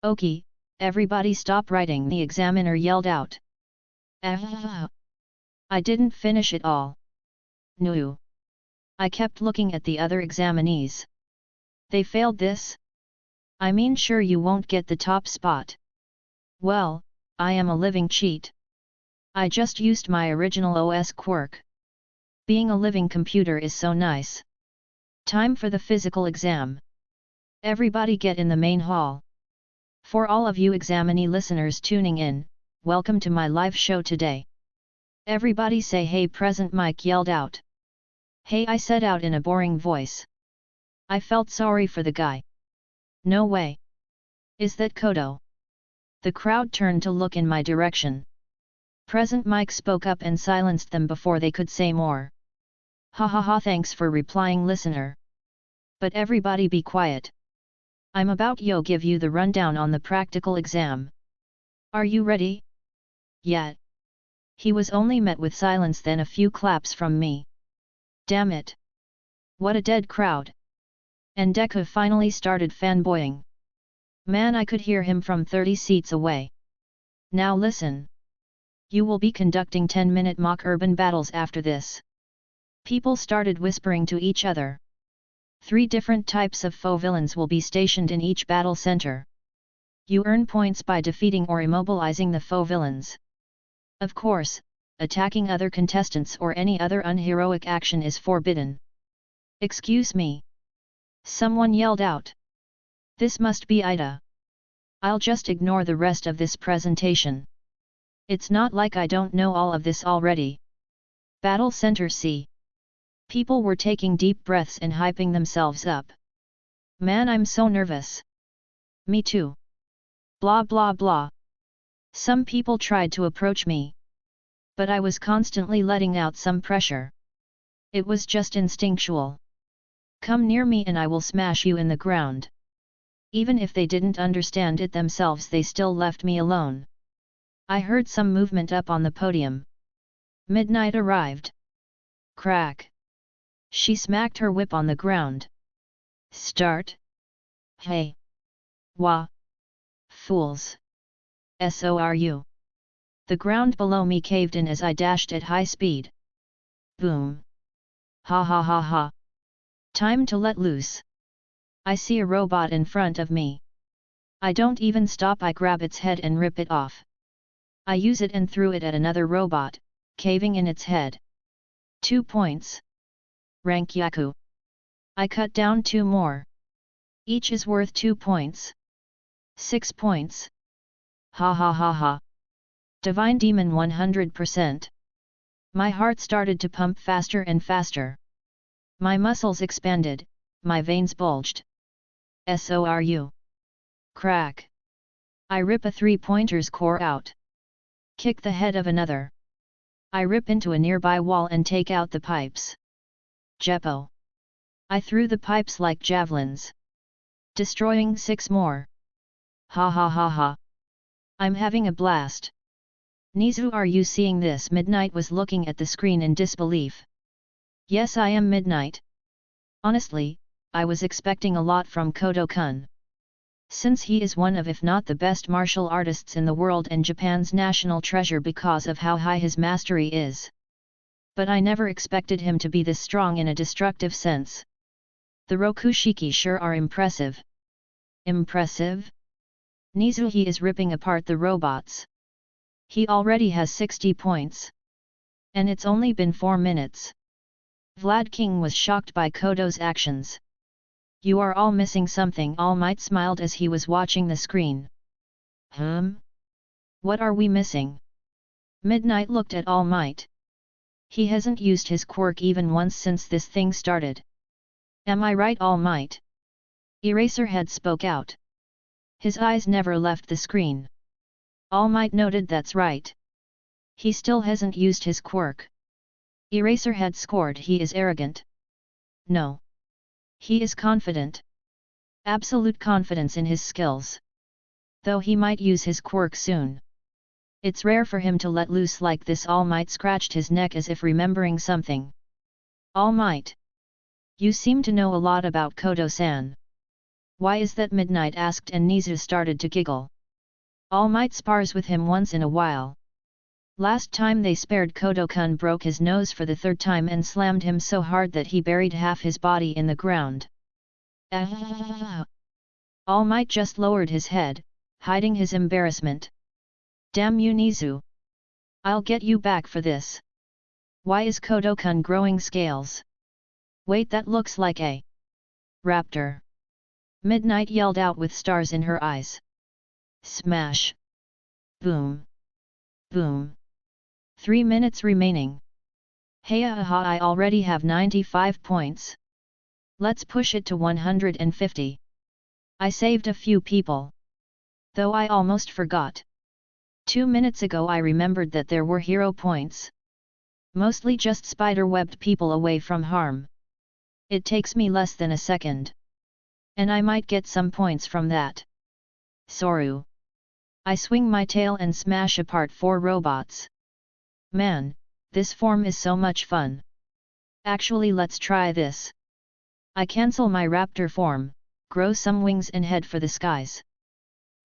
Oki, everybody stop writing, the examiner yelled out. I didn't finish it all. No. I kept looking at the other examinees. They failed this? I mean, sure, you won't get the top spot. Well, I am a living cheat. I just used my original OS quirk. Being a living computer is so nice. Time for the physical exam. Everybody get in the main hall. For all of you examinee listeners tuning in, welcome to my live show today. Everybody say hey present, Mike yelled out. Hey, I said out in a boring voice. I felt sorry for the guy. No way. Is that Coto? The crowd turned to look in my direction. Present Mike spoke up and silenced them before they could say more. Ha ha ha, thanks for replying, listener. But everybody be quiet. I'm about to give you the rundown on the practical exam. Are you ready? Yeah. He was only met with silence, then a few claps from me. Damn it. What a dead crowd. And Deku finally started fanboying. Man, I could hear him from 30 seats away. Now listen. You will be conducting 10-minute mock urban battles after this. People started whispering to each other. 3 different types of foe villains will be stationed in each battle center. You earn points by defeating or immobilizing the foe villains. Of course, attacking other contestants or any other unheroic action is forbidden. Excuse me. Someone yelled out. This must be Ida. I'll just ignore the rest of this presentation. It's not like I don't know all of this already. Battle Center C. People were taking deep breaths and hyping themselves up. Man, I'm so nervous. Me too. Blah blah blah. Some people tried to approach me. But I was constantly letting out some pressure. It was just instinctual. Come near me and I will smash you in the ground. Even if they didn't understand it themselves, they still left me alone. I heard some movement up on the podium. Midnight arrived. Crack. She smacked her whip on the ground. Start. Hey. Wah. Fools. SORU. The ground below me caved in as I dashed at high speed. Boom. Ha ha ha ha. Time to let loose. I see a robot in front of me. I don't even stop, I grab its head and rip it off. I use it and threw it at another robot, caving in its head. 2 points. Rank Yaku. I cut down 2 more. Each is worth 2 points. 6 points. Ha ha ha ha. Divine Demon 100%. My heart started to pump faster and faster. My muscles expanded, my veins bulged. SORU. Crack. I rip a 3-pointer's core out. Kick the head of another. I rip into a nearby wall and take out the pipes. Jeppo. I threw the pipes like javelins. Destroying 6 more. Ha ha ha ha. I'm having a blast. Nizu, are you seeing this? Midnight was looking at the screen in disbelief. Yes, I am Midnight. Honestly, I was expecting a lot from Coto-kun. Since he is one of if not the best martial artists in the world and Japan's national treasure because of how high his mastery is. But I never expected him to be this strong in a destructive sense. The Rokushiki sure are impressive. Impressive? Nizu, he is ripping apart the robots. He already has 60 points. And it's only been 4 minutes. Vlad King was shocked by Koto's actions. You are all missing something, All Might smiled as he was watching the screen. What are we missing? Midnight looked at All Might. He hasn't used his quirk even once since this thing started. Am I right, All Might? Eraserhead spoke out. His eyes never left the screen. All Might noted, that's right. He still hasn't used his quirk. Eraserhead scored, he is arrogant. No. He is confident. Absolute confidence in his skills. Though he might use his quirk soon. It's rare for him to let loose like this. All Might scratched his neck as if remembering something. All Might. You seem to know a lot about Koto-san. Why is that? Midnight asked, and Nizu started to giggle. All Might spars with him once in a while. Last time they spared, Coto-kun broke his nose for the 3rd time and slammed him so hard that he buried half his body in the ground. All Might just lowered his head, hiding his embarrassment. Damn you, Nizu! I'll get you back for this. Why is Coto-kun growing scales? Wait, that looks like a raptor. Midnight yelled out with stars in her eyes. Smash! Boom! Boom! 3 minutes remaining. Hey aha, I already have 95 points. Let's push it to 150. I saved a few people. Though I almost forgot. 2 minutes ago I remembered that there were hero points. Mostly just spider-webbed people away from harm. It takes me less than a second. And I might get some points from that. Soru. I swing my tail and smash apart 4 robots. Man, this form is so much fun. Actually, let's try this. I cancel my raptor form, grow some wings and head for the skies.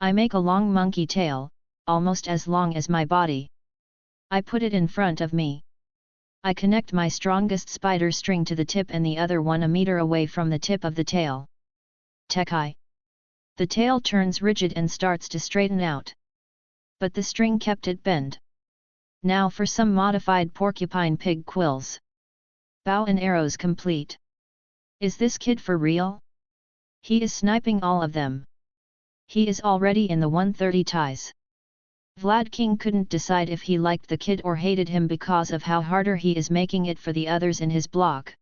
I make a long monkey tail, almost as long as my body. I put it in front of me. I connect my strongest spider string to the tip and the other one a meter away from the tip of the tail. Tekai. The tail turns rigid and starts to straighten out. But the string kept it bent. Now for some modified porcupine pig quills. Bow and arrows complete. Is this kid for real? He is sniping all of them. He is already in the 130 ties. Vlad King couldn't decide if he liked the kid or hated him because of how harder he is making it for the others in his block.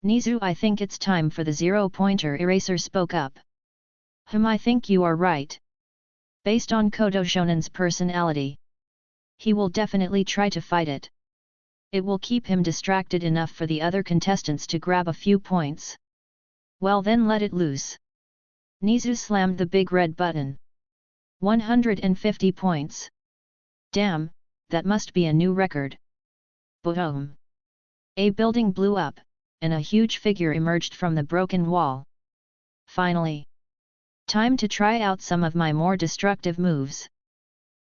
Nizu, I think it's time for the 0-pointer. Eraser spoke up. I think you are right. Based on Koto Shonen's personality, he will definitely try to fight it. It will keep him distracted enough for the other contestants to grab a few points. Well then, let it loose. Nizu slammed the big red button. 150 points. Damn, that must be a new record. Boom! A building blew up, and a huge figure emerged from the broken wall. Finally! Time to try out some of my more destructive moves.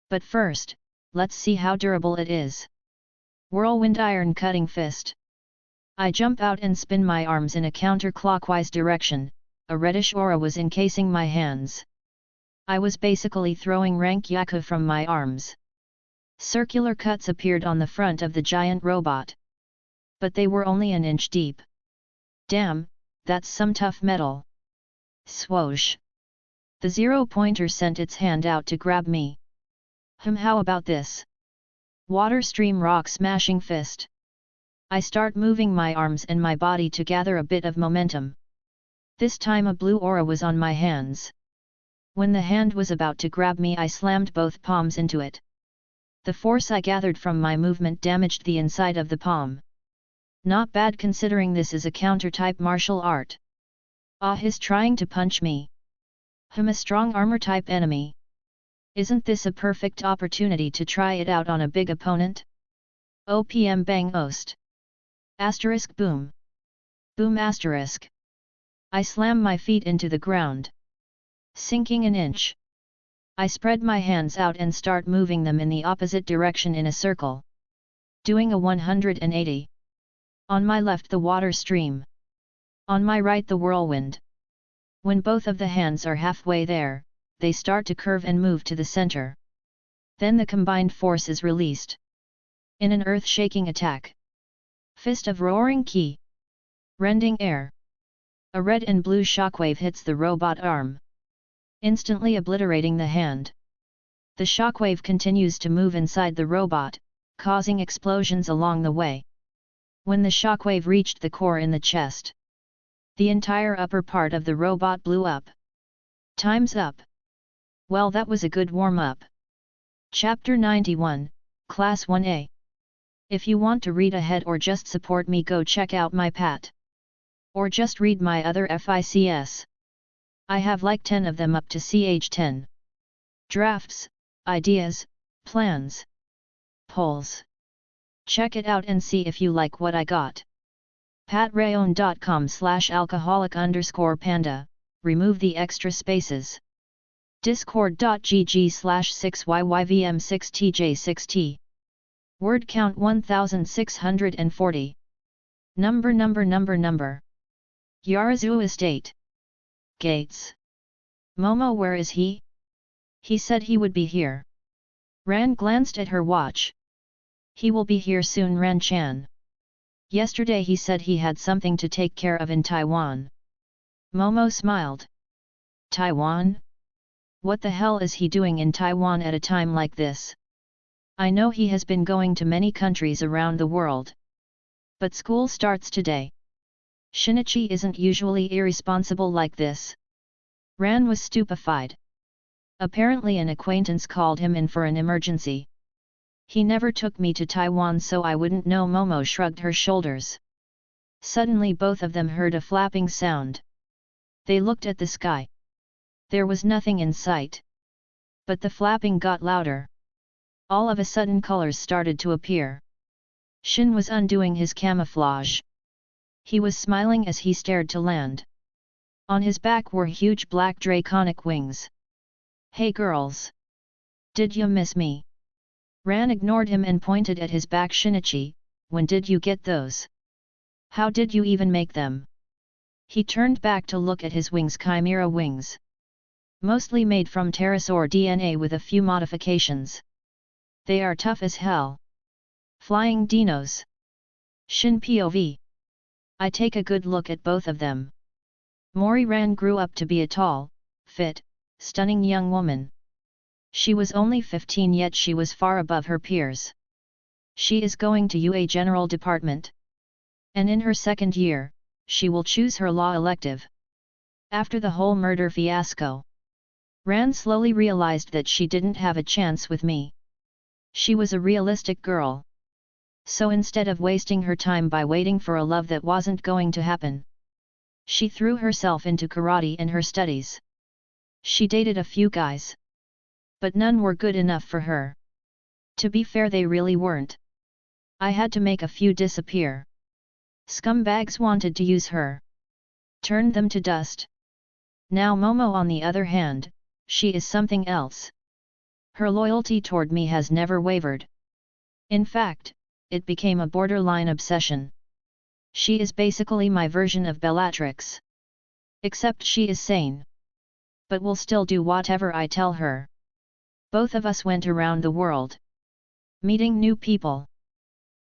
But first, let's see how durable it is. Whirlwind Iron Cutting Fist. I jump out and spin my arms in a counterclockwise direction. A reddish aura was encasing my hands. I was basically throwing rank Yaku from my arms. Circular cuts appeared on the front of the giant robot. But they were only an inch deep. Damn, that's some tough metal. Swoosh. The 0-pointer sent its hand out to grab me. How about this? Water stream rock smashing fist. I start moving my arms and my body to gather a bit of momentum. This time a blue aura was on my hands. When the hand was about to grab me, I slammed both palms into it. The force I gathered from my movement damaged the inside of the palm. Not bad considering this is a counter-type martial art. He's trying to punch me. A strong armor-type enemy. Isn't this a perfect opportunity to try it out on a big opponent? OPM bang ost. Asterisk boom. Boom asterisk. I slam my feet into the ground. Sinking an inch. I spread my hands out and start moving them in the opposite direction in a circle. Doing a 180. On my left the water stream. On my right the whirlwind. When both of the hands are halfway there, they start to curve and move to the center. Then the combined force is released. In an earth-shaking attack. Fist of roaring ki. Rending air. A red and blue shockwave hits the robot arm, instantly obliterating the hand. The shockwave continues to move inside the robot, causing explosions along the way. When the shockwave reached the core in the chest, the entire upper part of the robot blew up. Time's up. Well, that was a good warm-up. Chapter 91, Class 1A. If you want to read ahead or just support me, go check out my Pat. Or just read my other FICS. I have like 10 of them up to CH10. Drafts, ideas, plans, polls. Check it out and see if you like what I got. patrayon.com/alcoholic_panda, remove the extra spaces. discord.gg/6yyvm6tj6t. Word count 1640. Number. Yarazu Estate. Gates. Momo, where is he? He said he would be here. Ran glanced at her watch. He will be here soon, Ran-chan. Yesterday he said he had something to take care of in Taiwan. Momo smiled. Taiwan? What the hell is he doing in Taiwan at a time like this? I know he has been going to many countries around the world. But school starts today. Shinichi isn't usually irresponsible like this. Ran was stupefied. Apparently an acquaintance called him in for an emergency. He never took me to Taiwan, so I wouldn't know. Momo shrugged her shoulders. Suddenly both of them heard a flapping sound. They looked at the sky. There was nothing in sight. But the flapping got louder. All of a sudden colors started to appear. Shin was undoing his camouflage. He was smiling as he stared to land. On his back were huge black draconic wings. Hey girls! Did you miss me? Ran ignored him and pointed at his back. Shinichi, when did you get those? How did you even make them? He turned back to look at his wings. Chimera wings. Mostly made from pterosaur DNA with a few modifications. They are tough as hell. Flying dinos. Shin POV. I take a good look at both of them. Mori Ran grew up to be a tall, fit, stunning young woman. She was only 15, yet she was far above her peers. She is going to UA General Department. And in her second year, she will choose her law elective. After the whole murder fiasco, Ran slowly realized that she didn't have a chance with me. She was a realistic girl. So instead of wasting her time by waiting for a love that wasn't going to happen, she threw herself into karate and her studies. She dated a few guys. But none were good enough for her. To be fair, they really weren't. I had to make a few disappear. Scumbags wanted to use her. Turned them to dust. Now Momo, on the other hand, she is something else. Her loyalty toward me has never wavered. In fact, it became a borderline obsession. She is basically my version of Bellatrix. Except she is sane. But will still do whatever I tell her. Both of us went around the world. Meeting new people.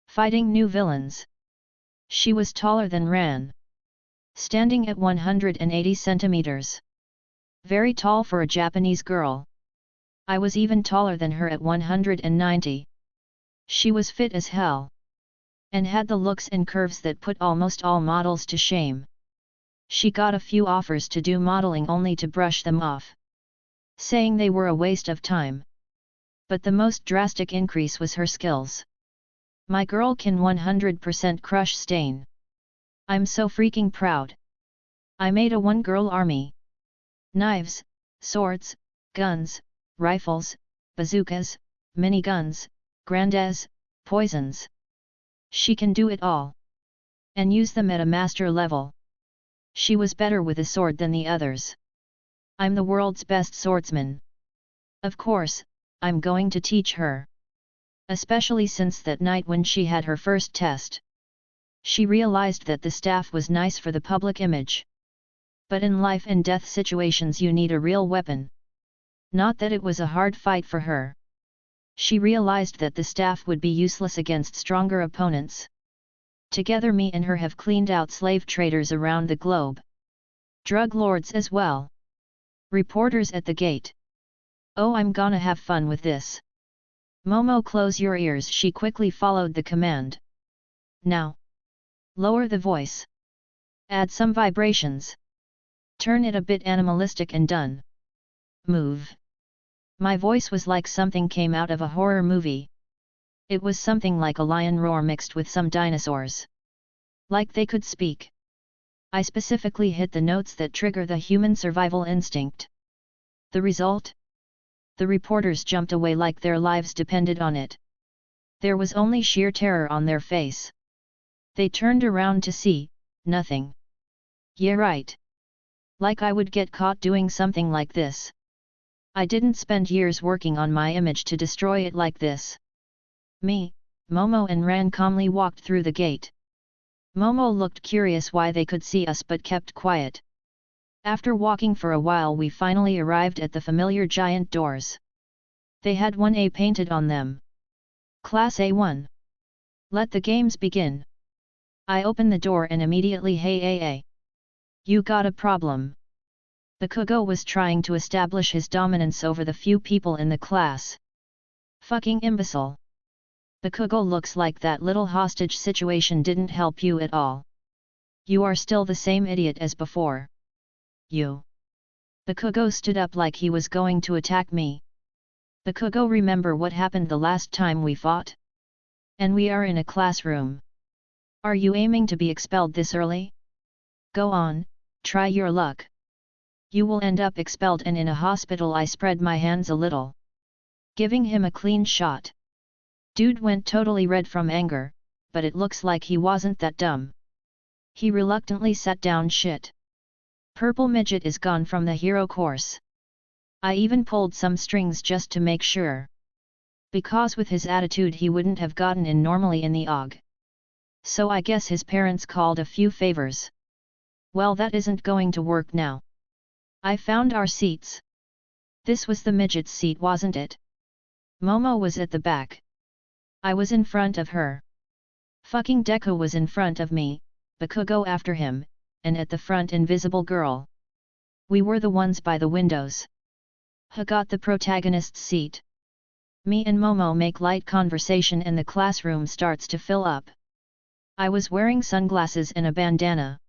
Fighting new villains. She was taller than Ran. Standing at 180 centimeters. Very tall for a Japanese girl. I was even taller than her at 190. She was fit as hell. And had the looks and curves that put almost all models to shame. She got a few offers to do modeling only to brush them off. Saying they were a waste of time. But the most drastic increase was her skills. My girl can 100% crush stain. I'm so freaking proud. I made a one-girl army. Knives, swords, guns, rifles, bazookas, miniguns, grandes, poisons. She can do it all. And use them at a master level. She was better with a sword than the others. I'm the world's best swordsman. Of course, I'm going to teach her. Especially since that night when she had her first test. She realized that the staff was nice for the public image. But in life and death situations you need a real weapon. Not that it was a hard fight for her. She realized that the staff would be useless against stronger opponents. Together me and her have cleaned out slave traders around the globe. Drug lords as well. Reporters at the gate. Oh, I'm gonna have fun with this. Momo, close your ears. She quickly followed the command. Now. Lower the voice. Add some vibrations. Turn it a bit animalistic and done. Move. My voice was like something came out of a horror movie. It was something like a lion roar mixed with some dinosaurs. Like they could speak. I specifically hit the notes that trigger the human survival instinct. The result? The reporters jumped away like their lives depended on it. There was only sheer terror on their face. They turned around to see, nothing. Yeah, right. Like I would get caught doing something like this. I didn't spend years working on my image to destroy it like this. Me, Momo and Ran calmly walked through the gate. Momo looked curious why they could see us but kept quiet. After walking for a while we finally arrived at the familiar giant doors. They had 1A painted on them. Class A1. Let the games begin. I opened the door and immediately hey. You got a problem. The Kogo was trying to establish his dominance over the few people in the class. Fucking imbecile. The Kogo looks like that little hostage situation didn't help you at all. You are still the same idiot as before. You. The Kogo stood up like he was going to attack me. The Kogo, remember what happened the last time we fought? And we are in a classroom. Are you aiming to be expelled this early? Go on, try your luck. You will end up expelled and in a hospital. I spread my hands a little. Giving him a clean shot. Dude went totally red from anger, but it looks like he wasn't that dumb. He reluctantly sat down. Shit. Purple midget is gone from the hero course. I even pulled some strings just to make sure. Because with his attitude he wouldn't have gotten in normally in the AUG. So I guess his parents called a few favors. Well, that isn't going to work now. I found our seats. This was the midget's seat, wasn't it? Momo was at the back. I was in front of her. Fucking Deku was in front of me, Bakugo after him, and at the front Invisible Girl. We were the ones by the windows. Ha got the protagonist's seat. Me and Momo make light conversation and the classroom starts to fill up. I was wearing sunglasses and a bandana.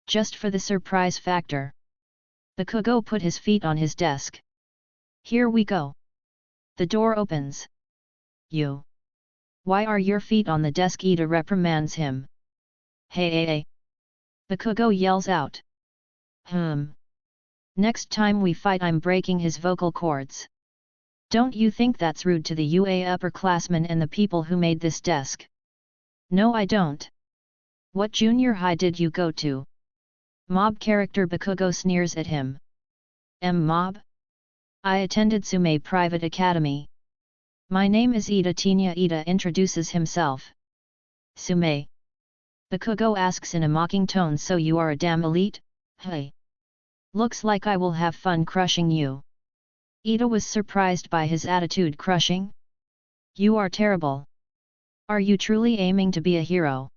Just for the surprise factor. Bakugo put his feet on his desk. Here we go. The door opens. You. Why are your feet on the desk? Ida reprimands him. Hey. Bakugo yells out. Next time we fight I'm breaking his vocal cords. Don't you think that's rude to the UA upperclassmen and the people who made this desk? No, I don't. What junior high did you go to? Mob character Bakugo sneers at him. Mob? I attended Sume Private Academy. My name is Ida. Tenya. Ida introduces himself. Sume. The Kogo asks in a mocking tone, so you are a damn elite? Hey! Looks like I will have fun crushing you. Ida was surprised by his attitude. Crushing? You are terrible. Are you truly aiming to be a hero?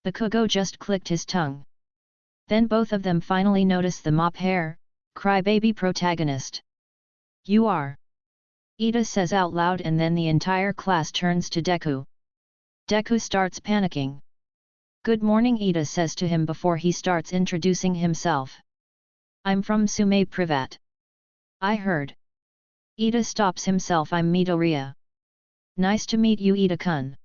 The Kogo just clicked his tongue. Then both of them finally notice the mop hair, crybaby protagonist. You are. Ida says out loud, and then the entire class turns to Deku. Deku starts panicking. Good morning, Ida says to him before he starts introducing himself. I'm from Sume Privat. I heard. Ida stops himself. I'm Midoriya. Nice to meet you, Ida-kun.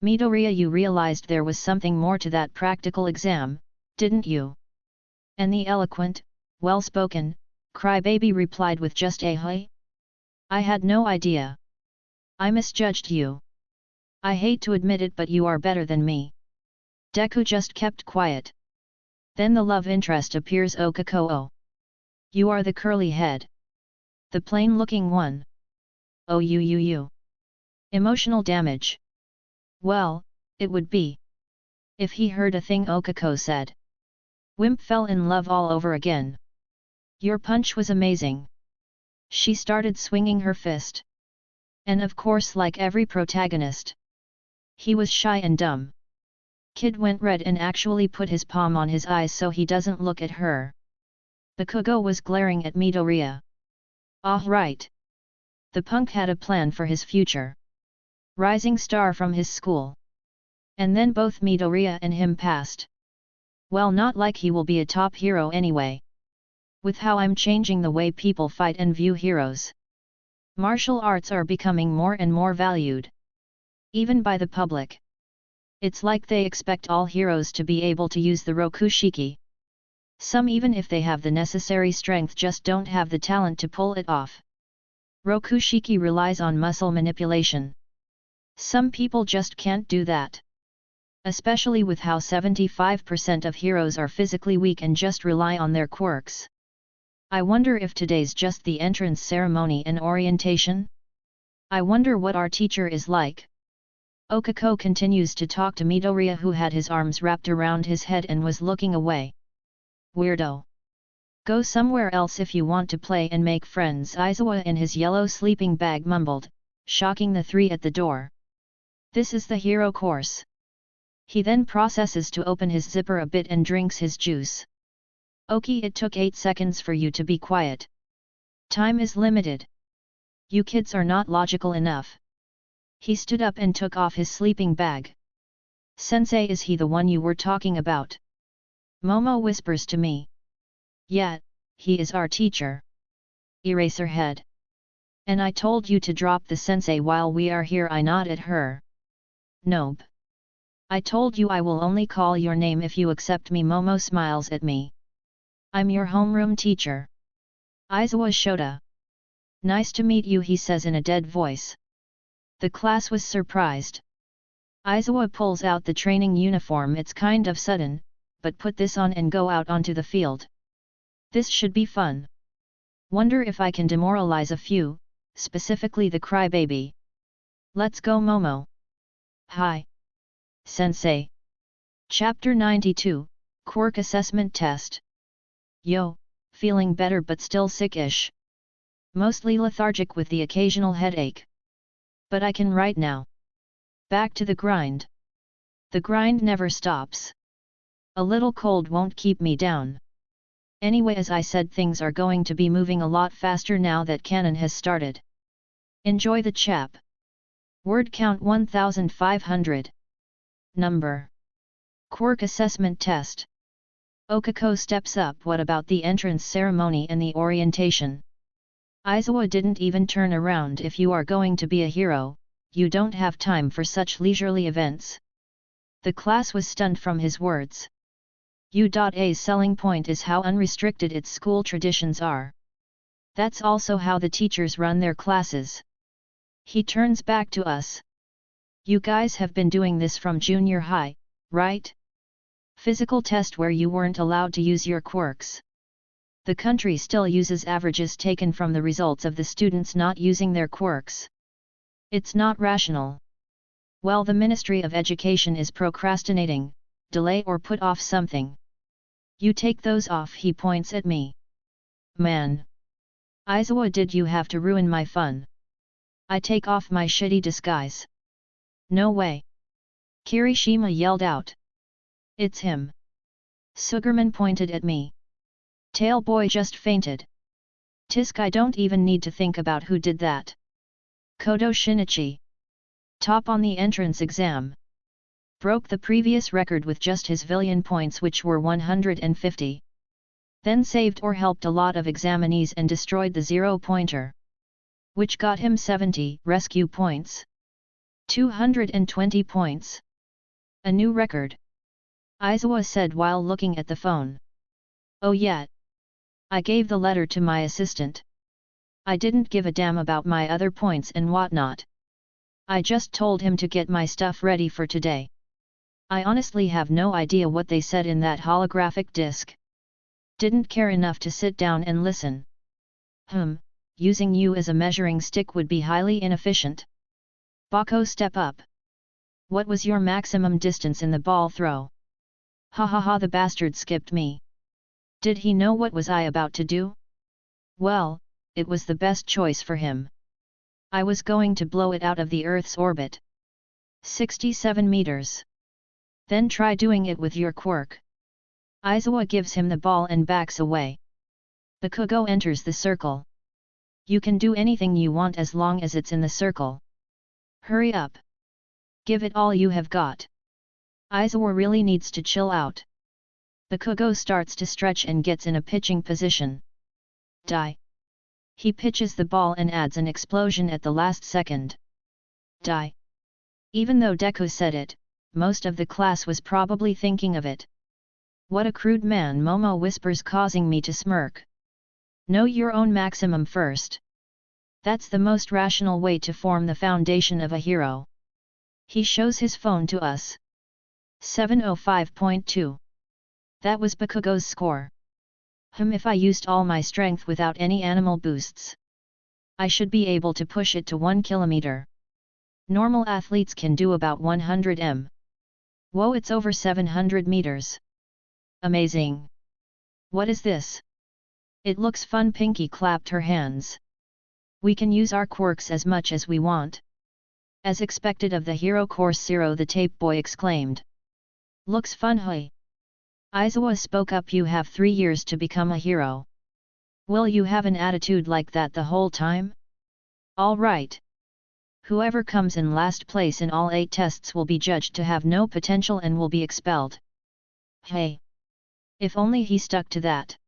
Midoriya, you realized there was something more to that practical exam, didn't you? And the eloquent, well-spoken, crybaby replied with just a hey? I had no idea. I misjudged you. I hate to admit it, but you are better than me. Deku just kept quiet. Then the love interest appears. Okako. You are the curly head. The plain-looking one. Oh, you. Emotional damage. Well, it would be. If he heard a thing Okako said. Wimp fell in love all over again. Your punch was amazing. She started swinging her fist. And of course, like every protagonist, he was shy and dumb. Kid went red and actually put his palm on his eyes so he doesn't look at her. The Kogo was glaring at Midoriya. Ah, right. The punk had a plan for his future. Rising star from his school. And then both Midoriya and him passed. Well, not like he will be a top hero anyway. With how I'm changing the way people fight and view heroes. Martial arts are becoming more and more valued. Even by the public. It's like they expect all heroes to be able to use the Rokushiki. Some, even if they have the necessary strength, just don't have the talent to pull it off. Rokushiki relies on muscle manipulation. Some people just can't do that. Especially with how 75% of heroes are physically weak and just rely on their quirks. I wonder if today's just the entrance ceremony and orientation? I wonder what our teacher is like. Okako continues to talk to Midoriya, who had his arms wrapped around his head and was looking away. Weirdo. Go somewhere else if you want to play and make friends, Aizawa in his yellow sleeping bag mumbled, shocking the three at the door. This is the hero course. He then processes to open his zipper a bit and drinks his juice. Oki, it took 8 seconds for you to be quiet. Time is limited. You kids are not logical enough. He stood up and took off his sleeping bag. Sensei, is he the one you were talking about? Momo whispers to me. Yeah, he is our teacher. Eraserhead. And I told you to drop the sensei while we are here, I nod at her. Nope. I told you I will only call your name if you accept me. Momo smiles at me. I'm your homeroom teacher. Aizawa Shota. Nice to meet you, he says in a dead voice. The class was surprised. Aizawa pulls out the training uniform. It's kind of sudden, but put this on and go out onto the field. This should be fun. Wonder if I can demoralize a few, specifically the crybaby. Let's go, Momo. Hi. Sensei. Chapter 92, Quirk Assessment Test. Yo, feeling better but still sick-ish. Mostly lethargic with the occasional headache. But I can write now. Back to the grind. The grind never stops. A little cold won't keep me down. Anyway, as I said, things are going to be moving a lot faster now that Canon has started. Enjoy the chap. Word count 1500. Number. Quirk Assessment Test. Okako steps up. What about the entrance ceremony and the orientation? Aizawa didn't even turn around. If you are going to be a hero, you don't have time for such leisurely events. The class was stunned from his words. U.A's selling point is how unrestricted its school traditions are. That's also how the teachers run their classes. He turns back to us. You guys have been doing this from junior high, right? Physical test where you weren't allowed to use your quirks. The country still uses averages taken from the results of the students not using their quirks. It's not rational. Well, the Ministry of Education is procrastinating, delay or put off something. You take those off, he points at me. Man! Aizawa, did you have to ruin my fun? I take off my shitty disguise. No way! Kirishima yelled out. It's him. Sugarman pointed at me. Tail boy just fainted. Tisk, I don't even need to think about who did that. Coto Shinichi. Top on the entrance exam. Broke the previous record with just his villian points, which were 150. Then saved or helped a lot of examinees and destroyed the 0-pointer. Which got him 70 rescue points. 220 points. A new record. Aizawa said while looking at the phone. Oh yeah. I gave the letter to my assistant. I didn't give a damn about my other points and whatnot. I just told him to get my stuff ready for today. I honestly have no idea what they said in that holographic disc. Didn't care enough to sit down and listen. Using you as a measuring stick would be highly inefficient. Bako, step up. What was your maximum distance in the ball throw? Ha ha ha, the bastard skipped me. Did he know what was I about to do? Well, it was the best choice for him. I was going to blow it out of the Earth's orbit. 67 meters. Then try doing it with your quirk. Aizawa gives him the ball and backs away. Bakugo enters the circle. You can do anything you want as long as it's in the circle. Hurry up. Give it all you have got. Aizawa really needs to chill out. Bakugo starts to stretch and gets in a pitching position. Die. He pitches the ball and adds an explosion at the last second. Die. Even though Deku said it, most of the class was probably thinking of it. What a crude man, Momo whispers, causing me to smirk. Know your own maximum first. That's the most rational way to form the foundation of a hero. He shows his phone to us. 705.2. That was Bakugo's score. If I used all my strength without any animal boosts, I should be able to push it to 1 kilometer. Normal athletes can do about 100 m. Whoa, it's over 700 meters. Amazing. What is this? It looks fun. Pinky clapped her hands. We can use our quirks as much as we want. As expected of the hero course, Zero the tape boy exclaimed. Looks fun, hey. Aizawa spoke up. You have 3 years to become a hero. Will you have an attitude like that the whole time? All right. Whoever comes in last place in all 8 tests will be judged to have no potential and will be expelled. Hey. If only he stuck to that.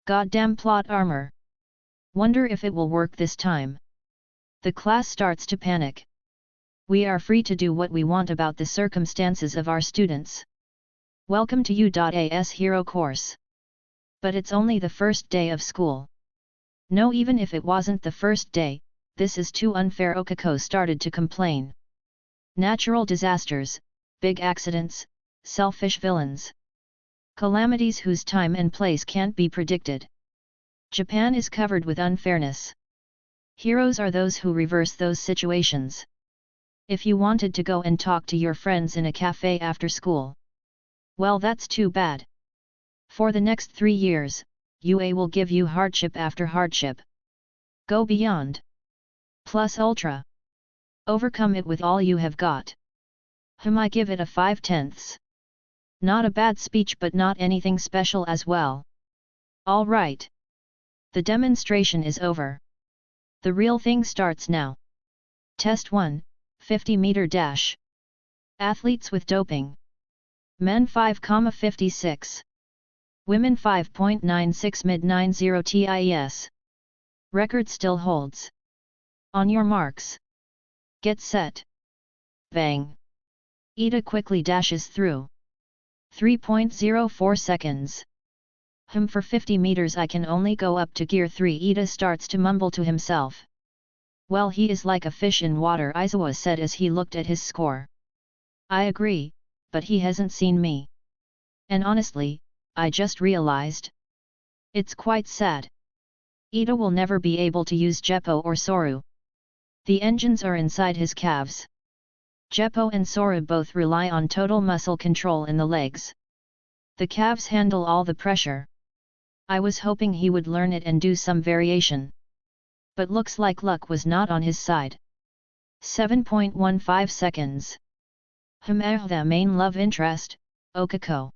Goddamn plot armor. Wonder if it will work this time. The class starts to panic. We are free to do what we want about the circumstances of our students. Welcome to U.A.'s hero course. But it's only the first day of school. No, even if it wasn't the first day, this is too unfair. Okako started to complain. Natural disasters, big accidents, selfish villains. Calamities whose time and place can't be predicted. Japan is covered with unfairness. Heroes are those who reverse those situations. If you wanted to go and talk to your friends in a cafe after school, well, that's too bad. For the next 3 years, UA will give you hardship after hardship. Go beyond. Plus ultra. Overcome it with all you have got. I give it a 5/10. Not a bad speech, but not anything special as well. All right. The demonstration is over. The real thing starts now. Test 1, 50-meter dash. Athletes with doping. Men 5,56. Women 5.96, mid 90 TIS. Record still holds. On your marks. Get set. Bang. Ida quickly dashes through. 3.04 seconds. For 50 meters I can only go up to gear 3. Ida starts to mumble to himself. Well, he is like a fish in water, Aizawa said as he looked at his score. I agree, but he hasn't seen me. And honestly, I just realized. It's quite sad. Ida will never be able to use Jeppo or Soru. The engines are inside his calves. Jeppo and Sora both rely on total muscle control in the legs. The calves handle all the pressure. I was hoping he would learn it and do some variation. But looks like luck was not on his side. 7.15 seconds. The main love interest, Okako.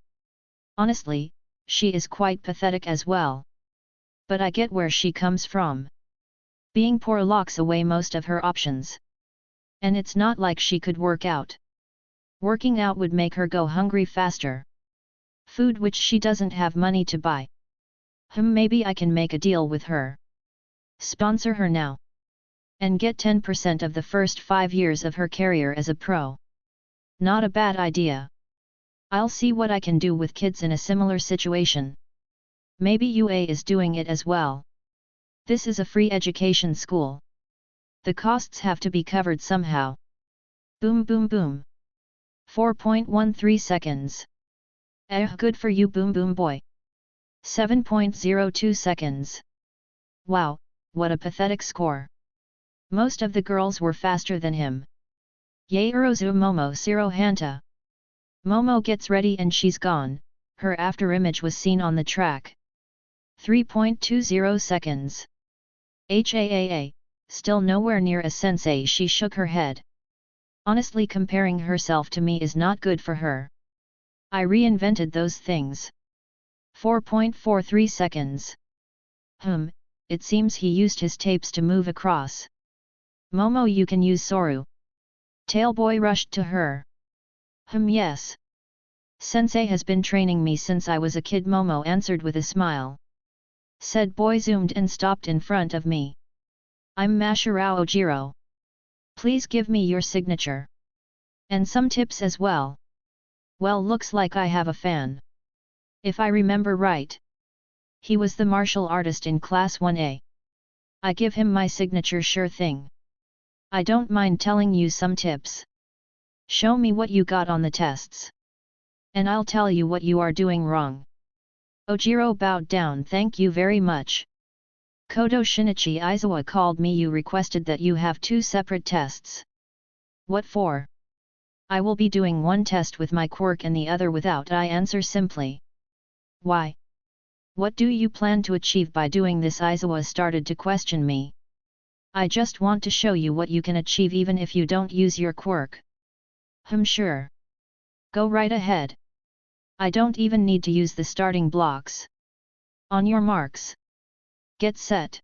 Honestly, she is quite pathetic as well. But I get where she comes from. Being poor locks away most of her options. And it's not like she could work out. Working out would make her go hungry faster. Food which she doesn't have money to buy. Maybe I can make a deal with her. Sponsor her now. And get 10% of the first 5 years of her career as a pro. Not a bad idea. I'll see what I can do with kids in a similar situation. Maybe UA is doing it as well. This is a free education school. The costs have to be covered somehow. Boom boom boom. 4.13 seconds. Good for you boom boom boy. 7.02 seconds. Wow, what a pathetic score. Most of the girls were faster than him. Yaerozu Momo Siro Hanta. Momo gets ready and she's gone, her afterimage was seen on the track. 3.20 seconds. HAAA, still nowhere near a sensei. She shook her head. Honestly, comparing herself to me is not good for her. I reinvented those things. 4.43 seconds. It seems he used his tapes to move across. Momo, you can use Soru. Tailboy rushed to her. Yes. Sensei has been training me since I was a kid, Momo answered with a smile. Said boy zoomed and stopped in front of me. I'm Mashirao Ojiro. Please give me your signature. And some tips as well. Well, looks like I have a fan. If I remember right. He was the martial artist in Class 1A. I give him my signature, sure thing. I don't mind telling you some tips. Show me what you got on the tests. And I'll tell you what you are doing wrong. Ojiro bowed down. Thank you very much. Coto Shinichi Aizawa called me. You requested that you have 2 separate tests. What for? I will be doing one test with my quirk and the other without. I answer simply. Why? What do you plan to achieve by doing this? Aizawa started to question me. I just want to show you what you can achieve even if you don't use your quirk. Sure. Go right ahead. I don't even need to use the starting blocks. On your marks. Get set.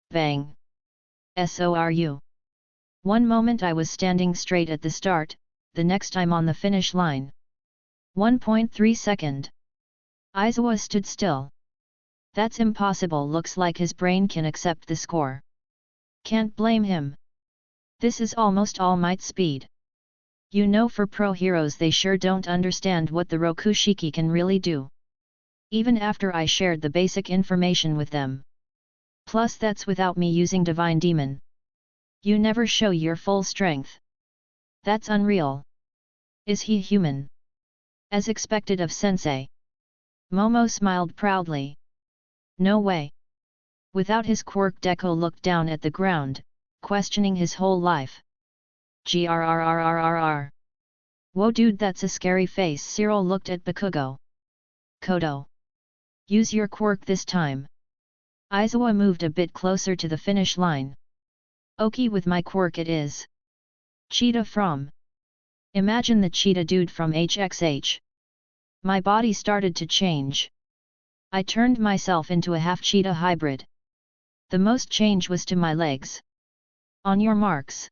Bang. SORU. One moment I was standing straight at the start, the next I'm on the finish line. 1.3 second. Aizawa stood still. That's impossible. Looks like his brain can accept the score. Can't blame him. This is almost all might speed. You know, for pro heroes they sure don't understand what the Rokushiki can really do. Even after I shared the basic information with them. Plus that's without me using Divine Demon. You never show your full strength. That's unreal. Is he human? As expected of sensei. Momo smiled proudly. No way. Without his quirk, Deco looked down at the ground, questioning his whole life. Grrrrrrrr. Whoa dude, that's a scary face. Cyril looked at Bakugo. Coto. Use your quirk this time. Aizawa moved a bit closer to the finish line. Okay, with my quirk it is. Cheetah from. Imagine the cheetah dude from HXH. My body started to change. I turned myself into a half cheetah hybrid. The most change was to my legs. On your marks.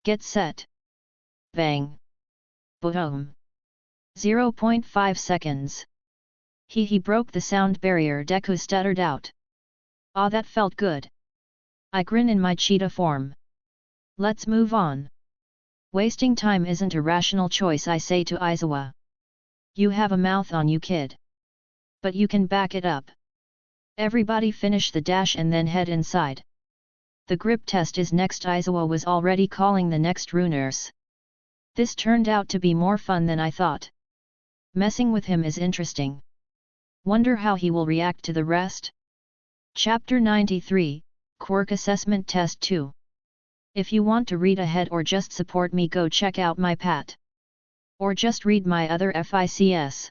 Get set. Bang. Boom. 0.5 seconds. He broke the sound barrier. Deku stuttered out. Ah, that felt good. I grin in my cheetah form. Let's move on. Wasting time isn't a rational choice, I say to Aizawa. You have a mouth on you, kid. But you can back it up. Everybody finish the dash and then head inside. The grip test is next. Aizawa was already calling the next runers. This turned out to be more fun than I thought. Messing with him is interesting. Wonder how he will react to the rest? Chapter 93, Quirk Assessment Test 2. If you want to read ahead or just support me, go check out my pat. Or just read my other FICs.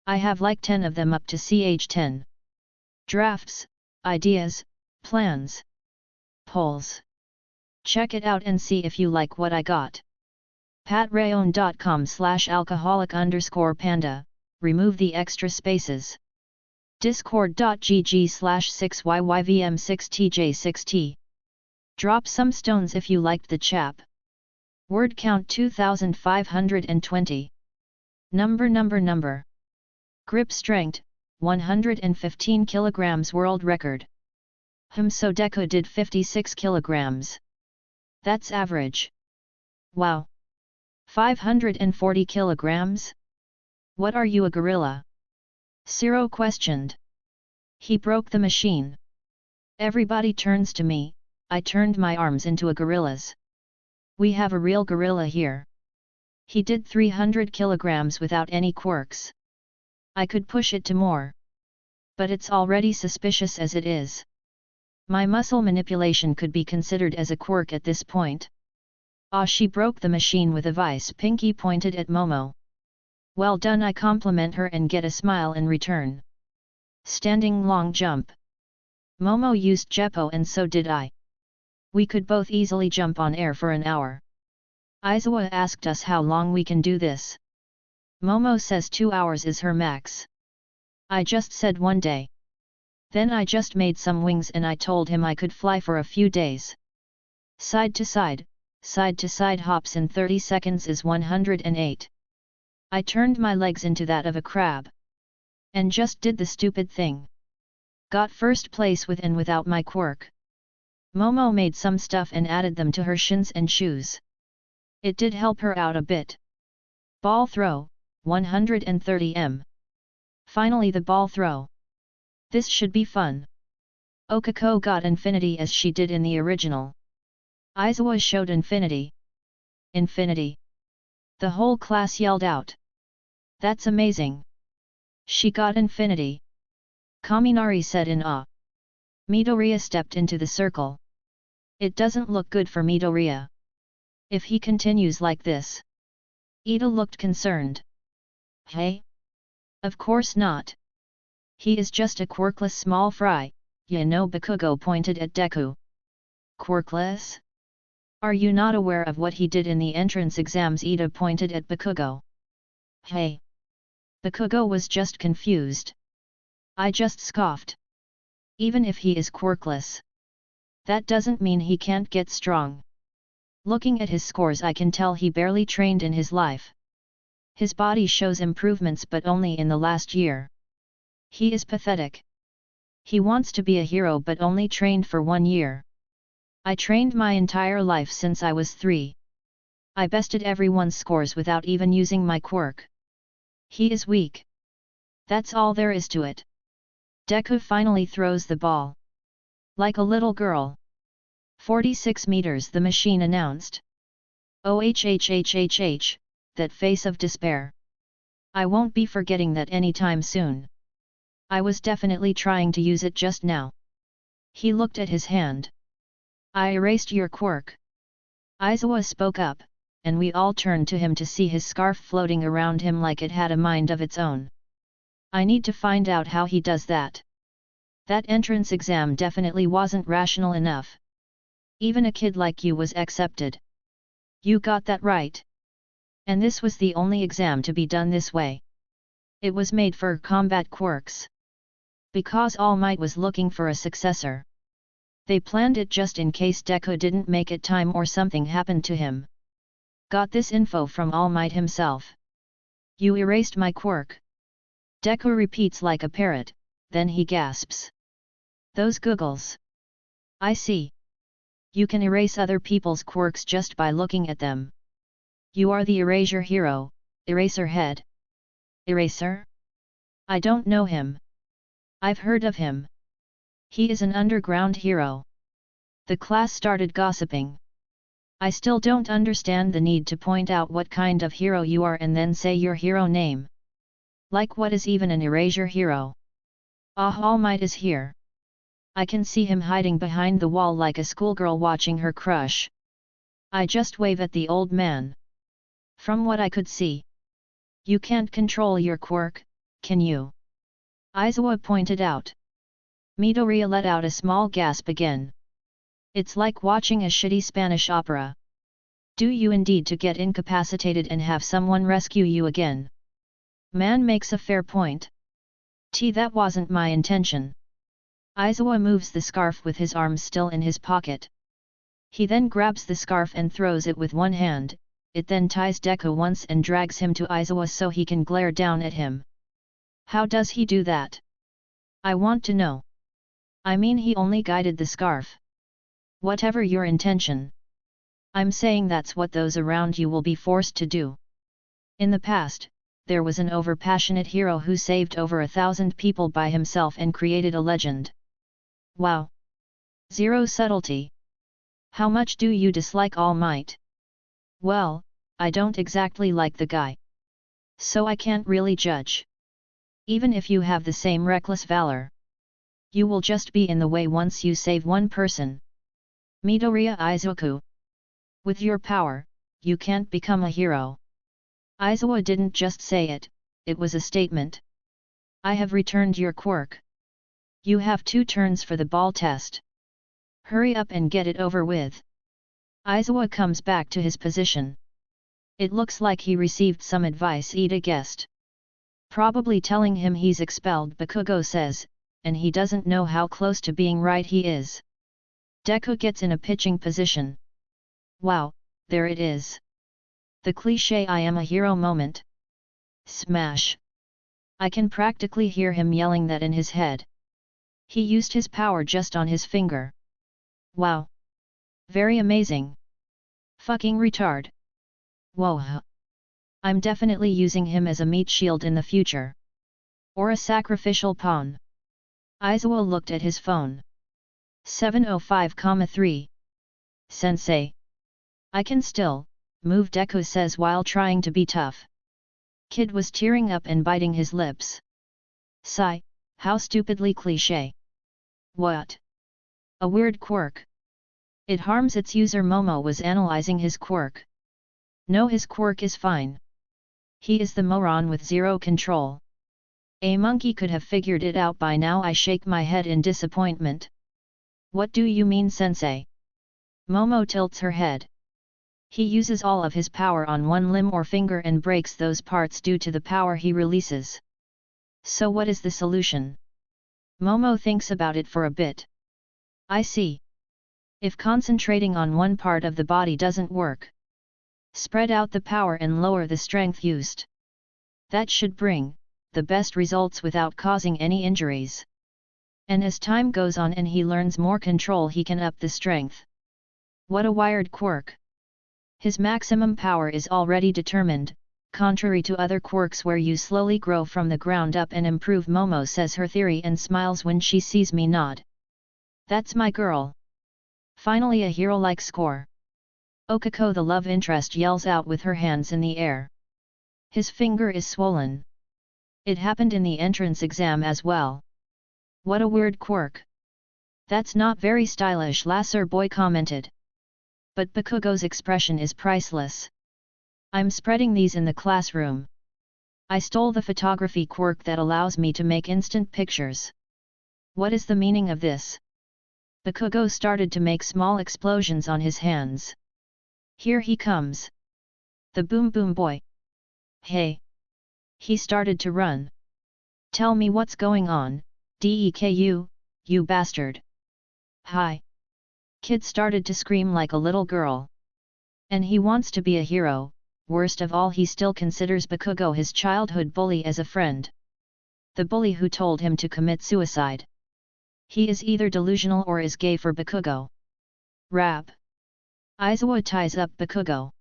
I have like 10 of them up to ch10. Drafts, ideas, plans, polls. Check it out and see if you like what I got. patreon.com/alcoholic_panda, remove the extra spaces. discord.gg/6yyvm6tj6t. Drop some stones if you liked the chap. Word count 2520. Number. Grip strength, 115 kilograms world record. So Deco did 56 kilograms. That's average. Wow. 540 kilograms? What are you, a gorilla? Ciro questioned. He broke the machine. Everybody turns to me, I turned my arms into a gorilla's. We have a real gorilla here. He did 300 kilograms without any quirks. I could push it to more. But it's already suspicious as it is. My muscle manipulation could be considered as a quirk at this point. She broke the machine with a vice pinky pointed at Momo. Well done, I compliment her and get a smile in return. Standing long jump. Momo used Jeppo and so did I. We could both easily jump on air for an hour. Aizawa asked us how long we can do this. Momo says 2 hours is her max. I just said 1 day. Then I just made some wings and I told him I could fly for a few days. Side to side hops in 30 seconds is 108. I turned my legs into that of a crab. And just did the stupid thing. Got first place with and without my quirk. Momo made some stuff and added them to her shins and shoes. It did help her out a bit. Ball throw, 130 m. Finally the ball throw. This should be fun. Okako got infinity as she did in the original. Aizawa showed infinity. Infinity. The whole class yelled out. That's amazing. She got infinity. Kaminari said in awe. Midoriya stepped into the circle. It doesn't look good for Midoriya. If he continues like this. Ida looked concerned. Hey? Of course not. He is just a quirkless small fry, you know. Bakugo pointed at Deku. Quirkless? Are you not aware of what he did in the entrance exams? Ida pointed at Bakugo. Hey! Bakugo was just confused. I just scoffed. Even if he is quirkless, that doesn't mean he can't get strong. Looking at his scores, I can tell he barely trained in his life. His body shows improvements but only in the last year. He is pathetic. He wants to be a hero but only trained for 1 year. I trained my entire life since I was 3. I bested everyone's scores without even using my quirk. He is weak. That's all there is to it. Deku finally throws the ball. Like a little girl. 46 meters, the machine announced. OHHHHH, that face of despair. I won't be forgetting that anytime soon. I was definitely trying to use it just now. He looked at his hand. I erased your quirk. Aizawa spoke up, and we all turned to him to see his scarf floating around him like it had a mind of its own. I need to find out how he does that. That entrance exam definitely wasn't rational enough. Even a kid like you was accepted. You got that right. And this was the only exam to be done this way. It was made for combat quirks. Because All Might was looking for a successor. They planned it just in case Deku didn't make it time or something happened to him. Got this info from All Might himself. You erased my quirk. Deku repeats like a parrot, then he gasps. Those googles. I see. You can erase other people's quirks just by looking at them. You are the Erasure hero, Eraserhead. Eraser? I don't know him. I've heard of him. He is an underground hero. The class started gossiping. I still don't understand the need to point out what kind of hero you are and then say your hero name. Like, what is even an Erasure hero? All Might is here. I can see him hiding behind the wall like a schoolgirl watching her crush, I just wave at the old man. From what I could see. You can't control your quirk, can you? Aizawa pointed out. Midoriya let out a small gasp again. It's like watching a shitty Spanish opera. Do you indeed to get incapacitated and have someone rescue you again? Man makes a fair point. That wasn't my intention. Aizawa moves the scarf with his arm still in his pocket. He then grabs the scarf and throws it with one hand, it then ties Deku once and drags him to Aizawa so he can glare down at him. How does he do that? I want to know. I mean he only guided the scarf. Whatever your intention. I'm saying that's what those around you will be forced to do. In the past, there was an overpassionate hero who saved over 1,000 people by himself and created a legend. Wow! Zero subtlety. How much do you dislike All Might? Well, I don't exactly like the guy. So I can't really judge. Even if you have the same reckless valor. You will just be in the way once you save one person. Midoriya Izuku. With your power, you can't become a hero. Aizawa didn't just say it, it was a statement. I have returned your quirk. You have 2 turns for the ball test. Hurry up and get it over with. Aizawa comes back to his position. It looks like he received some advice Ida guessed. Probably telling him he's expelled, Bakugo says, and he doesn't know how close to being right he is. Deku gets in a pitching position. Wow, there it is. The cliché I am a hero moment. Smash! I can practically hear him yelling that in his head. He used his power just on his finger. Wow! Very amazing. Fucking retard. Whoa! I'm definitely using him as a meat shield in the future. Or a sacrificial pawn. Aizawa looked at his phone. 7:05,3. Sensei. I can still move, Deku says while trying to be tough. Kid was tearing up and biting his lips. Sigh, how stupidly cliché. What? A weird quirk. It harms its user. Momo was analyzing his quirk. No, his quirk is fine. He is the moron with zero control. A monkey could have figured it out by now. I shake my head in disappointment. What do you mean, sensei? Momo tilts her head. He uses all of his power on one limb or finger and breaks those parts due to the power he releases. So what is the solution? Momo thinks about it for a bit. I see. If concentrating on one part of the body doesn't work, spread out the power and lower the strength used. That should bring the best results without causing any injuries. And as time goes on and he learns more control, he can up the strength. What a wired quirk! His maximum power is already determined, contrary to other quirks where you slowly grow from the ground up and improve. Momo says her theory and smiles when she sees me nod. That's my girl. Finally a hero-like score. Okako, the love interest, yells out with her hands in the air. His finger is swollen. It happened in the entrance exam as well. What a weird quirk. That's not very stylish, Lasser boy commented. But Bakugo's expression is priceless. I'm spreading these in the classroom. I stole the photography quirk that allows me to make instant pictures. What is the meaning of this? Bakugo started to make small explosions on his hands. Here he comes. The boom boom boy. Hey! He started to run. Tell me what's going on, Deku, you bastard. Hi! Kid started to scream like a little girl. And he wants to be a hero. Worst of all, he still considers Bakugo, his childhood bully, as a friend. The bully who told him to commit suicide. He is either delusional or is gay for Bakugo. Rap! Aizawa ties up Bakugo.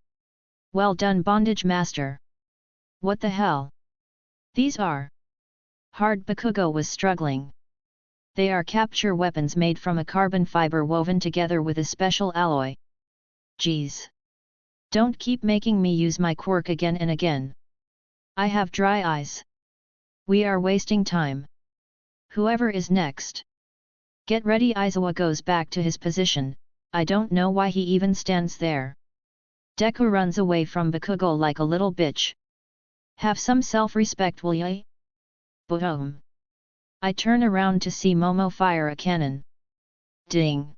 Well done, bondage master. What the hell? These are hard. Bakugo was struggling. They are capture weapons made from a carbon fiber woven together with a special alloy. Geez. Don't keep making me use my quirk again and again. I have dry eyes. We are wasting time. Whoever is next. Get ready. Aizawa goes back to his position. I don't know why he even stands there. Deku runs away from Bakugo like a little bitch. Have some self-respect, will ya? Boom. I turn around to see Momo fire a cannon. Ding.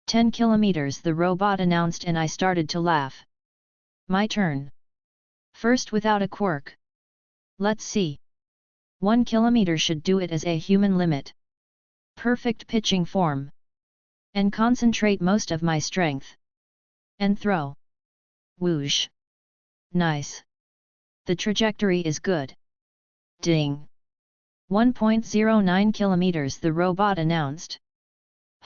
10 kilometers, the robot announced, and I started to laugh. My turn. First without a quirk. Let's see. 1 kilometer should do it as a human limit. Perfect pitching form. And concentrate most of my strength. And throw. Whoosh. Nice. The trajectory is good. Ding. 1.09 kilometers, the robot announced.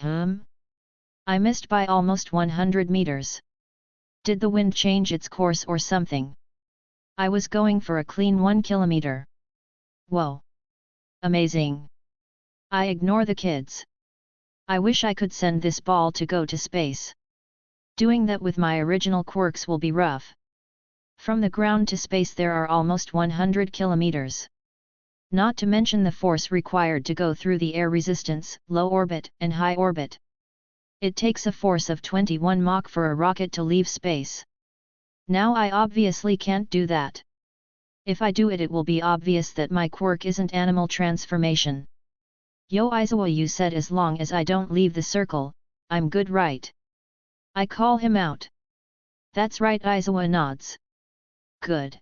I missed by almost 100 meters. Did the wind change its course or something? I was going for a clean 1 kilometer. Whoa. Amazing. I ignore the kids. I wish I could send this ball to go to space. Doing that with my original quirks will be rough. From the ground to space there are almost 100 kilometers. Not to mention the force required to go through the air resistance, low orbit, and high orbit. It takes a force of 21 Mach for a rocket to leave space. Now I obviously can't do that. If I do it, it will be obvious that my quirk isn't animal transformation. Yo Aizawa, you said as long as I don't leave the circle, I'm good, right? I call him out. That's right, Aizawa nods. Good.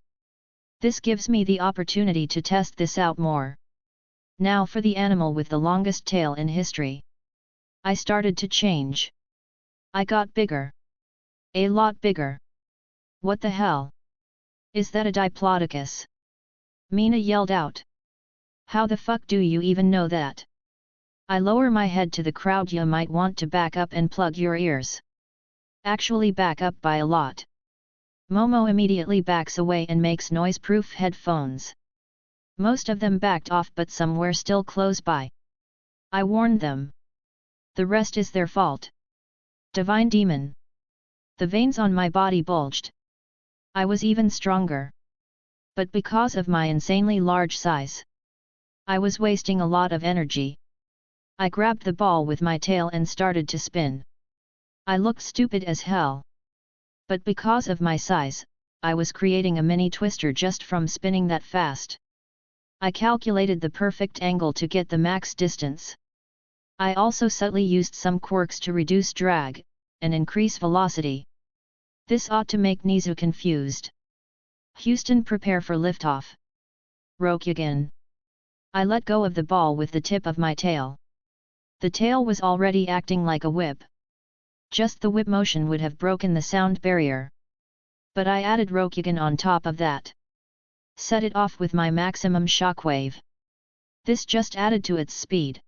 This gives me the opportunity to test this out more. Now for the animal with the longest tail in history. I started to change. I got bigger. A lot bigger. What the hell? Is that a diplodocus? Mina yelled out. How the fuck do you even know that? I lower my head to the crowd. You might want to back up and plug your ears. Actually back up by a lot. Momo immediately backs away and makes noise-proof headphones. Most of them backed off, but some were still close by. I warned them. The rest is their fault. Divine demon. The veins on my body bulged. I was even stronger. But because of my insanely large size, I was wasting a lot of energy. I grabbed the ball with my tail and started to spin. I looked stupid as hell. But because of my size, I was creating a mini twister just from spinning that fast. I calculated the perfect angle to get the max distance. I also subtly used some quirks to reduce drag, and increase velocity. This ought to make Nizu confused. Houston, prepare for liftoff. Rokugan. I let go of the ball with the tip of my tail. The tail was already acting like a whip. Just the whip motion would have broken the sound barrier. But I added Rokugan on top of that. Set it off with my maximum shockwave. This just added to its speed.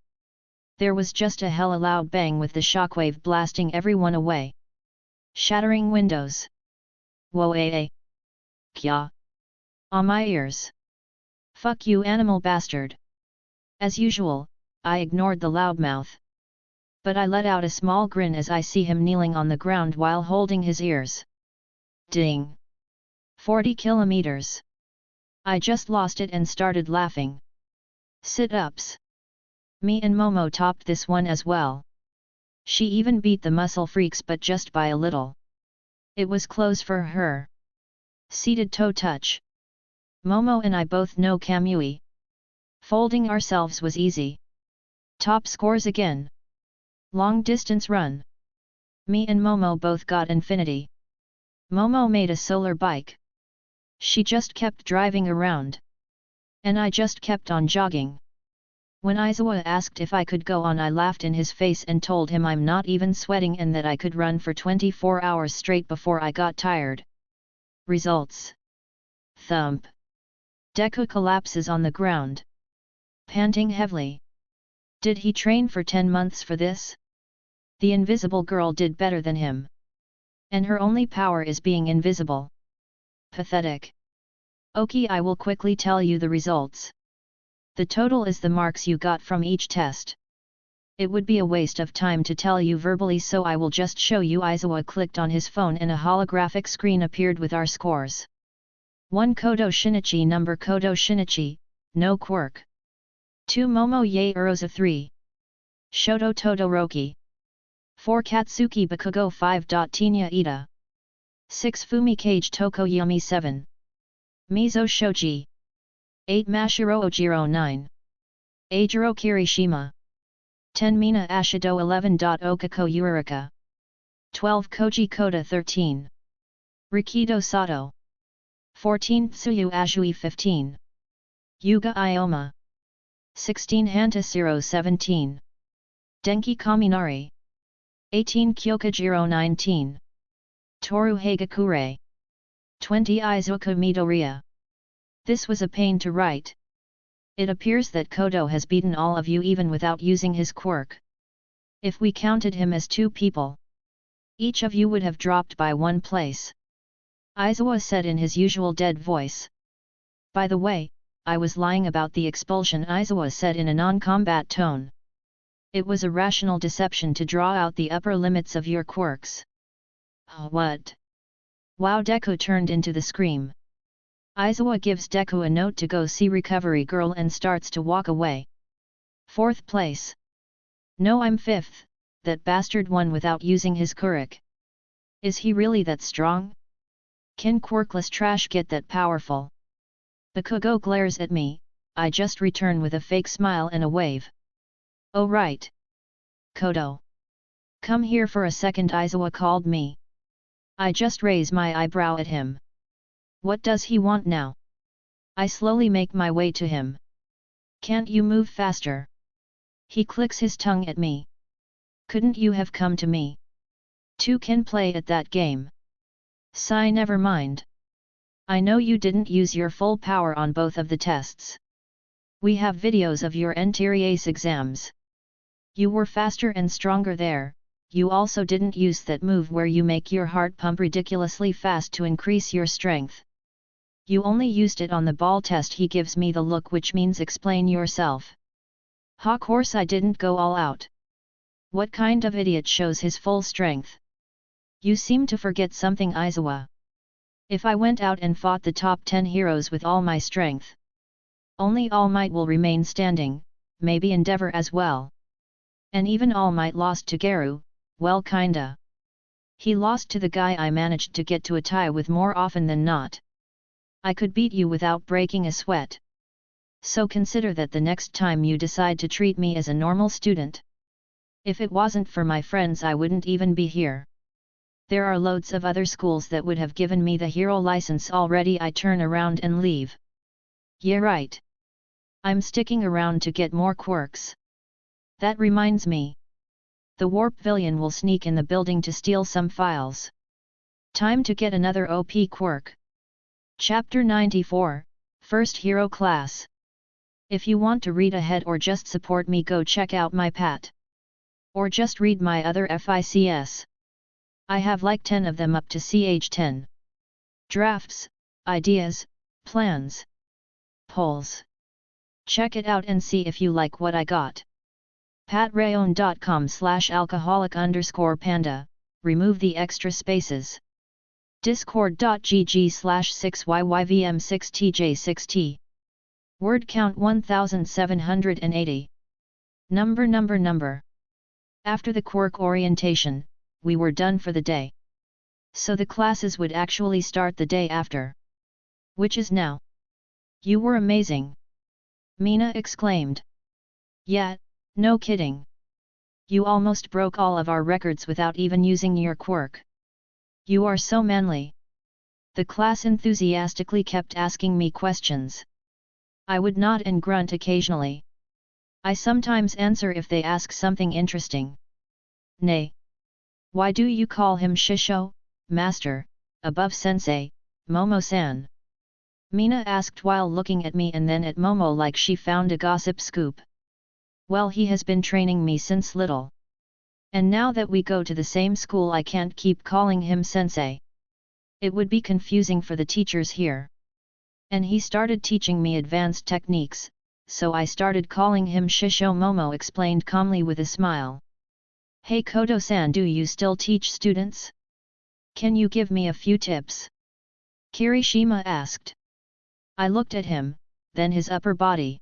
There was just a hella loud bang with the shockwave blasting everyone away. Shattering windows. Whoa, Kya. On my ears. Fuck you, animal bastard. As usual, I ignored the loudmouth. But I let out a small grin as I see him kneeling on the ground while holding his ears. Ding. 40 kilometers. I just lost it and started laughing. Sit-ups. Me and Momo topped this one as well. She even beat the muscle freaks, but just by a little. It was close for her. Seated toe touch. Momo and I both know Kamui. Folding ourselves was easy. Top scores again. Long distance run. Me and Momo both got infinity. Momo made a solar bike. She just kept driving around. And I just kept on jogging. When Aizawa asked if I could go on, I laughed in his face and told him I'm not even sweating and that I could run for 24 hours straight before I got tired. Results. Thump. Deku collapses on the ground. Panting heavily. Did he train for 10 months for this? The invisible girl did better than him. And her only power is being invisible. Pathetic. Okay, I will quickly tell you the results. The total is the marks you got from each test. It would be a waste of time to tell you verbally, so I will just show you. Aizawa clicked on his phone and a holographic screen appeared with our scores. 1 Coto Shinichi, number Coto Shinichi, no quirk. 2 Momo Ye Uroza 3. Shoto Todoroki. 4 Katsuki Bakugo 5. Tinya Ida. 6 Fumikage Tokoyami 7. Mizo Shoji. 8 Mashiro Ojiro 9. Ajiro Kirishima. 10 Mina Ashido 11. Okako Urarika. 12 Koji Kota 13. Rikido Sato. 14 Tsuyu Ajui 15. Yuga Ioma. 16 Hantasiro 17. Denki Kaminari. 18 Kyokajiro 19. Toru Hagakure. 20 Izuku Midoriya. This was a pain to write. It appears that Coto has beaten all of you even without using his quirk. If we counted him as 2 people, each of you would have dropped by 1 place. Aizawa said in his usual dead voice. By the way, I was lying about the expulsion, Aizawa said in a non-combat tone. It was a rational deception to draw out the upper limits of your quirks. What? Wow! Deku turned into the scream. Aizawa gives Deku a note to go see Recovery Girl and starts to walk away. 4th place. No, I'm 5th, that bastard won without using his quirk. Is he really that strong? Can quirkless trash get that powerful? Bakugo glares at me, I just return with a fake smile and a wave. Oh right. Coto. Come here for a second, Aizawa called me. I just raise my eyebrow at him. What does he want now? I slowly make my way to him. Can't you move faster? He clicks his tongue at me. Couldn't you have come to me? 2 can play at that game. Sigh, never mind. I know you didn't use your full power on both of the tests. We have videos of your NTRACE exams. You were faster and stronger there. You also didn't use that move where you make your heart pump ridiculously fast to increase your strength. You only used it on the ball test. He gives me the look, which means explain yourself. Ha, course I didn't go all out. What kind of idiot shows his full strength? You seem to forget something, Aizawa. If I went out and fought the top 10 heroes with all my strength, only All Might will remain standing, maybe Endeavor as well. And even All Might lost to Garu, well kinda. He lost to the guy I managed to get to a tie with more often than not. I could beat you without breaking a sweat. So consider that the next time you decide to treat me as a normal student. If it wasn't for my friends, I wouldn't even be here. There are loads of other schools that would have given me the hero license already. I turn around and leave. Yeah, right. I'm sticking around to get more quirks. That reminds me. The warp villain will sneak in the building to steal some files. Time to get another OP quirk. Chapter 94, First Hero Class. If you want to read ahead or just support me, go check out my Pat. Or just read my other FICS. I have like 10 of them up to CH10. Drafts, ideas, plans, polls. Check it out and see if you like what I got. Patreon.com/alcoholic_panda, remove the extra spaces. Discord.gg/6YYVM6TJ6T. Word count 1780. Number. After the quirk orientation, we were done for the day. So the classes would actually start the day after. Which is now. You were amazing. Mina exclaimed. Yeah, no kidding. You almost broke all of our records without even using your quirk. You are so manly. The class enthusiastically kept asking me questions. I would nod and grunt occasionally. I sometimes answer if they ask something interesting. Nay. Why do you call him Shisho, Master, above Sensei, Momo-san? Mina asked while looking at me and then at Momo like she found a gossip scoop. Well, he has been training me since little. And now that we go to the same school, I can't keep calling him Sensei. It would be confusing for the teachers here. And he started teaching me advanced techniques, so I started calling him Shisho. Momo explained calmly with a smile. Hey Koto-san, do you still teach students? Can you give me a few tips? Kirishima asked. I looked at him, then his upper body.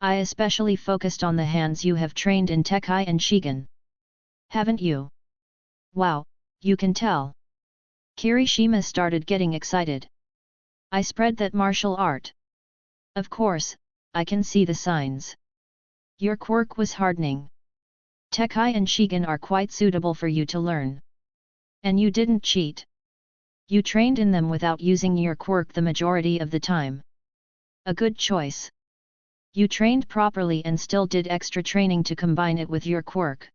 I especially focused on the hands. You have trained in Tekai and Shigen. Haven't you? Wow, you can tell. Kirishima started getting excited. I spread that martial art. Of course, I can see the signs. Your quirk was hardening. Tekai and Shigen are quite suitable for you to learn. And you didn't cheat. You trained in them without using your quirk the majority of the time. A good choice. You trained properly and still did extra training to combine it with your quirk.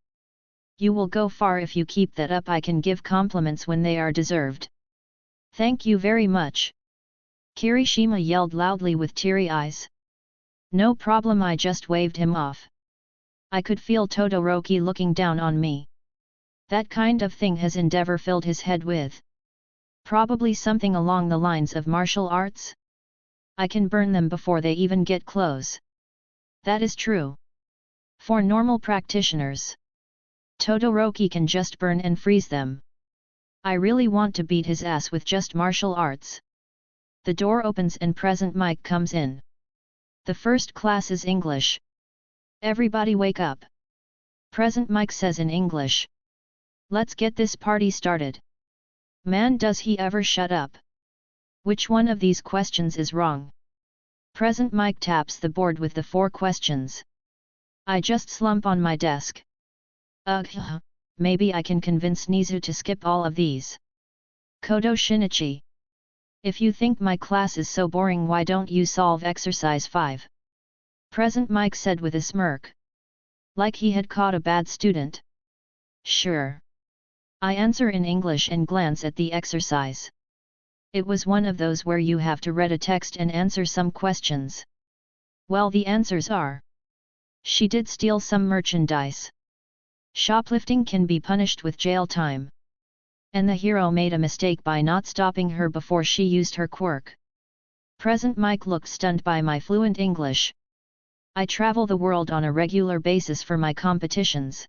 You will go far if you keep that up. I can give compliments when they are deserved. Thank you very much. Kirishima yelled loudly with teary eyes. No problem, I just waved him off. I could feel Todoroki looking down on me. That kind of thing has Endeavor filled his head with. Probably something along the lines of martial arts? I can burn them before they even get close. That is true. For normal practitioners, Todoroki can just burn and freeze them. I really want to beat his ass with just martial arts. The door opens and Present Mike comes in. The first class is English. Everybody wake up. Present Mike says in English. Let's get this party started. Man, does he ever shut up? Which one of these questions is wrong? Present Mike taps the board with the 4 questions. I just slump on my desk. Ugh, maybe I can convince Nizu to skip all of these. Coto Shinichi. If you think my class is so boring, why don't you solve exercise 5? Present Mike said with a smirk. Like he had caught a bad student. Sure. I answer in English and glance at the exercise. It was one of those where you have to read a text and answer some questions. Well, the answers are. She did steal some merchandise. Shoplifting can be punished with jail time. And the hero made a mistake by not stopping her before she used her quirk. Present Mike looked stunned by my fluent English. I travel the world on a regular basis for my competitions.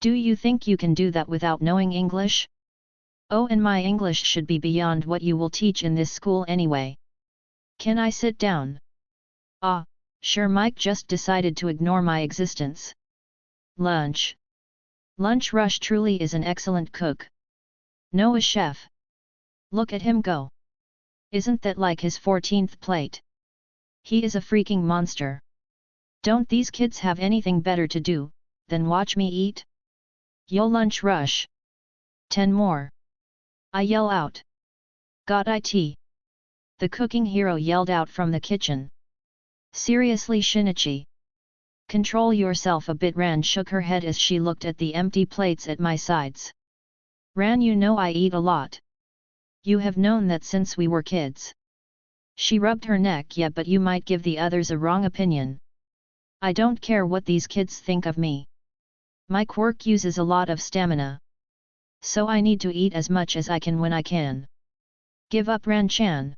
Do you think you can do that without knowing English? Oh, and my English should be beyond what you will teach in this school anyway. Can I sit down? Ah, sure. Mike just decided to ignore my existence. Lunch. Lunch Rush truly is an excellent cook. No, a chef. Look at him go. Isn't that like his 14th plate? He is a freaking monster. Don't these kids have anything better to do than watch me eat? Yo, Lunch Rush. 10 more. I yell out. Got it. The cooking hero yelled out from the kitchen. Seriously, Shinichi. Control yourself a bit. Ran shook her head as she looked at the empty plates at my sides. Ran, you know I eat a lot. You have known that since we were kids. She rubbed her neck. Yeah, but you might give the others a wrong opinion. I don't care what these kids think of me. My quirk uses a lot of stamina. So I need to eat as much as I can when I can. Give up, Ran-chan.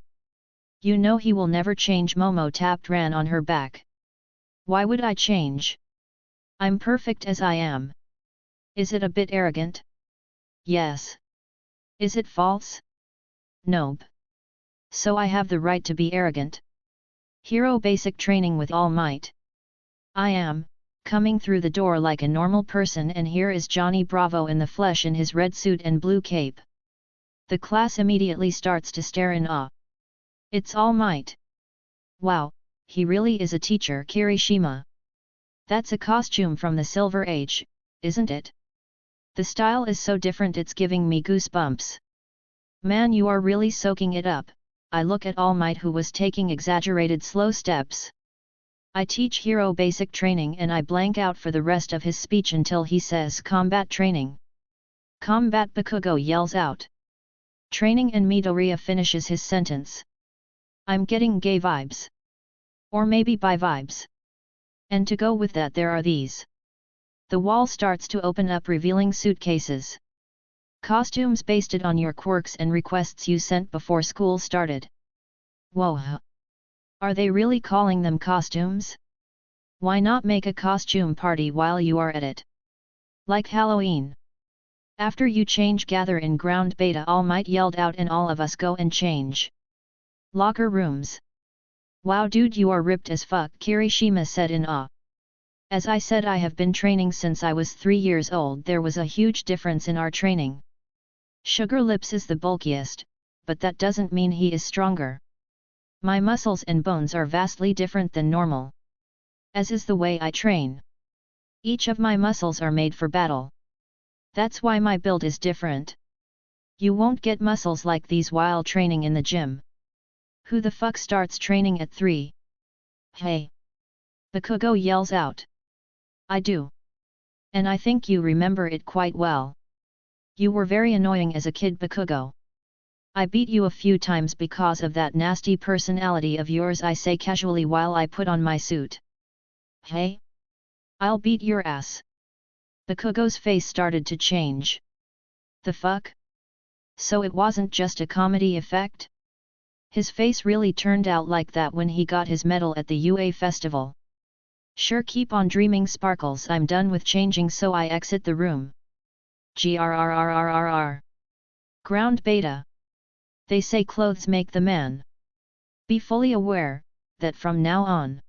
You know he will never change. Momo tapped Ran on her back. Why would I change? I'm perfect as I am. Is it a bit arrogant? Yes. Is it false? Nope. So I have the right to be arrogant. Hero basic training with all might. I am coming through the door like a normal person, and here is Johnny Bravo in the flesh in his red suit and blue cape. The class immediately starts to stare in awe. It's All Might. Wow, he really is a teacher. Kirishima. That's a costume from the Silver Age, isn't it? The style is so different it's giving me goosebumps. Man, you are really soaking it up. I look at All Might, who was taking exaggerated slow steps. I teach hero basic training and I blank out for the rest of his speech until he says combat training. Combat, Bakugo yells out. Training, and Midoriya finishes his sentence. I'm getting gay vibes. Or maybe bi vibes. And to go with that there are these. The wall starts to open up, revealing suitcases. Costumes based on your quirks and requests you sent before school started. Whoa! Are they really calling them costumes? Why not make a costume party while you are at it? Like Halloween. After you change, gather in ground beta. All Might yelled out, and all of us go and change. Locker rooms. Wow dude, you are ripped as fuck, Kirishima said in awe. As I said, I have been training since I was 3 years old. There was a huge difference in our training. Sugar Lips is the bulkiest, but that doesn't mean he is stronger. My muscles and bones are vastly different than normal. As is the way I train. Each of my muscles are made for battle. That's why my build is different. You won't get muscles like these while training in the gym. Who the fuck starts training at 3? Hey! Bakugo yells out. I do. And I think you remember it quite well. You were very annoying as a kid, Bakugo. I beat you a few times because of that nasty personality of yours, I say casually while I put on my suit. Hey? I'll beat your ass. Bakugo's face started to change. The fuck? So it wasn't just a comedy effect? His face really turned out like that when he got his medal at the UA festival. Sure, keep on dreaming, Sparkles. I'm done with changing, so I exit the room. Grrrrrrrrr. Ground beta. They say clothes make the man. Be fully aware that from now on,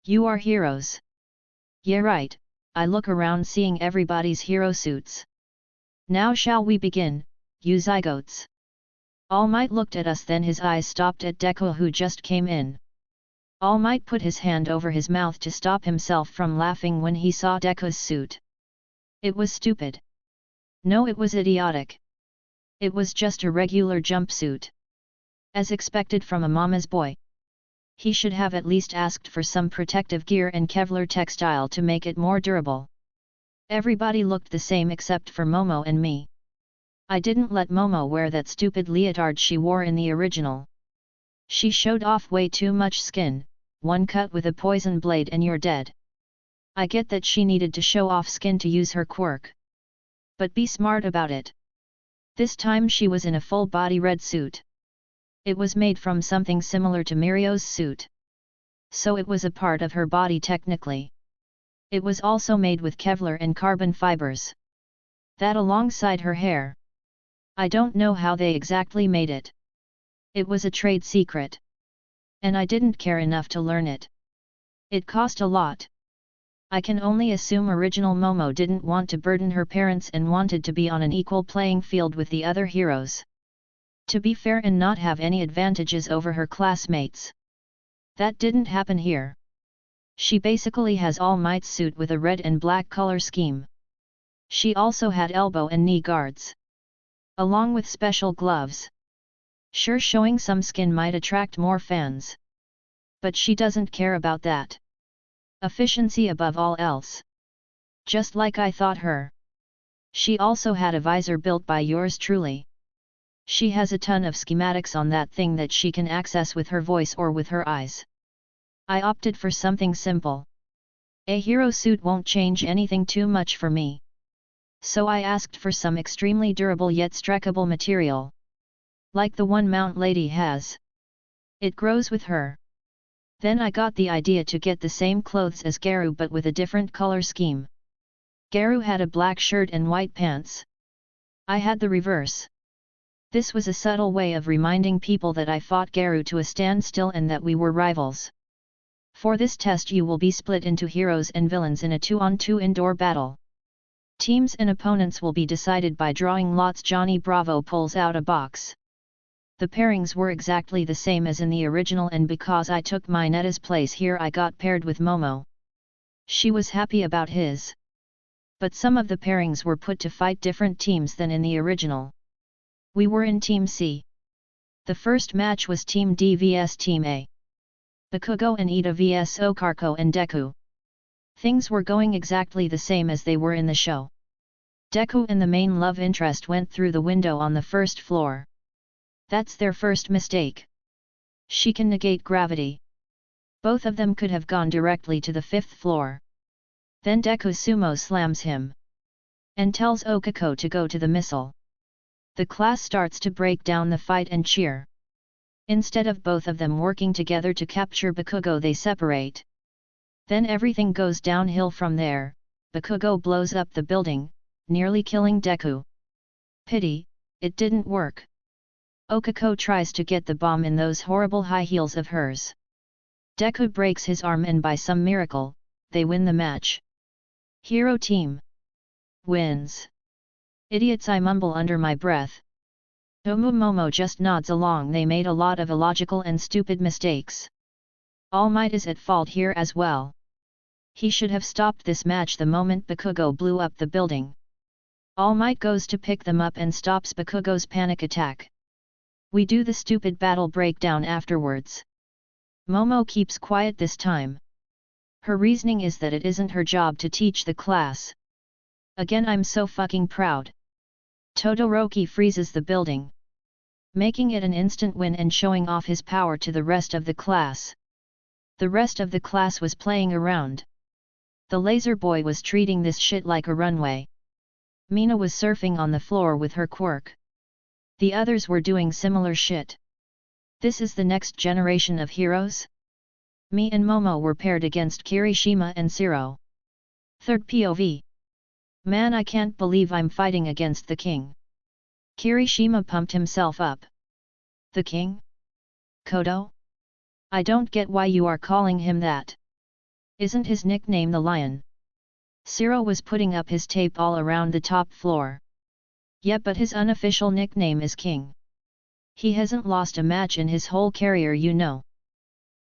you are heroes. Yeah, right. I look around seeing everybody's hero suits. Now shall we begin, you zygotes? All Might looked at us, then his eyes stopped at Deku, who just came in. All Might put his hand over his mouth to stop himself from laughing when he saw Deku's suit. It was stupid. No, it was idiotic. It was just a regular jumpsuit. As expected from a mama's boy. He should have at least asked for some protective gear and Kevlar textile to make it more durable. Everybody looked the same except for Momo and me. I didn't let Momo wear that stupid leotard she wore in the original. She showed off way too much skin, one cut with a poison blade and you're dead. I get that she needed to show off skin to use her quirk. But be smart about it. This time she was in a full-body red suit. It was made from something similar to Mirio's suit. So it was a part of her body technically. It was also made with Kevlar and carbon fibers. That alongside her hair. I don't know how they exactly made it. It was a trade secret. And I didn't care enough to learn it. It cost a lot. I can only assume original Momo didn't want to burden her parents and wanted to be on an equal playing field with the other heroes. To be fair and not have any advantages over her classmates. That didn't happen here. She basically has All Might's suit with a red and black color scheme. She also had elbow and knee guards. Along with special gloves. Sure, showing some skin might attract more fans. But she doesn't care about that. Efficiency above all else. Just like I thought her. She also had a visor built by yours truly. She has a ton of schematics on that thing that she can access with her voice or with her eyes. I opted for something simple. A hero suit won't change anything too much for me. So I asked for some extremely durable yet streckable material. Like the one Mount Lady has. It grows with her. Then I got the idea to get the same clothes as Garu but with a different color scheme. Garu had a black shirt and white pants. I had the reverse. This was a subtle way of reminding people that I fought Garu to a standstill and that we were rivals. For this test you will be split into heroes and villains in a 2-on-2 indoor battle. Teams and opponents will be decided by drawing lots. Johnny Bravo pulls out a box. The pairings were exactly the same as in the original, and because I took my Netta's place here I got paired with Momo. She was happy about his. But some of the pairings were put to fight different teams than in the original. We were in Team C. The first match was Team D vs Team A. Bakugo and Ida vs Okarko and Deku. Things were going exactly the same as they were in the show. Deku and the main love interest went through the window on the first floor. That's their first mistake. She can negate gravity. Both of them could have gone directly to the 5th floor. Then Deku sumo slams him. And tells Okako to go to the missile. The class starts to break down the fight and cheer. Instead of both of them working together to capture Bakugo, they separate. Then everything goes downhill from there. Bakugo blows up the building, nearly killing Deku. Pity, it didn't work. Okako tries to get the bomb in those horrible high heels of hers. Deku breaks his arm and by some miracle, they win the match. Hero team wins. Idiots, I mumble under my breath. Momo just nods along. They made a lot of illogical and stupid mistakes. All Might is at fault here as well. He should have stopped this match the moment Bakugo blew up the building. All Might goes to pick them up and stops Bakugo's panic attack. We do the stupid battle breakdown afterwards. Momo keeps quiet this time. Her reasoning is that it isn't her job to teach the class. Again, I'm so fucking proud. Todoroki freezes the building, making it an instant win and showing off his power to the rest of the class. The rest of the class was playing around. The laser boy was treating this shit like a runway. Mina was surfing on the floor with her quirk. The others were doing similar shit. This is the next generation of heroes? Me and Momo were paired against Kirishima and Zero. Third POV. Man, I can't believe I'm fighting against the king. Kirishima pumped himself up. The king? Coto? I don't get why you are calling him that. Isn't his nickname the Lion? Zero was putting up his tape all around the top floor. Yeah, but his unofficial nickname is King. He hasn't lost a match in his whole career, you know.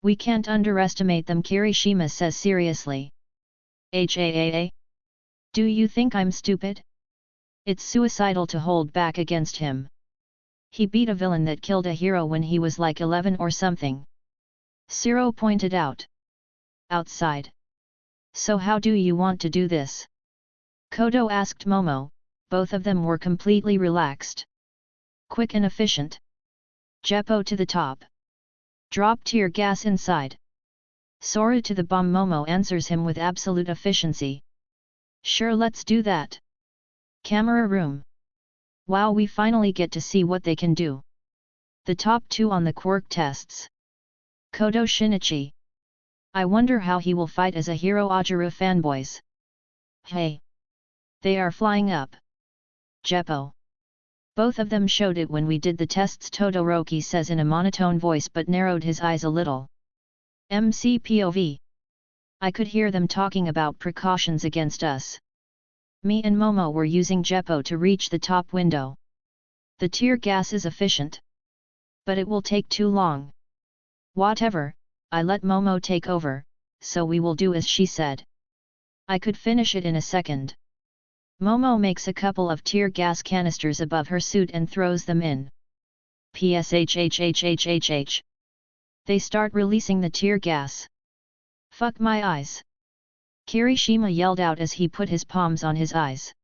We can't underestimate them, Kirishima says seriously. MHA? Do you think I'm stupid? It's suicidal to hold back against him. He beat a villain that killed a hero when he was like 11 or something. Zero pointed out. Outside. So how do you want to do this? Coto asked Momo. Both of them were completely relaxed. Quick and efficient. Jeppo to the top. Drop tear gas inside. Sora to the bomb. Momo answers him with absolute efficiency. Sure, let's do that. Camera room. Wow, we finally get to see what they can do. The top two on the quirk tests. Coto Shinichi. I wonder how he will fight as a hero. Ajuru fanboys. Hey. They are flying up. Jeppo. Both of them showed it when we did the tests, Todoroki says in a monotone voice but narrowed his eyes a little. MCPOV. I could hear them talking about precautions against us. Me and Momo were using Jeppo to reach the top window. The tear gas is efficient. But it will take too long. Whatever, I let Momo take over, so we will do as she said. I could finish it in a second. Momo makes a couple of tear gas canisters above her suit and throws them in. PSHHHHHH. They start releasing the tear gas. Fuck my eyes. Kirishima yelled out as he put his palms on his eyes.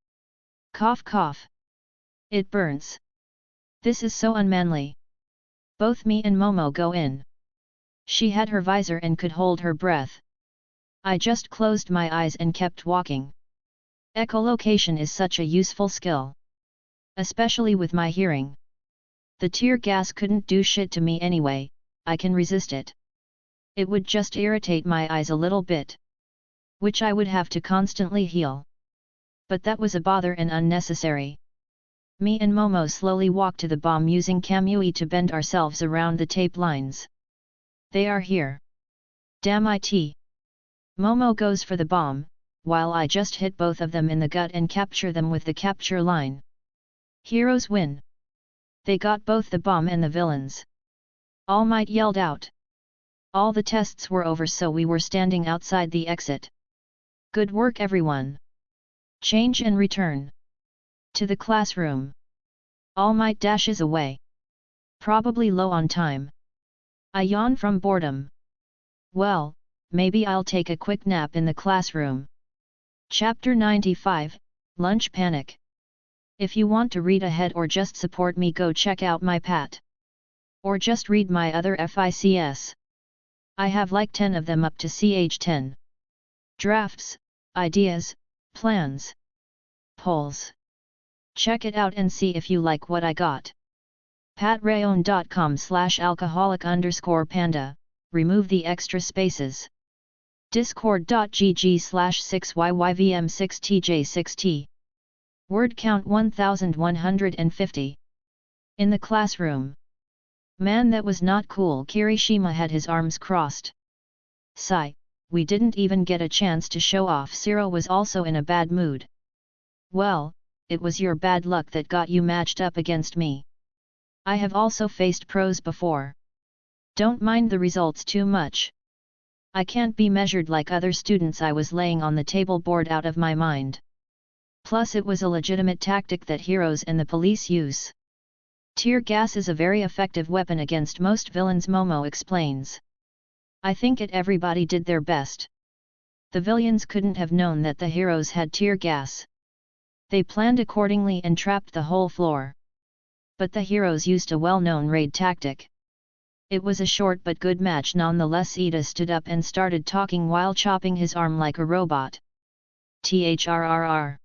Cough cough. It burns. This is so unmanly. Both me and Momo go in. She had her visor and could hold her breath. I just closed my eyes and kept walking. Echolocation is such a useful skill. Especially with my hearing. The tear gas couldn't do shit to me anyway, I can resist it. It would just irritate my eyes a little bit. Which I would have to constantly heal. But that was a bother and unnecessary. Me and Momo slowly walked to the bomb using Kamui to bend ourselves around the tape lines. They are here. Damn it. Momo goes for the bomb, while I just hit both of them in the gut and capture them with the capture line. Heroes win. They got both the bomb and the villains. All Might yelled out. All the tests were over, so we were standing outside the exit. Good work everyone. Change and return. To the classroom. All Might dashes away. Probably low on time. I yawn from boredom. Well, maybe I'll take a quick nap in the classroom. Chapter 95, Lunch Panic. If you want to read ahead or just support me, go check out my Pat. Or just read my other FICS. I have like 10 of them up to CH10. Drafts, ideas, plans, polls. Check it out and see if you like what I got. Patreon.com/alcoholic_panda, remove the extra spaces. Discord.gg/6YYVM6TJ6T. Word count 1150. In the classroom. Man, that was not cool. Kirishima had his arms crossed. Sigh, we didn't even get a chance to show off. Zero was also in a bad mood. Well, it was your bad luck that got you matched up against me. I have also faced pros before. Don't mind the results too much. I can't be measured like other students. I was laying on the table bored out of my mind. Plus it was a legitimate tactic that heroes and the police use. Tear gas is a very effective weapon against most villains, Momo explains. I think everybody did their best. The villains couldn't have known that the heroes had tear gas. They planned accordingly and trapped the whole floor. But the heroes used a well-known raid tactic. It was a short but good match nonetheless. Ida stood up and started talking while chopping his arm like a robot. Thrrr.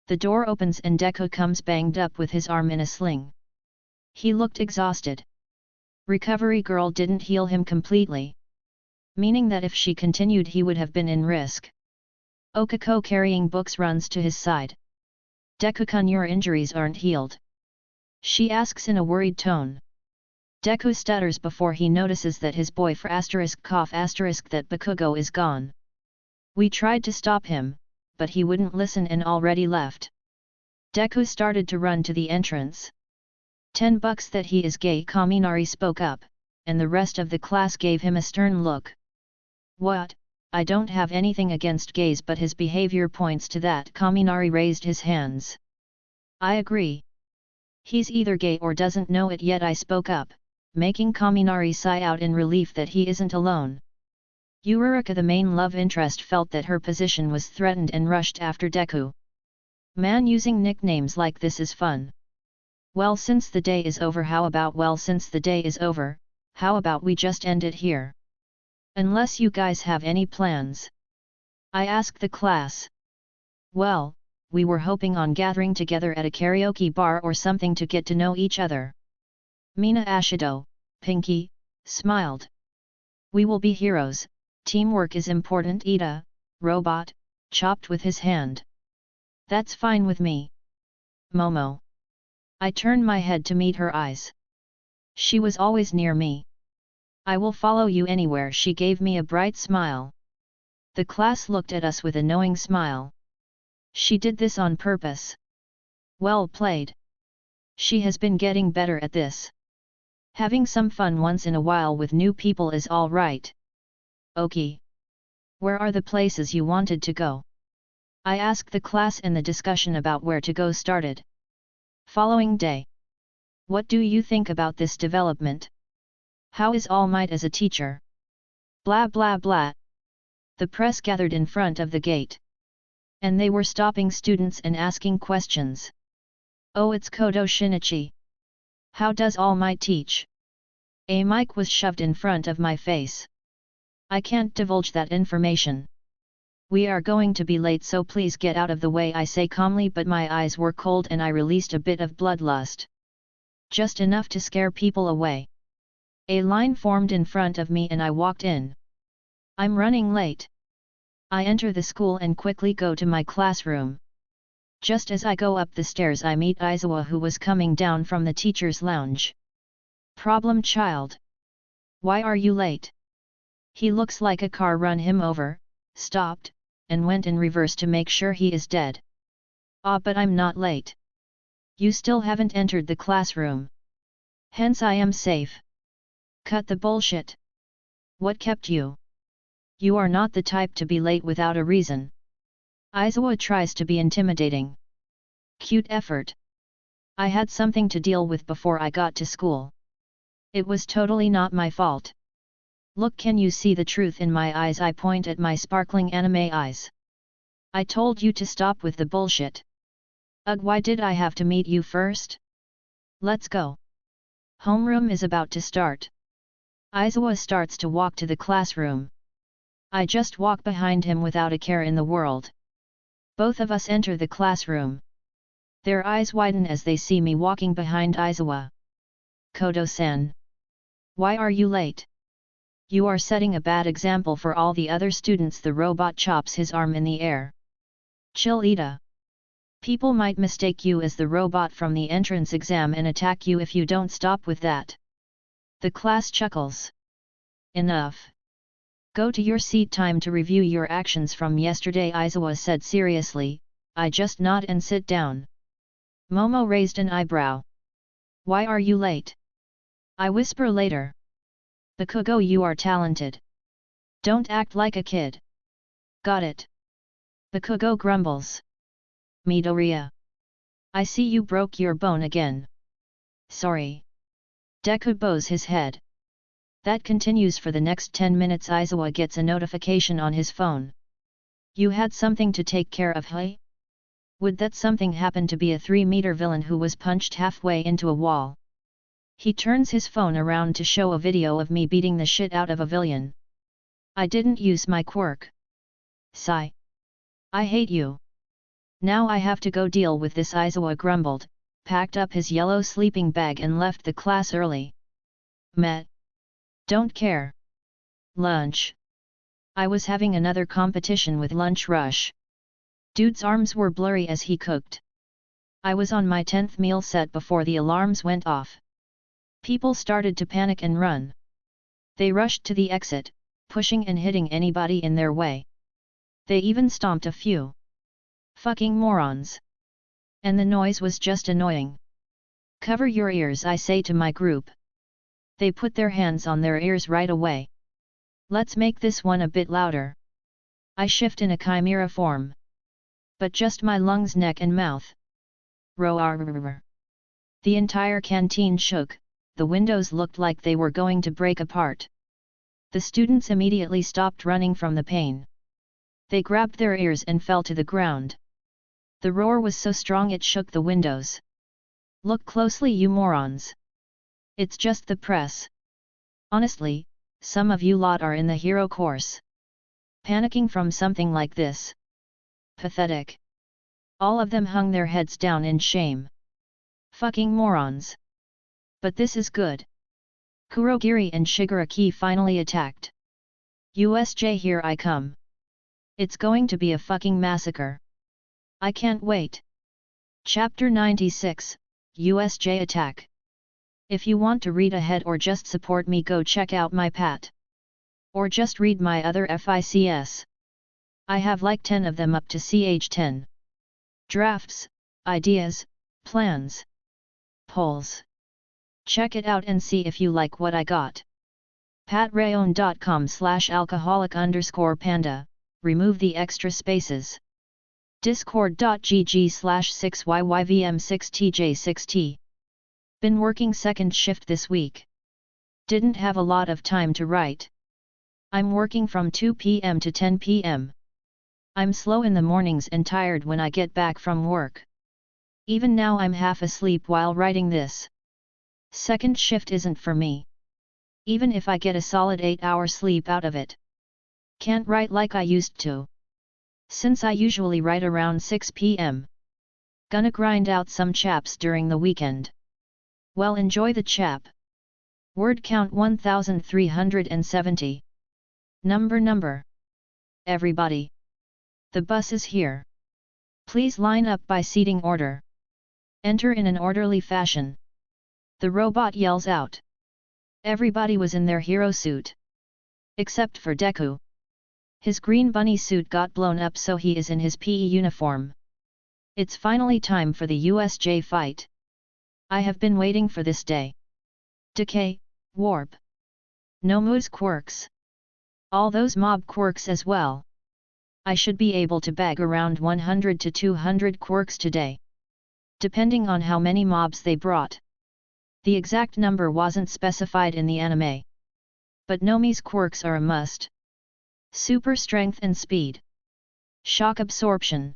The door opens and Deku comes banged up with his arm in a sling. He looked exhausted. Recovery girl didn't heal him completely, meaning that if she continued he would have been in risk. Okako carrying books runs to his side. Deku-kun, your injuries aren't healed? She asks in a worried tone. Deku stutters before he notices that his boyfriend that Bakugo is gone. We tried to stop him, but he wouldn't listen and already left. Deku started to run to the entrance. $10 that he is gay, Kaminari spoke up, and the rest of the class gave him a stern look. What? I don't have anything against gays, but his behavior points to that. Kaminari raised his hands. I agree. He's either gay or doesn't know it yet, I spoke up, making Kaminari sigh out in relief that he isn't alone. Uraraka, the main love interest, felt that her position was threatened and rushed after Deku. Man, using nicknames like this is fun. Well, since the day is over, how about we just end it here? Unless you guys have any plans. I asked the class. Well, we were hoping on gathering together at a karaoke bar or something to get to know each other. Mina Ashido, Pinky, smiled. We will be heroes, teamwork is important. Ida, robot, chopped with his hand. That's fine with me. Momo. I turned my head to meet her eyes. She was always near me. I will follow you anywhere. She gave me a bright smile. The class looked at us with a knowing smile. She did this on purpose. Well played. She has been getting better at this. Having some fun once in a while with new people is all right. Okay. Where are the places you wanted to go? I asked the class and the discussion about where to go started. Following day. What do you think about this development? How is All Might as a teacher? Blah blah blah. The press gathered in front of the gate. And they were stopping students and asking questions. Oh, it's Coto Shinichi. How does All Might teach? A mic was shoved in front of my face. I can't divulge that information. We are going to be late, so please get out of the way, I say calmly, but my eyes were cold and I released a bit of bloodlust. Just enough to scare people away. A line formed in front of me and I walked in. I'm running late. I enter the school and quickly go to my classroom. Just as I go up the stairs I meet Aizawa, who was coming down from the teacher's lounge. Problem child. Why are you late? He looks like a car run him over, stopped, and went in reverse to make sure he is dead. Ah, but I'm not late. You still haven't entered the classroom. Hence I am safe. Cut the bullshit. What kept you? You are not the type to be late without a reason. Aizawa tries to be intimidating. Cute effort. I had something to deal with before I got to school. It was totally not my fault. Look, can you see the truth in my eyes? I point at my sparkling anime eyes. I told you to stop with the bullshit. Ugh, why did I have to meet you first? Let's go. Homeroom is about to start. Aizawa starts to walk to the classroom. I just walk behind him without a care in the world. Both of us enter the classroom. Their eyes widen as they see me walking behind Aizawa. Koto-san. Why are you late? You are setting a bad example for all the other students. The robot chops his arm in the air. Chill, Ida. People might mistake you as the robot from the entrance exam and attack you if you don't stop with that. The class chuckles. Enough. Go to your seat, time to review your actions from yesterday, Aizawa said seriously. I just nod and sit down. Momo raised an eyebrow. Why are you late? I whisper later. Bakugo, you are talented. Don't act like a kid. Got it. Bakugo grumbles. Midoriya. I see you broke your bone again. Sorry. Deku bows his head. That continues for the next 10 minutes. Aizawa gets a notification on his phone. You had something to take care of, hey? Would that something happen to be a 3-meter villain who was punched halfway into a wall? He turns his phone around to show a video of me beating the shit out of a villain. I didn't use my quirk. Sigh. I hate you. Now I have to go deal with this. Aizawa grumbled, packed up his yellow sleeping bag and left the class early. Met. Don't care. Lunch. I was having another competition with Lunch Rush. Dude's arms were blurry as he cooked. I was on my 10th meal set before the alarms went off. People started to panic and run. They rushed to the exit, pushing and hitting anybody in their way. They even stomped a few. Fucking morons. And the noise was just annoying. Cover your ears, I say to my group. They put their hands on their ears right away. Let's make this one a bit louder. I shift in a chimera form. But just my lungs, neck and mouth. Roar. The entire canteen shook, the windows looked like they were going to break apart. The students immediately stopped running from the pain. They grabbed their ears and fell to the ground. The roar was so strong it shook the windows. Look closely, you morons. It's just the press. Honestly, some of you lot are in the hero course. Panicking from something like this. Pathetic. All of them hung their heads down in shame. Fucking morons. But this is good. Kurogiri and Shigaraki finally attacked. USJ, here I come. It's going to be a fucking massacre. I can't wait. Chapter 96, USJ Attack. If you want to read ahead or just support me, go check out my pat. Or just read my other FICS. I have like 10 of them up to ch10. Drafts, ideas, plans, polls. Check it out and see if you like what I got. Patreon.com/alcoholic_panda, remove the extra spaces. Discord.gg/6YYVM6TJ6T. Been working second shift this week. Didn't have a lot of time to write. I'm working from 2 p.m. to 10 p.m. I'm slow in the mornings and tired when I get back from work. Even now I'm half asleep while writing this. Second shift isn't for me. Even if I get a solid 8-hour sleep out of it. Can't write like I used to. Since I usually write around 6 p.m. Gonna grind out some chaps during the weekend. Well, enjoy the chap. Word count 1370. Number. Everybody. The bus is here. Please line up by seating order. Enter in an orderly fashion. The robot yells out. Everybody was in their hero suit. Except for Deku. His green bunny suit got blown up, so he is in his PE uniform. It's finally time for the USJ fight. I have been waiting for this day. Decay, Warp. Nomu's quirks. All those mob quirks as well. I should be able to bag around 100 to 200 quirks today. Depending on how many mobs they brought. The exact number wasn't specified in the anime. But Nomi's quirks are a must. Super strength and speed. Shock absorption.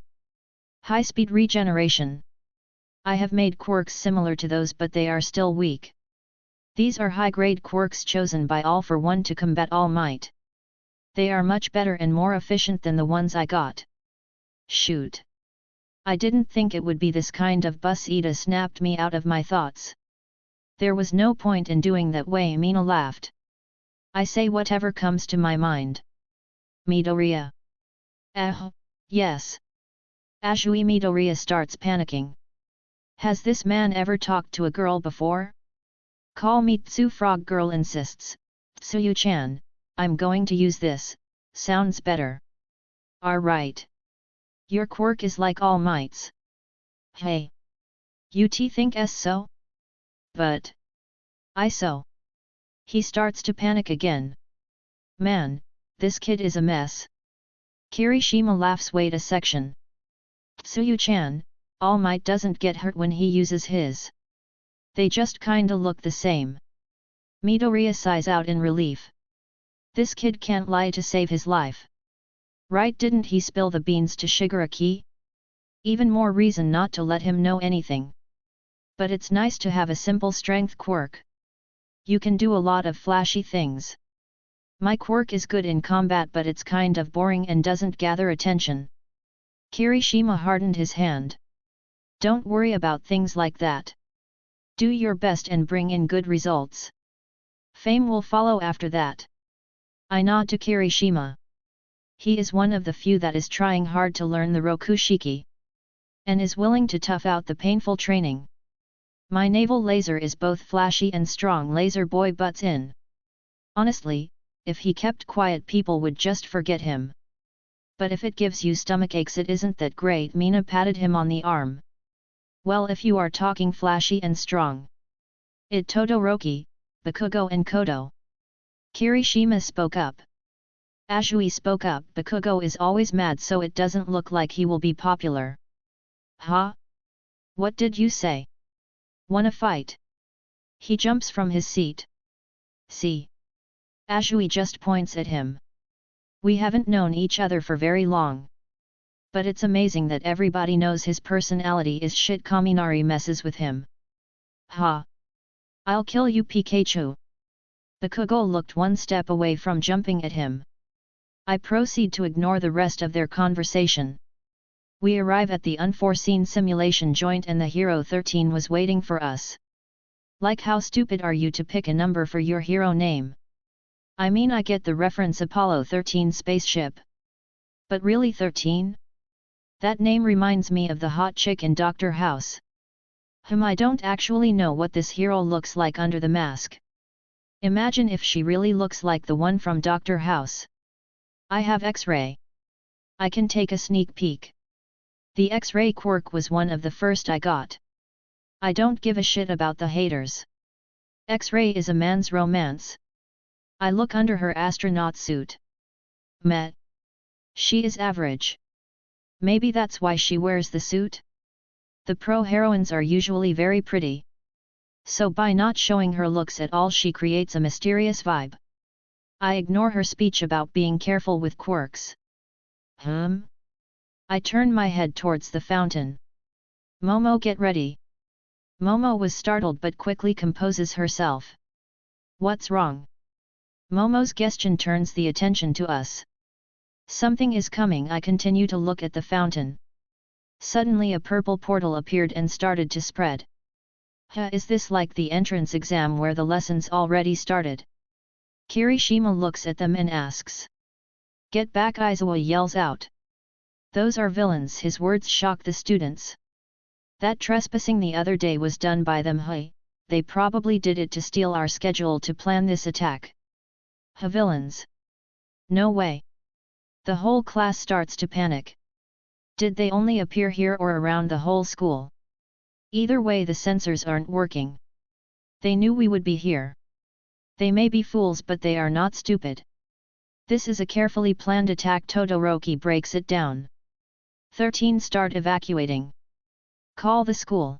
High speed regeneration. I have made quirks similar to those, but they are still weak. These are high-grade quirks chosen by All for One to combat All Might. They are much better and more efficient than the ones I got. Shoot. I didn't think it would be this kind of bus. Ida snapped me out of my thoughts. There was no point in doing that way. Mina laughed. I say whatever comes to my mind. Midoriya. Yes. Azui. Midoriya starts panicking. Has this man ever talked to a girl before? Call me Tsu. Frog Girl insists. Tsuyu-chan, I'm going to use this, sounds better. Right. Your quirk is like All Might's. Hey. UT think so? But I so. He starts to panic again. Man, this kid is a mess. Kirishima laughs. Wait a section. Tsuyu-chan, All Might doesn't get hurt when he uses his. They just kinda look the same. Midoriya sighs out in relief. This kid can't lie to save his life. Right, didn't he spill the beans to Shigaraki? Even more reason not to let him know anything. But it's nice to have a simple strength quirk. You can do a lot of flashy things. My quirk is good in combat, but it's kind of boring and doesn't gather attention. Kirishima hardened his hand. Don't worry about things like that. Do your best and bring in good results. Fame will follow after that. I nod to Kirishima. He is one of the few that is trying hard to learn the Rokushiki. And is willing to tough out the painful training. My naval laser is both flashy and strong. Laser boy butts in. Honestly, if he kept quiet, people would just forget him. But if it gives you stomachaches, it isn't that great. Mina patted him on the arm. Well, if you are talking flashy and strong. It Todoroki, Bakugo and Coto. Kirishima spoke up. Azui spoke up. Bakugo is always mad, so it doesn't look like he will be popular. Huh? What did you say? Wanna fight? He jumps from his seat. See? Azui just points at him. We haven't known each other for very long. But it's amazing that everybody knows his personality is shit. Kaminari messes with him. Ha! I'll kill you, Pikachu. Bakugo looked one step away from jumping at him. I proceed to ignore the rest of their conversation. We arrive at the unforeseen simulation joint and the Hero 13 was waiting for us. Like, how stupid are you to pick a number for your hero name? I mean, I get the reference Apollo 13 spaceship. But really 13? That name reminds me of the hot chick in Dr. House. I don't actually know what this hero looks like under the mask. Imagine if she really looks like the one from Dr. House. I have X-ray. I can take a sneak peek. The X-ray quirk was one of the first I got. I don't give a shit about the haters. X-ray is a man's romance. I look under her astronaut suit. Meh. She is average. Maybe that's why she wears the suit? The pro heroines are usually very pretty. So by not showing her looks at all, she creates a mysterious vibe. I ignore her speech about being careful with quirks. I turn my head towards the fountain. Momo, get ready. Momo was startled but quickly composes herself. What's wrong? Momo's gesture turns the attention to us. Something is coming. I continue to look at the fountain. Suddenly a purple portal appeared and started to spread. Is this like the entrance exam where the lessons already started? Kirishima looks at them and asks. Get back, Aizawa yells out. Those are villains. His words shock the students. That trespassing the other day was done by them. They probably did it to steal our schedule to plan this attack. Villains? No way. The whole class starts to panic. Did they only appear here or around the whole school? Either way, the sensors aren't working. They knew we would be here. They may be fools, but they are not stupid. This is a carefully planned attack. Todoroki breaks it down. 13 start evacuating. Call the school.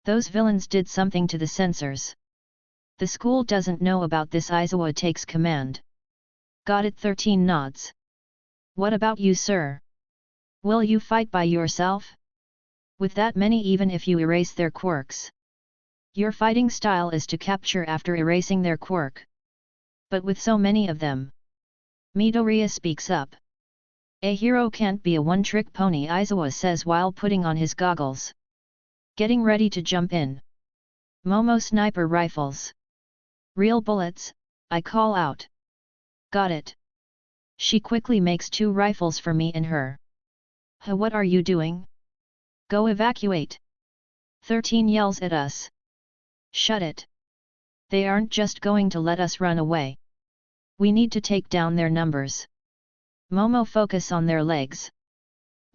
Those villains did something to the sensors. The school doesn't know about this. Aizawa takes command. Got it. 13 nods. What about you, sir? Will you fight by yourself? With that many, even if you erase their quirks. Your fighting style is to capture after erasing their quirk. But with so many of them. Midoriya speaks up. A hero can't be a one-trick pony, Aizawa says while putting on his goggles. Getting ready to jump in. Momo sniper rifles. Real bullets, I call out. Got it. She quickly makes 2 rifles for me and her. What are you doing? Go evacuate. 13 yells at us. Shut it. They aren't just going to let us run away. We need to take down their numbers. Momo, focus on their legs.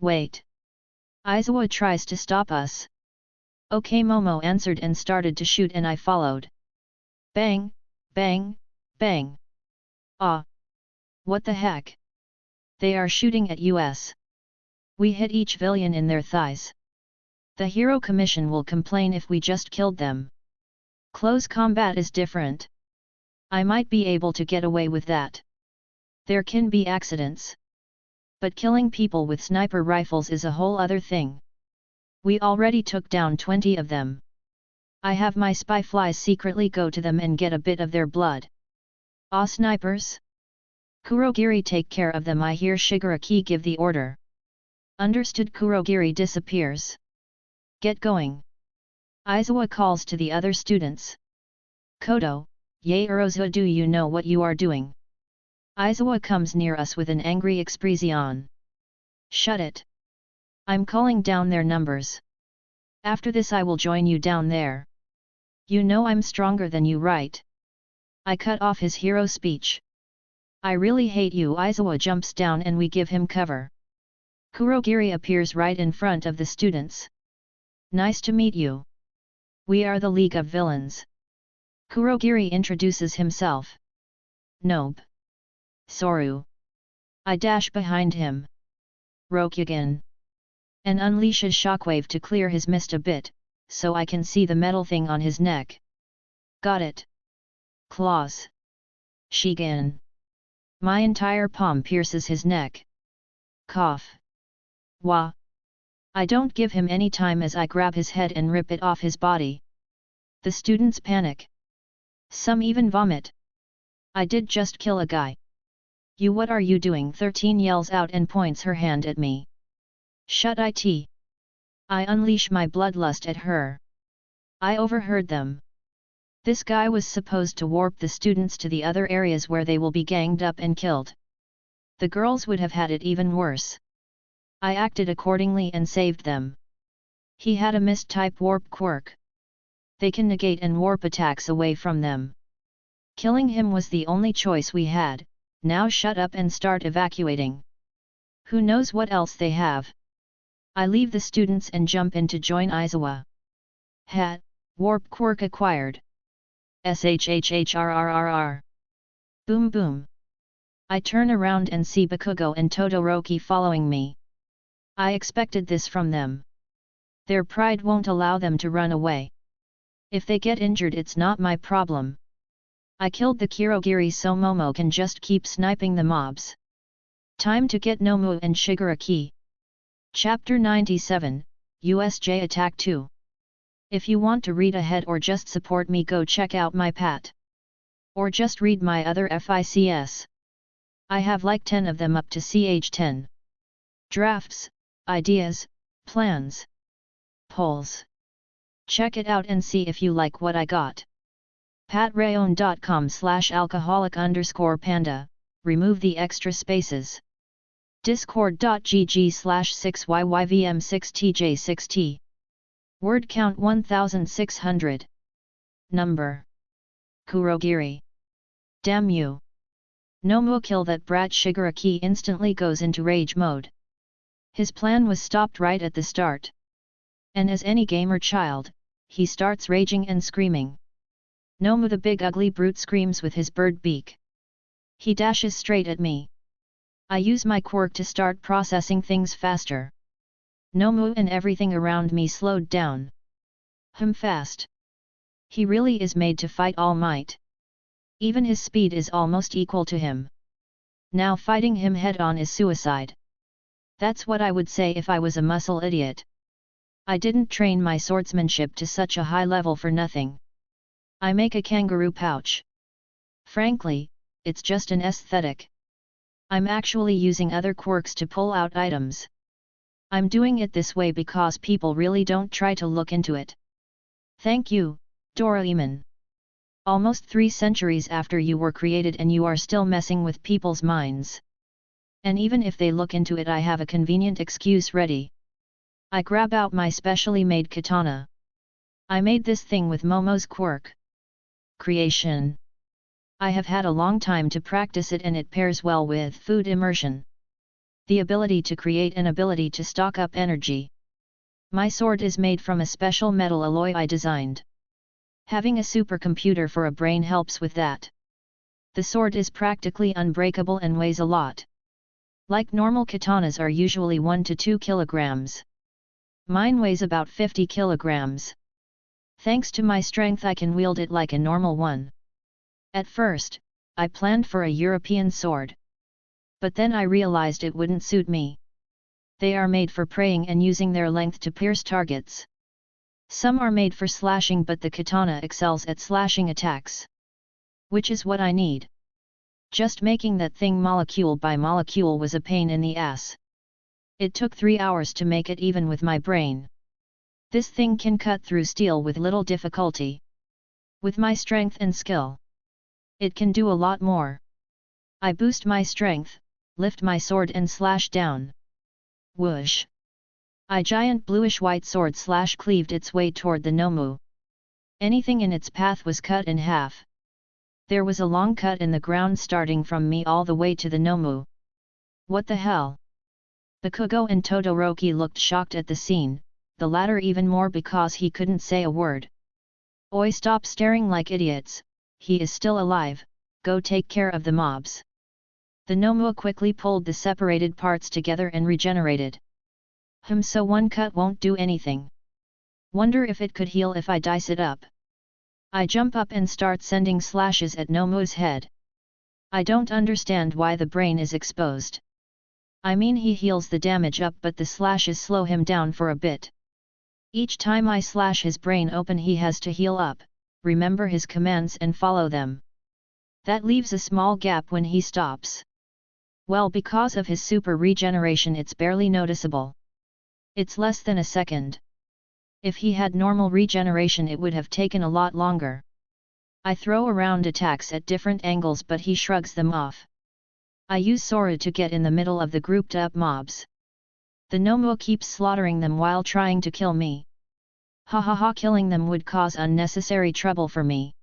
Wait. Aizawa tries to stop us. Okay, Momo answered and started to shoot, and I followed. Bang, bang, bang. Ah! What the heck? They are shooting at us. We hit each villain in their thighs. The Hero Commission will complain if we just killed them. Close combat is different. I might be able to get away with that. There can be accidents. But killing people with sniper rifles is a whole other thing. We already took down 20 of them. I have my spy flies secretly go to them and get a bit of their blood. Ah, snipers? Kurogiri, take care of them. I hear Shigaraki give the order. Understood. Kurogiri disappears. Get going. Aizawa calls to the other students. Coto, Yaerozu, do you know what you are doing? Aizawa comes near us with an angry expression. Shut it. I'm calling down their numbers. After this I will join you down there. You know I'm stronger than you, right? I cut off his hero speech. I really hate you. Aizawa jumps down and we give him cover. Kurogiri appears right in front of the students. Nice to meet you. We are the League of Villains. Kurogiri introduces himself. Nope. Soru. I dash behind him. Rokugan. And unleashes shockwave to clear his mist a bit, so I can see the metal thing on his neck. Got it. Claws. Shigen. My entire palm pierces his neck. Cough. Wah. I don't give him any time as I grab his head and rip it off his body. The students panic. Some even vomit. I did just kill a guy. You, what are you doing? 13 yells out and points her hand at me. Shut it. I unleash my bloodlust at her. I overheard them. This guy was supposed to warp the students to the other areas where they will be ganged up and killed. The girls would have had it even worse. I acted accordingly and saved them. He had a mist-type warp quirk. They can negate and warp attacks away from them. Killing him was the only choice we had. Now shut up and start evacuating. Who knows what else they have? I leave the students and jump in to join Aizawa. Hat, warp quirk acquired. SHHHRRRR. Boom boom. I turn around and see Bakugo and Todoroki following me. I expected this from them. Their pride won't allow them to run away. If they get injured, it's not my problem. I killed the Kurogiri so Momo can just keep sniping the mobs. Time to get Nomu and Shigaraki. Chapter 97, USJ Attack 2. If you want to read ahead or just support me, go check out my pat. Or just read my other FICS. I have like 10 of them up to ch10. Drafts, ideas, plans, polls. Check it out and see if you like what I got. Patreon.com/alcoholic_panda, remove the extra spaces. Discord.gg/6YYVM6TJ6T. Word count 1600. Number. Kurogiri. Damn you. Nomu, kill that brat. Shigaraki instantly goes into rage mode. His plan was stopped right at the start. And as any gamer child, he starts raging and screaming. Nomu, the big ugly brute, screams with his bird beak. He dashes straight at me. I use my quirk to start processing things faster. Nomu and everything around me slowed down. Fast. He really is made to fight All Might. Even his speed is almost equal to him. Now fighting him head-on is suicide. That's what I would say if I was a muscle idiot. I didn't train my swordsmanship to such a high level for nothing. I make a kangaroo pouch. Frankly, it's just an aesthetic. I'm actually using other quirks to pull out items. I'm doing it this way because people really don't try to look into it. Thank you, Doraemon. Almost 3 centuries after you were created and you are still messing with people's minds. And even if they look into it, I have a convenient excuse ready. I grab out my specially made katana. I made this thing with Momo's quirk. Creation. I have had a long time to practice it and it pairs well with food immersion. The ability to create and ability to stock up energy. My sword is made from a special metal alloy I designed. Having a supercomputer for a brain helps with that. The sword is practically unbreakable and weighs a lot. Like normal katanas are usually 1 to 2 kilograms. Mine weighs about 50 kilograms. Thanks to my strength I can wield it like a normal one. At first, I planned for a European sword. But then I realized it wouldn't suit me. They are made for preying and using their length to pierce targets. Some are made for slashing, but the katana excels at slashing attacks. Which is what I need. Just making that thing molecule by molecule was a pain in the ass. It took 3 hours to make it even with my brain. This thing can cut through steel with little difficulty. With my strength and skill, it can do a lot more. I boost my strength, lift my sword and slash down. Whoosh! A giant bluish-white sword cleaved its way toward the Momo. Anything in its path was cut in half. There was a long cut in the ground starting from me all the way to the Momo. What the hell? The Kogo and Todoroki looked shocked at the scene, the latter even more because he couldn't say a word. Oi, stop staring like idiots, he is still alive, go take care of the mobs. The Momo quickly pulled the separated parts together and regenerated. So one cut won't do anything. Wonder if it could heal if I dice it up. I jump up and start sending slashes at Momo's head. I don't understand why the brain is exposed. I mean he heals the damage up but the slashes slow him down for a bit. Each time I slash his brain open he has to heal up, remember his commands and follow them. That leaves a small gap when he stops. Well, because of his super regeneration it's barely noticeable. It's less than a second. If he had normal regeneration it would have taken a lot longer. I throw around attacks at different angles but he shrugs them off. I use Sora to get in the middle of the grouped up mobs. The Momo keeps slaughtering them while trying to kill me. Killing them would cause unnecessary trouble for me.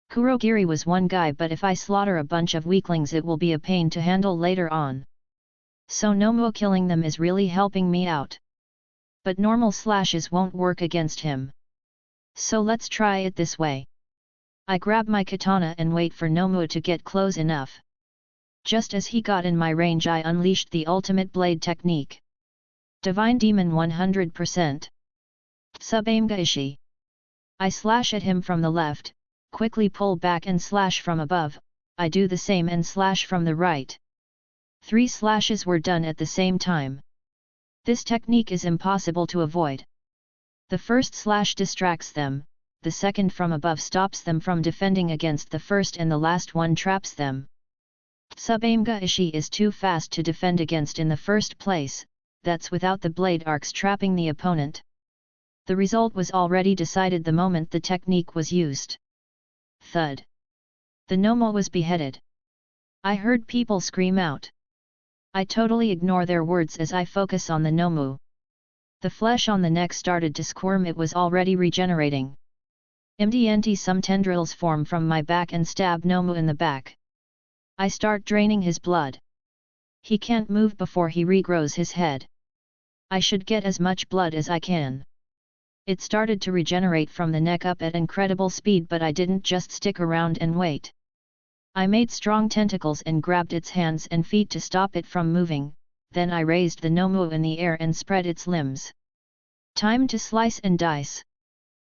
Kurogiri was one guy but if I slaughter a bunch of weaklings it will be a pain to handle later on. So Momo killing them is really helping me out. But normal slashes won't work against him. So let's try it this way. I grab my katana and wait for Momo to get close enough. Just as he got in my range I unleashed the ultimate blade technique. Divine Demon 100%. Tsubamegaeshi. I slash at him from the left, quickly pull back and slash from above, I do the same and slash from the right. 3 slashes were done at the same time. This technique is impossible to avoid. The first slash distracts them, the second from above stops them from defending against the first and the last one traps them. Tsubamegaeshi is too fast to defend against in the first place, that's without the blade arcs trapping the opponent. The result was already decided the moment the technique was used. Thud. The Momo was beheaded. I heard people scream out. I totally ignore their words as I focus on the Momo. The flesh on the neck started to squirm, it was already regenerating. Immediately some tendrils form from my back and stab Momo in the back. I start draining his blood. He can't move before he regrows his head. I should get as much blood as I can. It started to regenerate from the neck up at incredible speed but I didn't just stick around and wait. I made strong tentacles and grabbed its hands and feet to stop it from moving, then I raised the Momo in the air and spread its limbs. Time to slice and dice.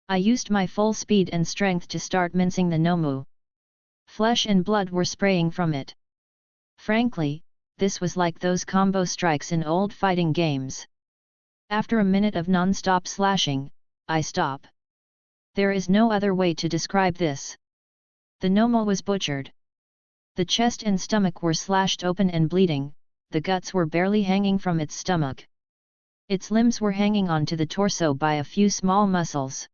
I used my full speed and strength to start mincing the Momo. Flesh and blood were spraying from it. Frankly, this was like those combo strikes in old fighting games. After a minute of non-stop slashing, I stop. There is no other way to describe this. The Momo was butchered. The chest and stomach were slashed open and bleeding, the guts were barely hanging from its stomach. Its limbs were hanging onto the torso by a few small muscles.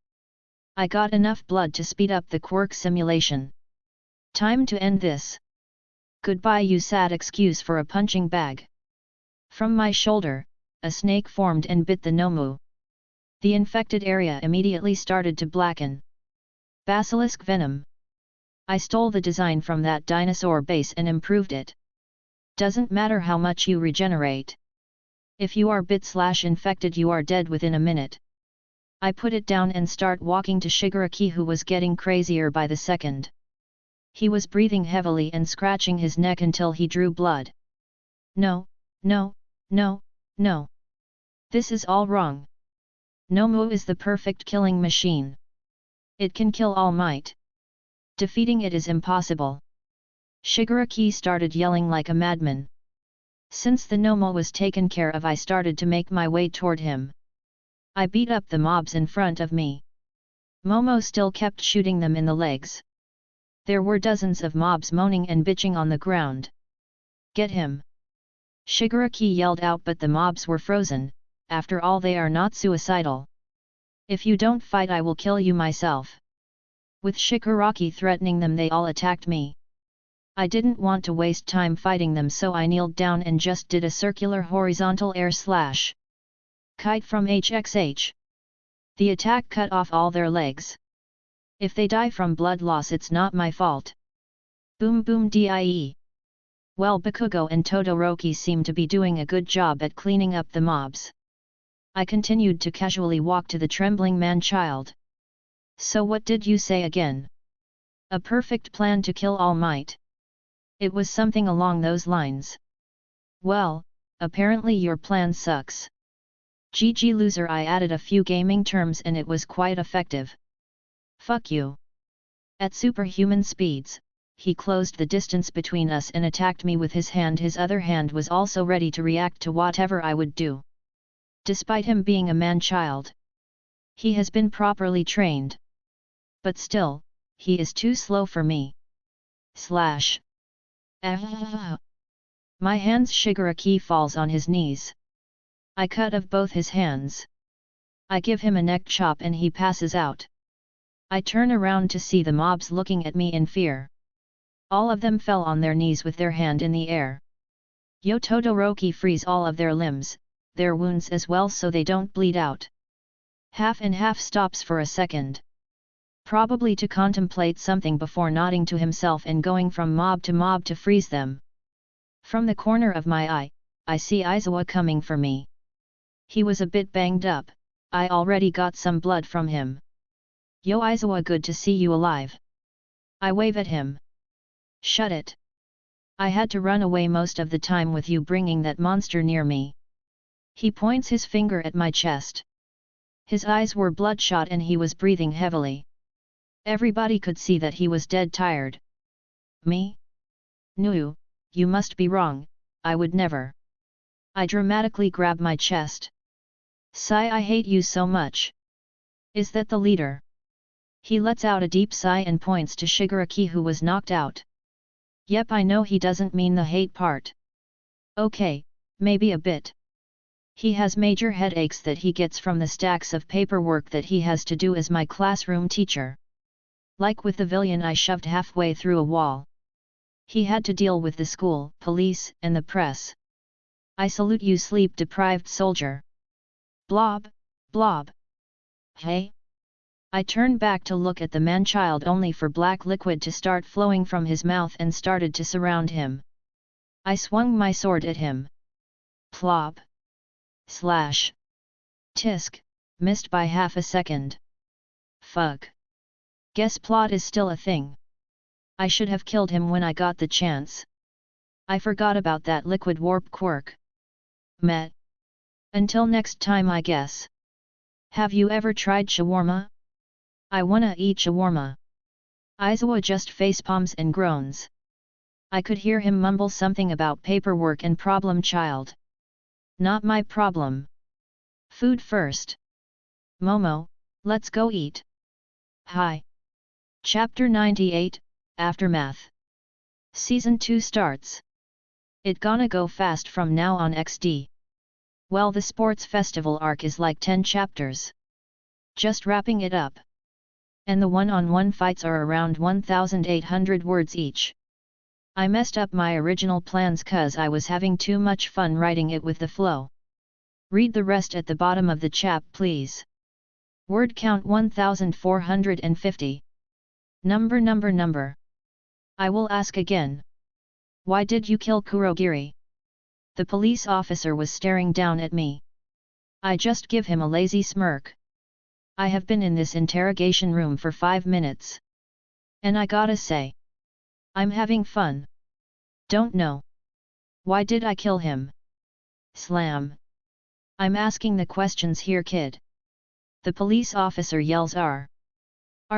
I got enough blood to speed up the Quirk simulation. Time to end this. Goodbye, you sad excuse for a punching bag. From my shoulder, a snake formed and bit the Momo. The infected area immediately started to blacken. Basilisk venom. I stole the design from that dinosaur base and improved it. Doesn't matter how much you regenerate. If you are bit/infected you are dead within a minute. I put it down and start walking to Shigaraki, who was getting crazier by the second. He was breathing heavily and scratching his neck until he drew blood. No, no, no, no. This is all wrong. Momo is the perfect killing machine. It can kill All Might. Defeating it is impossible. Shigaraki started yelling like a madman. Since the Momo was taken care of, I started to make my way toward him. I beat up the mobs in front of me. Momo still kept shooting them in the legs. There were dozens of mobs moaning and bitching on the ground. Get him! Shigaraki yelled out, but the mobs were frozen. After all, they are not suicidal. If you don't fight, I will kill you myself. With Shigaraki threatening them, they all attacked me. I didn't want to waste time fighting them, so I kneeled down and just did a circular horizontal air slash. Kite from HXH. The attack cut off all their legs. If they die from blood loss, it's not my fault. Boom boom die. Well, Bakugo and Todoroki seem to be doing a good job at cleaning up the mobs. I continued to casually walk to the trembling man-child. So what did you say again? A perfect plan to kill All Might. It was something along those lines. Well, apparently your plan sucks. GG loser. I added a few gaming terms and it was quite effective. Fuck you. At superhuman speeds, he closed the distance between us and attacked me with his hand. His other hand was also ready to react to whatever I would do. Despite him being a man-child, he has been properly trained. But still, he is too slow for me. Slash. My hands. Shigaraki falls on his knees. I cut off both his hands. I give him a neck chop and he passes out. I turn around to see the mobs looking at me in fear. All of them fell on their knees with their hand in the air. Yo Todoroki frees all of their limbs, their wounds as well, so they don't bleed out. Half and Half stops for a second. Probably to contemplate something before nodding to himself and going from mob to freeze them. From the corner of my eye, I see Aizawa coming for me. He was a bit banged up. I already got some blood from him. Yo Aizawa, good to see you alive. I wave at him. Shut it. I had to run away most of the time with you bringing that monster near me. He points his finger at my chest. His eyes were bloodshot and he was breathing heavily. Everybody could see that he was dead tired. Me? No, you must be wrong, I would never. I dramatically grab my chest. Sigh, I hate you so much. Is that the leader? He lets out a deep sigh and points to Shigaraki, who was knocked out. Yep, I know he doesn't mean the hate part. Okay, maybe a bit. He has major headaches that he gets from the stacks of paperwork that he has to do as my classroom teacher. Like with the villain I shoved halfway through a wall. He had to deal with the school, police, and the press. I salute you, sleep-deprived soldier. Blob, blob. Hey? I turned back to look at the man-child, only for black liquid to start flowing from his mouth and started to surround him. I swung my sword at him. Plop. Slash. Tisk, missed by half a second. Fuck. Guess plot is still a thing. I should have killed him when I got the chance. I forgot about that liquid warp quirk. Met. Until next time, I guess. Have you ever tried shawarma? I wanna eat shawarma. Aizawa just facepalms and groans. I could hear him mumble something about paperwork and problem child. Not my problem. Food first. Momo, let's go eat. Hi. Chapter 98, Aftermath. Season 2 starts. It gonna go fast from now on XD. Well, the sports festival arc is like 10 chapters. Just wrapping it up. And the one-on-one fights are around 1,800 words each. I messed up my original plans cause I was having too much fun writing it with the flow. Read the rest at the bottom of the chap, please. Word count 1,450. Number. I will ask again. Why did you kill Kurogiri? The police officer was staring down at me. I just give him a lazy smirk. I have been in this interrogation room for 5 minutes. And I gotta say, I'm having fun. Don't know. Why did I kill him? Slam. I'm asking the questions here, kid. The police officer yells. Are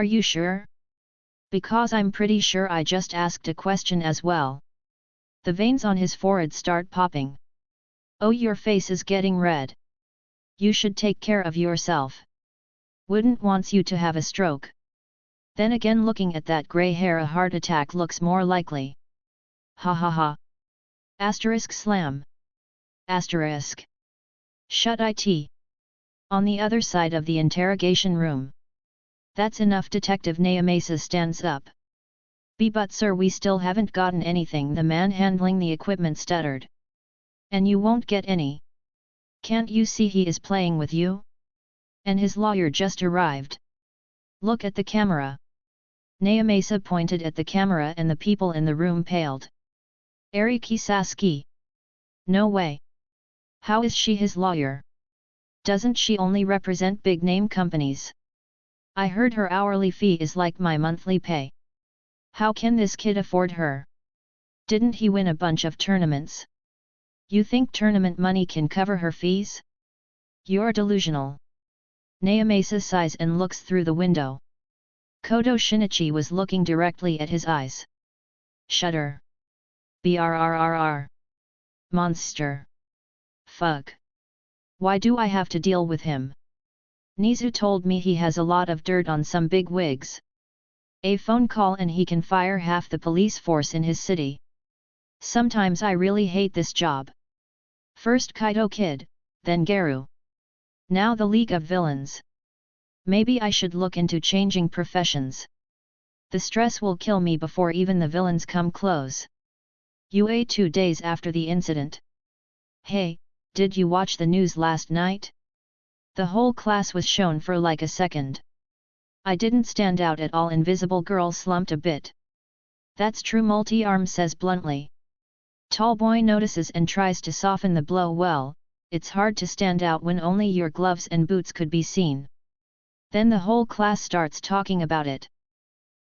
you sure? Because I'm pretty sure I just asked a question as well. The veins on his forehead start popping. Oh, your face is getting red. You should take care of yourself. Wouldn't want you to have a stroke. Then again, looking at that grey hair, a heart attack looks more likely. Ha ha ha. Asterisk slam. Asterisk. Shut it. On the other side of the interrogation room. That's enough. Detective Nayamasa stands up. But sir, we still haven't gotten anything, the man handling the equipment stuttered. And you won't get any. Can't you see he is playing with you? And his lawyer just arrived. Look at the camera. Nayamasa pointed at the camera and the people in the room paled. Ariki Sasuke. No way. How is she his lawyer? Doesn't she only represent big name companies? I heard her hourly fee is like my monthly pay. How can this kid afford her? Didn't he win a bunch of tournaments? You think tournament money can cover her fees? You're delusional. Nayamasa sighs and looks through the window. Coto Shinichi was looking directly at his eyes. Shudder. Brrrr. Monster. Fuck. Why do I have to deal with him? Nizu told me he has a lot of dirt on some big wigs. A phone call and he can fire half the police force in his city. Sometimes I really hate this job. First Kaito Kid, then Garu. Now the League of Villains. Maybe I should look into changing professions. The stress will kill me before even the villains come close. UA 2 days after the incident. Hey, did you watch the news last night? The whole class was shown for like a second. I didn't stand out at all. Invisible Girl slumped a bit. That's true, Multi-Arm says bluntly. Tall Boy notices and tries to soften the blow. Well, it's hard to stand out when only your gloves and boots could be seen. Then the whole class starts talking about it.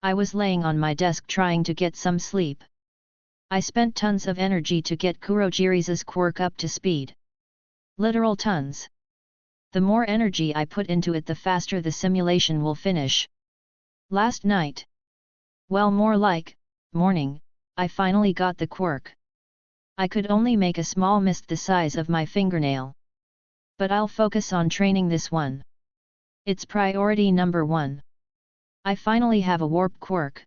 I was laying on my desk trying to get some sleep. I spent tons of energy to get Kurogiri's quirk up to speed. Literal tons. The more energy I put into it, the faster the simulation will finish. Last night. Well, more like morning, I finally got the quirk. I could only make a small mist the size of my fingernail. But I'll focus on training this one. It's priority number 1. I finally have a warp quirk.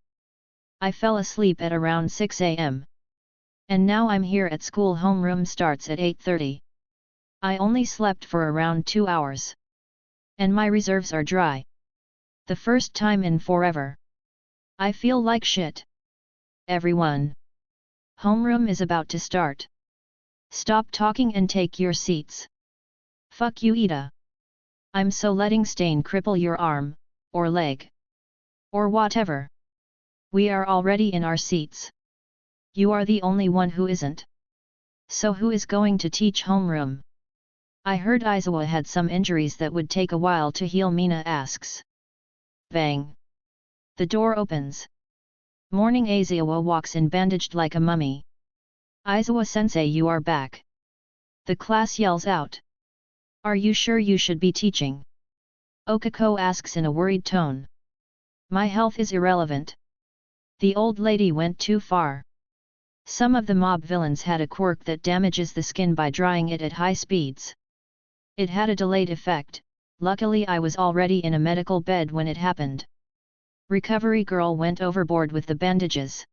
I fell asleep at around 6 AM. And now I'm here at school. Homeroom starts at 8:30. I only slept for around 2 hours. And my reserves are dry. The first time in forever. I feel like shit. Everyone. Homeroom is about to start. Stop talking and take your seats. Fuck you, Ida. I'm so letting stain cripple your arm, or leg. Or whatever. We are already in our seats. You are the only one who isn't. So who is going to teach homeroom? I heard Aizawa had some injuries that would take a while to heal. Mina asks. Bang. The door opens. Morning. Aizawa walks in bandaged like a mummy. Aizawa-sensei, you are back. The class yells out. Are you sure you should be teaching? Okako asks in a worried tone. My health is irrelevant. The old lady went too far. Some of the mob villains had a quirk that damages the skin by drying it at high speeds. It had a delayed effect. Luckily I was already in a medical bed when it happened. Recovery girl went overboard with the bandages.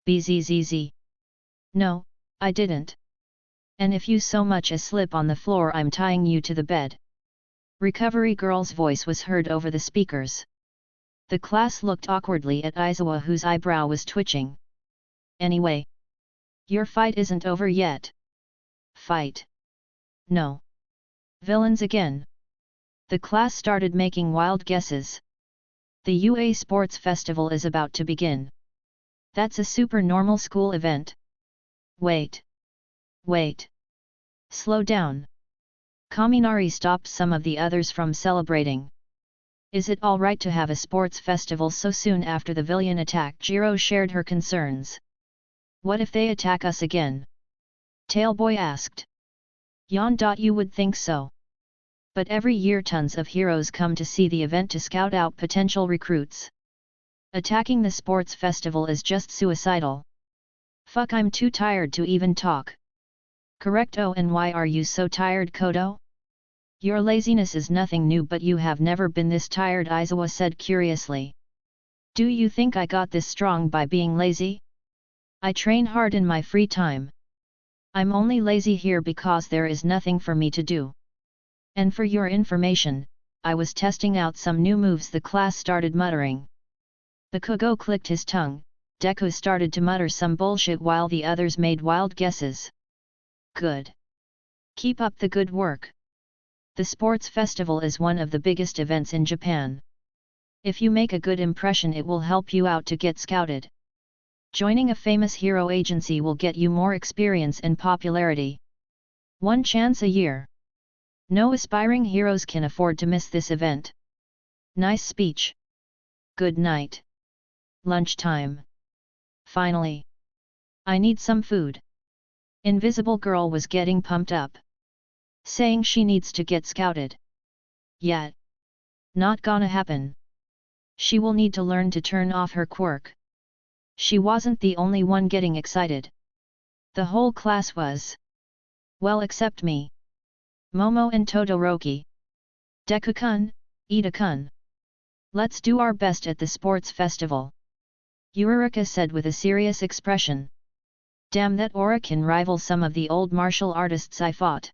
Bzzz. No, I didn't. And if you so much as slip on the floor, I'm tying you to the bed. Recovery girl's voice was heard over the speakers. The class looked awkwardly at Aizawa, whose eyebrow was twitching. Anyway. Your fight isn't over yet. Fight? No. Villains again. The class started making wild guesses. The UA Sports Festival is about to begin. That's a super normal school event. Wait. Wait. Slow down. Kaminari stopped some of the others from celebrating. Is it alright to have a sports festival so soon after the villain attack? Jiro shared her concerns. What if they attack us again? Tailboy asked. You would think so. But every year tons of heroes come to see the event to scout out potential recruits. Attacking the sports festival is just suicidal. Fuck, I'm too tired to even talk. Correct. Oh, and why are you so tired, Coto? Your laziness is nothing new, but you have never been this tired, Aizawa said curiously. Do you think I got this strong by being lazy? I train hard in my free time. I'm only lazy here because there is nothing for me to do. And for your information, I was testing out some new moves. The class started muttering. The Kogo clicked his tongue. Deku started to mutter some bullshit while the others made wild guesses. Good. Keep up the good work. The sports festival is one of the biggest events in Japan. If you make a good impression, it will help you out to get scouted. Joining a famous hero agency will get you more experience and popularity. One chance a year. No aspiring heroes can afford to miss this event. Nice speech. Good night. Lunchtime. Finally. I need some food. Invisible Girl was getting pumped up. Saying she needs to get scouted. Yet. Not gonna happen. She will need to learn to turn off her quirk. She wasn't the only one getting excited. The whole class was. Well, except me. Momo and Todoroki. Deku-kun, Ida-kun. Let's do our best at the sports festival. Eureka said with a serious expression. Damn, that aura can rival some of the old martial artists I fought.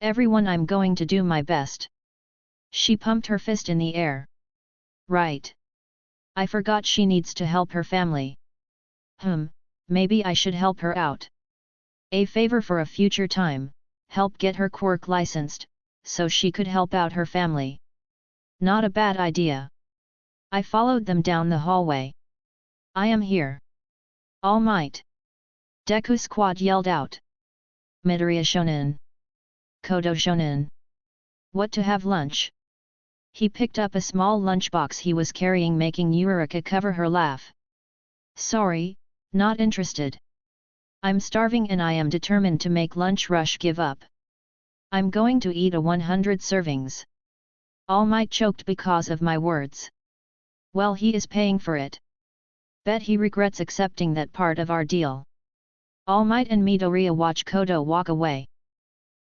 Everyone, I'm going to do my best. She pumped her fist in the air. Right. I forgot she needs to help her family. Maybe I should help her out. A favor for a future time, help get her quirk licensed, so she could help out her family. Not a bad idea. I followed them down the hallway. I am here. All Might. Deku Squad yelled out. Midoriya Shonen. Coto Shonen. What to have lunch? He picked up a small lunchbox he was carrying, making Eureka cover her laugh. Sorry, not interested. I'm starving and I am determined to make lunch rush give up. I'm going to eat a 100 servings. All Might choked because of my words. Well, he is paying for it. Bet he regrets accepting that part of our deal. All Might and Midoriya watch Coto walk away.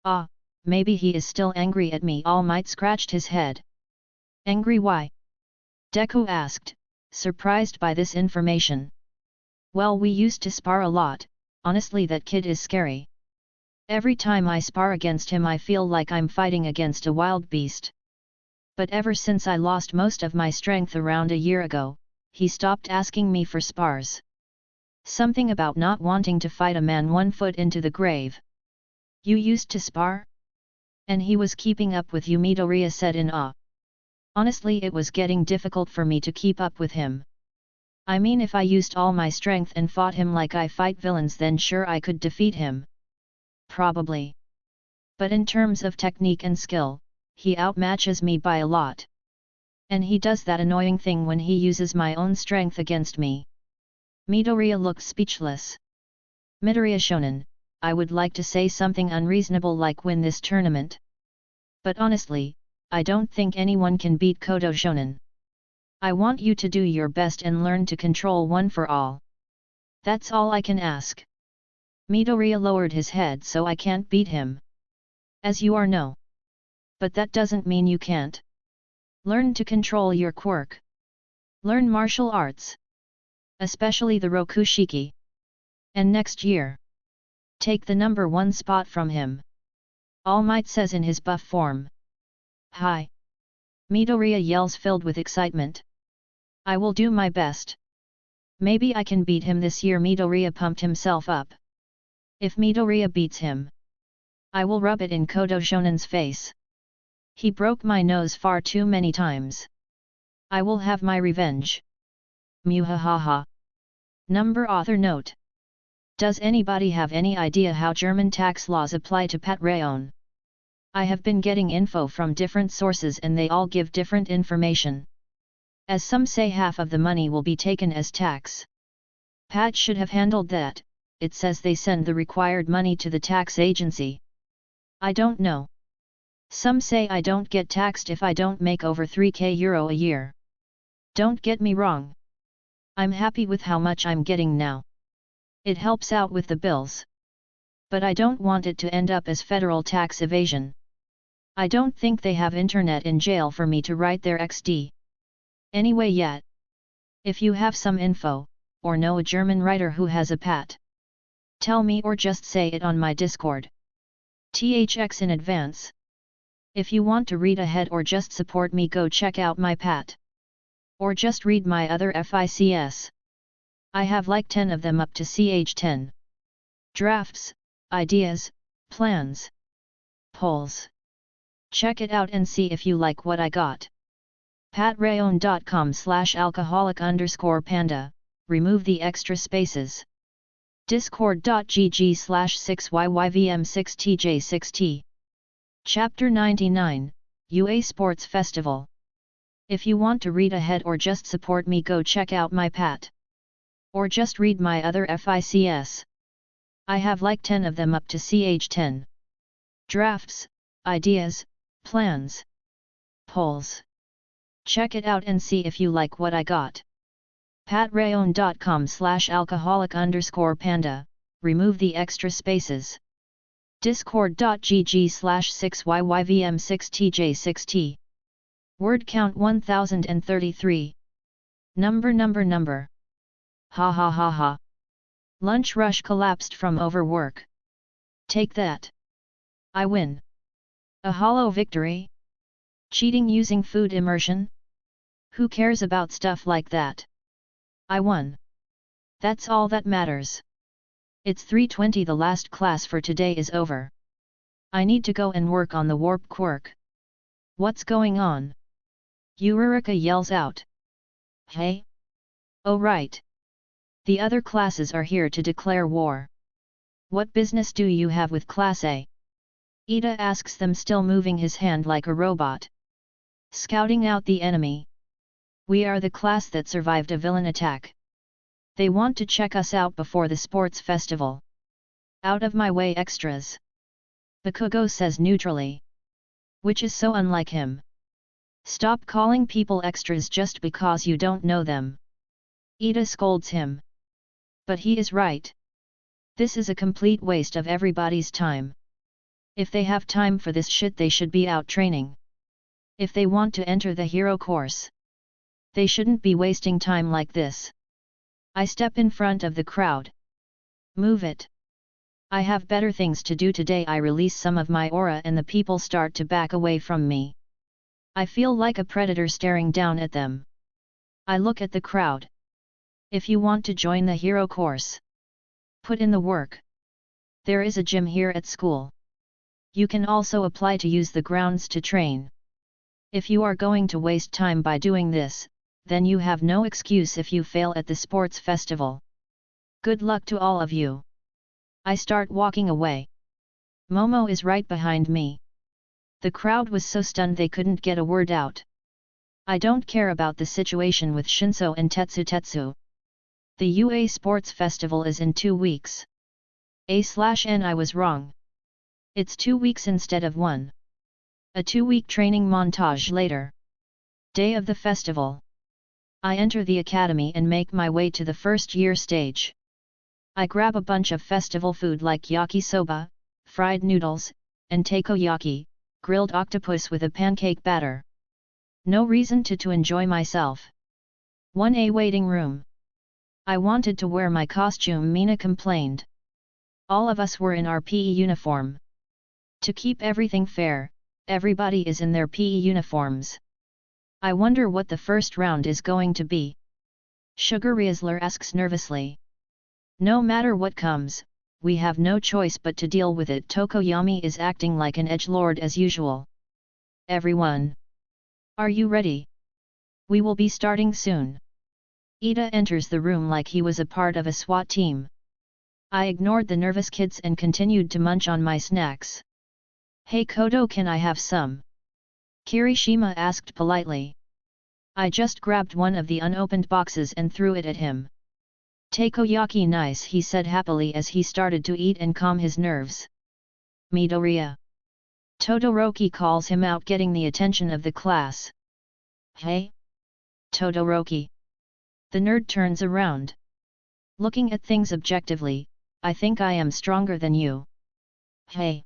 Ah, maybe he is still angry at me. All Might scratched his head. Angry why? Deku asked, surprised by this information. Well, we used to spar a lot, honestly that kid is scary. Every time I spar against him I feel like I'm fighting against a wild beast. But ever since I lost most of my strength around a year ago, he stopped asking me for spars. Something about not wanting to fight a man 1 foot into the grave. You used to spar? And he was keeping up with you, Midoriya said in awe. Honestly, it was getting difficult for me to keep up with him. I mean, if I used all my strength and fought him like I fight villains, then sure I could defeat him. Probably. But in terms of technique and skill, he outmatches me by a lot. And he does that annoying thing when he uses my own strength against me. Midoriya looked speechless. Midoriya Shonen, I would like to say something unreasonable like win this tournament. But honestly, I don't think anyone can beat Coto Shonen. I want you to do your best and learn to control one for all. That's all I can ask. Midoriya lowered his head. So I can't beat him. As you are, no. But that doesn't mean you can't. Learn to control your quirk. Learn martial arts. Especially the Rokushiki. And next year, take the number 1 spot from him. All Might says in his buff form. Hi! Midoriya yells filled with excitement. I will do my best. Maybe I can beat him this year. Midoriya pumped himself up. If Midoriya beats him, I will rub it in Coto Shonen's face. He broke my nose far too many times. I will have my revenge. Muhahaha. Number author note. Does anybody have any idea how German tax laws apply to Pat Rayon? I have been getting info from different sources and they all give different information. As some say half of the money will be taken as tax. Pat should have handled that. It says they send the required money to the tax agency. I don't know. Some say I don't get taxed if I don't make over €3,000 a year. Don't get me wrong. I'm happy with how much I'm getting now. It helps out with the bills. But I don't want it to end up as federal tax evasion. I don't think they have internet in jail for me to write their XD. Anyway yet. If you have some info, or know a German writer who has a pat, tell me or just say it on my Discord. THX in advance. If you want to read ahead or just support me, go check out my pat. Or just read my other FICS. I have like 10 of them up to ch10. Drafts, ideas, plans, polls. Check it out and see if you like what I got. patrayon.com/alcoholic_panda, remove the extra spaces. discord.gg/6yyvm6tj6t. Chapter 99, UA Sports Festival. If you want to read ahead or just support me, go check out my pat. Or just read my other FICS. I have like 10 of them up to ch10. Drafts, ideas, plans, polls. Check it out and see if you like what I got. patrayon.com/alcoholic_panda, remove the extra spaces. discord.gg/6yyvm6tj6t. Word count 1033. Number. Ha ha ha ha. Lunch rush collapsed from overwork. Take that. I win. A hollow victory? Cheating using food immersion? Who cares about stuff like that? I won. That's all that matters. It's 3:20. The last class for today is over. I need to go and work on the warp quirk. What's going on? Eureka yells out. Hey? Oh right. The other classes are here to declare war. What business do you have with Class A? Ida asks them, still moving his hand like a robot. Scouting out the enemy. We are the class that survived a villain attack. They want to check us out before the sports festival. Out of my way, extras. Bakugo says neutrally. Which is so unlike him. Stop calling people extras just because you don't know them. Ida scolds him. But he is right. This is a complete waste of everybody's time. If they have time for this shit, they should be out training. If they want to enter the hero course, they shouldn't be wasting time like this. I step in front of the crowd. Move it. I have better things to do today. I release some of my aura and the people start to back away from me. I feel like a predator staring down at them. I look at the crowd. If you want to join the hero course, put in the work. There is a gym here at school. You can also apply to use the grounds to train. If you are going to waste time by doing this, then you have no excuse if you fail at the sports festival. Good luck to all of you. I start walking away. Momo is right behind me. The crowd was so stunned they couldn't get a word out. I don't care about the situation with Shinso and Tetsu. The UA Sports Festival is in 2 weeks. A/N I was wrong. It's 2 weeks instead of 1. A 2-week training montage later. Day of the festival. I enter the academy and make my way to the first year stage. I grab a bunch of festival food like yakisoba, fried noodles, and takoyaki, grilled octopus with a pancake batter. No reason to enjoy myself. 1A waiting room. I wanted to wear my costume, Mina complained. All of us were in our PE uniform. To keep everything fair, everybody is in their PE uniforms. I wonder what the first round is going to be. Sugar Riesler asks nervously. No matter what comes, we have no choice but to deal with it. Tokoyami is acting like an edgelord as usual. Everyone. Are you ready? We will be starting soon. Ida enters the room like he was a part of a SWAT team. I ignored the nervous kids and continued to munch on my snacks. Hey Coto, can I have some? Kirishima asked politely. I just grabbed one of the unopened boxes and threw it at him. Takoyaki nice, he said happily as he started to eat and calm his nerves. Midoriya. Todoroki calls him out, getting the attention of the class. Hey? Todoroki. The nerd turns around. Looking at things objectively, I think I am stronger than you. Hey.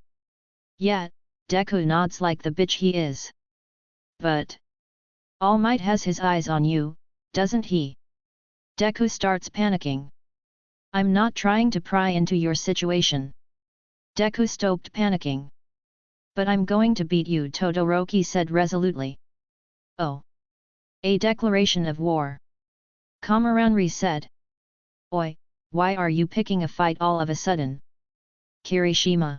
Yeah, Deku nods like the bitch he is. But All Might has his eyes on you, doesn't he? Deku starts panicking. I'm not trying to pry into your situation. Deku stopped panicking. But I'm going to beat you, Todoroki said resolutely. Oh. A declaration of war. Kamaranri said. Oi, why are you picking a fight all of a sudden? Kirishima.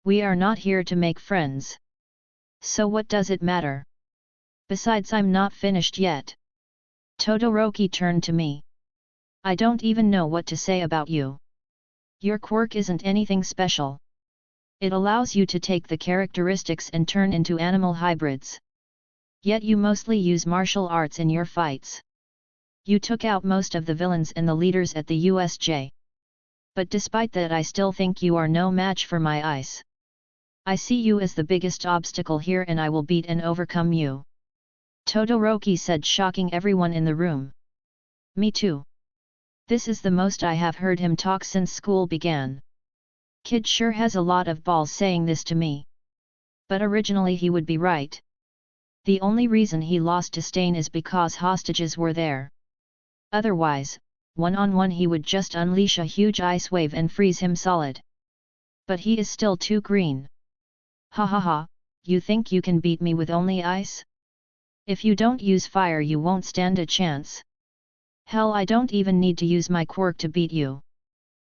We are not here to make friends. So what does it matter? Besides, I'm not finished yet. Todoroki turned to me. I don't even know what to say about you. Your quirk isn't anything special. It allows you to take the characteristics and turn into animal hybrids. Yet you mostly use martial arts in your fights. You took out most of the villains and the leaders at the USJ. But despite that, I still think you are no match for my ice. I see you as the biggest obstacle here and I will beat and overcome you. Todoroki said, shocking everyone in the room. Me too. This is the most I have heard him talk since school began. Kid sure has a lot of balls saying this to me. But originally he would be right. The only reason he lost to Stain is because hostages were there. Otherwise, one-on-one he would just unleash a huge ice wave and freeze him solid. But he is still too green. Ha ha ha, you think you can beat me with only ice? If you don't use fire you won't stand a chance. Hell, I don't even need to use my quirk to beat you.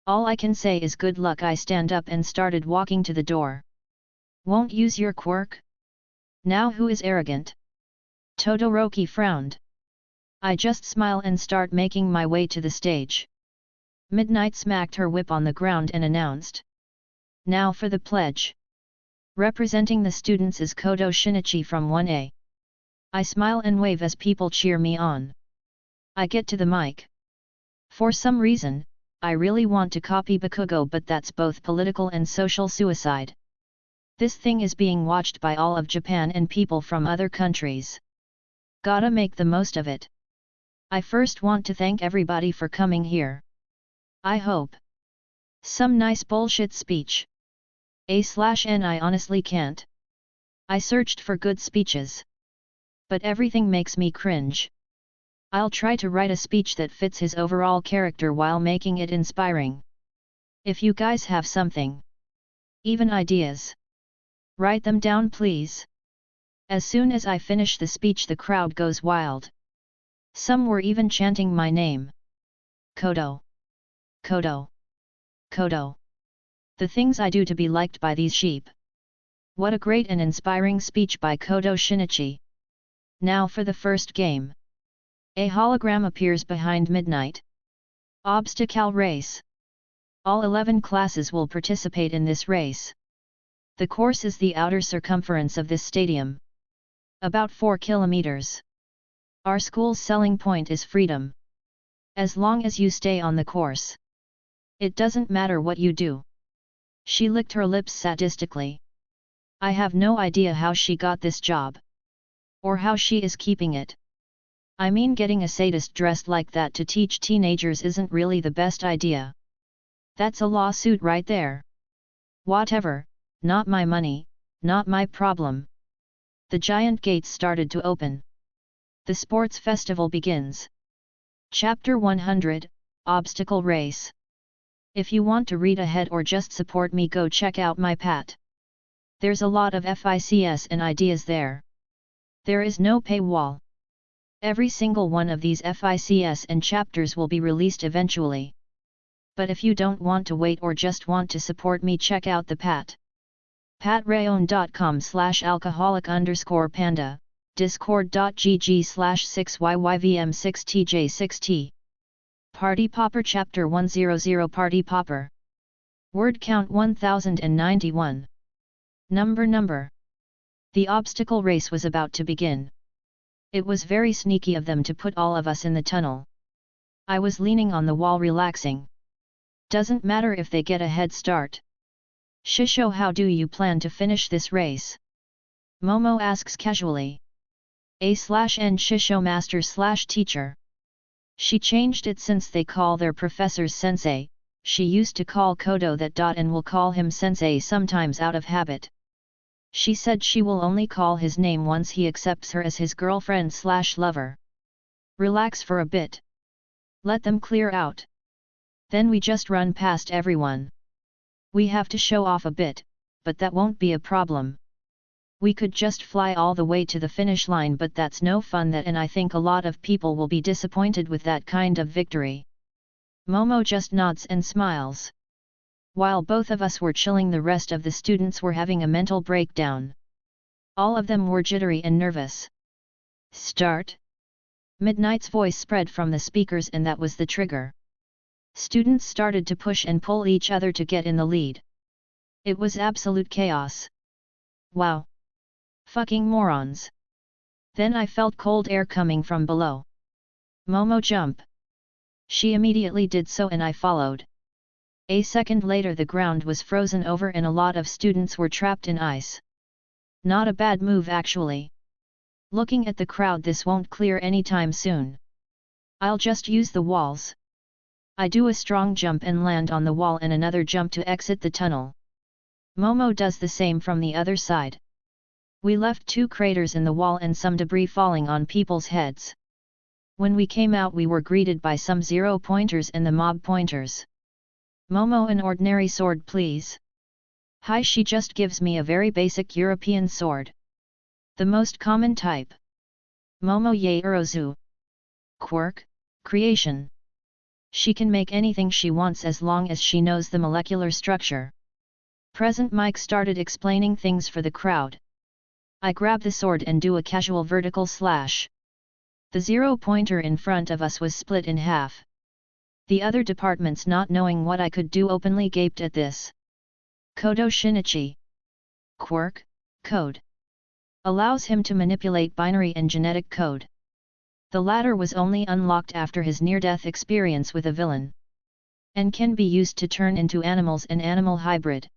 All I can say is good luck. I stand up and started walking to the door. Won't use your quirk? Now who is arrogant? Todoroki frowned. I just smile and start making my way to the stage. Midnight smacked her whip on the ground and announced. Now for the pledge. Representing the students is Kodo Shinichi from 1A. I smile and wave as people cheer me on. I get to the mic. For some reason, I really want to copy Bakugo, but that's both political and social suicide. This thing is being watched by all of Japan and people from other countries. Gotta make the most of it. I first want to thank everybody for coming here. I hope. Some nice bullshit speech. A/N I honestly can't. I searched for good speeches. But everything makes me cringe. I'll try to write a speech that fits his overall character while making it inspiring. If you guys have something, even ideas, write them down please. As soon as I finish the speech the crowd goes wild. Some were even chanting my name. Coto. Coto. Coto. The things I do to be liked by these sheep. What a great and inspiring speech by Kodo Shinichi. Now for the first game. A hologram appears behind Midnight. Obstacle race. All 11 classes will participate in this race. The course is the outer circumference of this stadium. About 4 kilometers. Our school's selling point is freedom. As long as you stay on the course. It doesn't matter what you do. She licked her lips sadistically. I have no idea how she got this job. Or how she is keeping it. I mean, getting a sadist dressed like that to teach teenagers isn't really the best idea. That's a lawsuit right there. Whatever, not my money, not my problem. The giant gates started to open. The sports festival begins. Chapter 100, Obstacle Race. If you want to read ahead or just support me, go check out my Pat. There's a lot of FICS and ideas there. There is no paywall. Every single one of these FICS and chapters will be released eventually. But if you don't want to wait or just want to support me, check out the Pat. patreon.com/alcoholic_panda, discord.gg/6yyvm6tj6t. Party Popper Chapter 100 Party Popper. Word count 1091. Number. The obstacle race was about to begin. It was very sneaky of them to put all of us in the tunnel. I was leaning on the wall relaxing. Doesn't matter if they get a head start. Shisho, how do you plan to finish this race? Momo asks casually. A/N Shisho master/teacher. She changed it since they call their professors sensei. She used to call Coto that. And will call him sensei sometimes out of habit. She said she will only call his name once he accepts her as his girlfriend/lover. Relax for a bit. Let them clear out. Then we just run past everyone. We have to show off a bit, but that won't be a problem. We could just fly all the way to the finish line, but that's no fun, and I think a lot of people will be disappointed with that kind of victory. Momo just nods and smiles. While both of us were chilling, the rest of the students were having a mental breakdown. All of them were jittery and nervous. Start? Midnight's voice spread from the speakers, and that was the trigger. Students started to push and pull each other to get in the lead. It was absolute chaos. Wow! Fucking morons! Then I felt cold air coming from below. Momo, jump! She immediately did so and I followed. A second later the ground was frozen over and a lot of students were trapped in ice. Not a bad move actually. Looking at the crowd, this won't clear anytime soon. I'll just use the walls. I do a strong jump and land on the wall and another jump to exit the tunnel. Momo does the same from the other side. We left 2 craters in the wall and some debris falling on people's heads. When we came out, we were greeted by some 0-pointers and the mob pointers. Momo, an ordinary sword please. Hi, she just gives me a very basic European sword. The most common type. Momo, Yaerozu. Quirk, creation. She can make anything she wants as long as she knows the molecular structure. Present Mike started explaining things for the crowd. I grab the sword and do a casual vertical slash. The 0-pointer in front of us was split in half. The other departments, not knowing what I could do, openly gaped at this. Coto Shinichi. Quirk, code. Allows him to manipulate binary and genetic code. The latter was only unlocked after his near-death experience with a villain. And can be used to turn into animals and animal hybrid.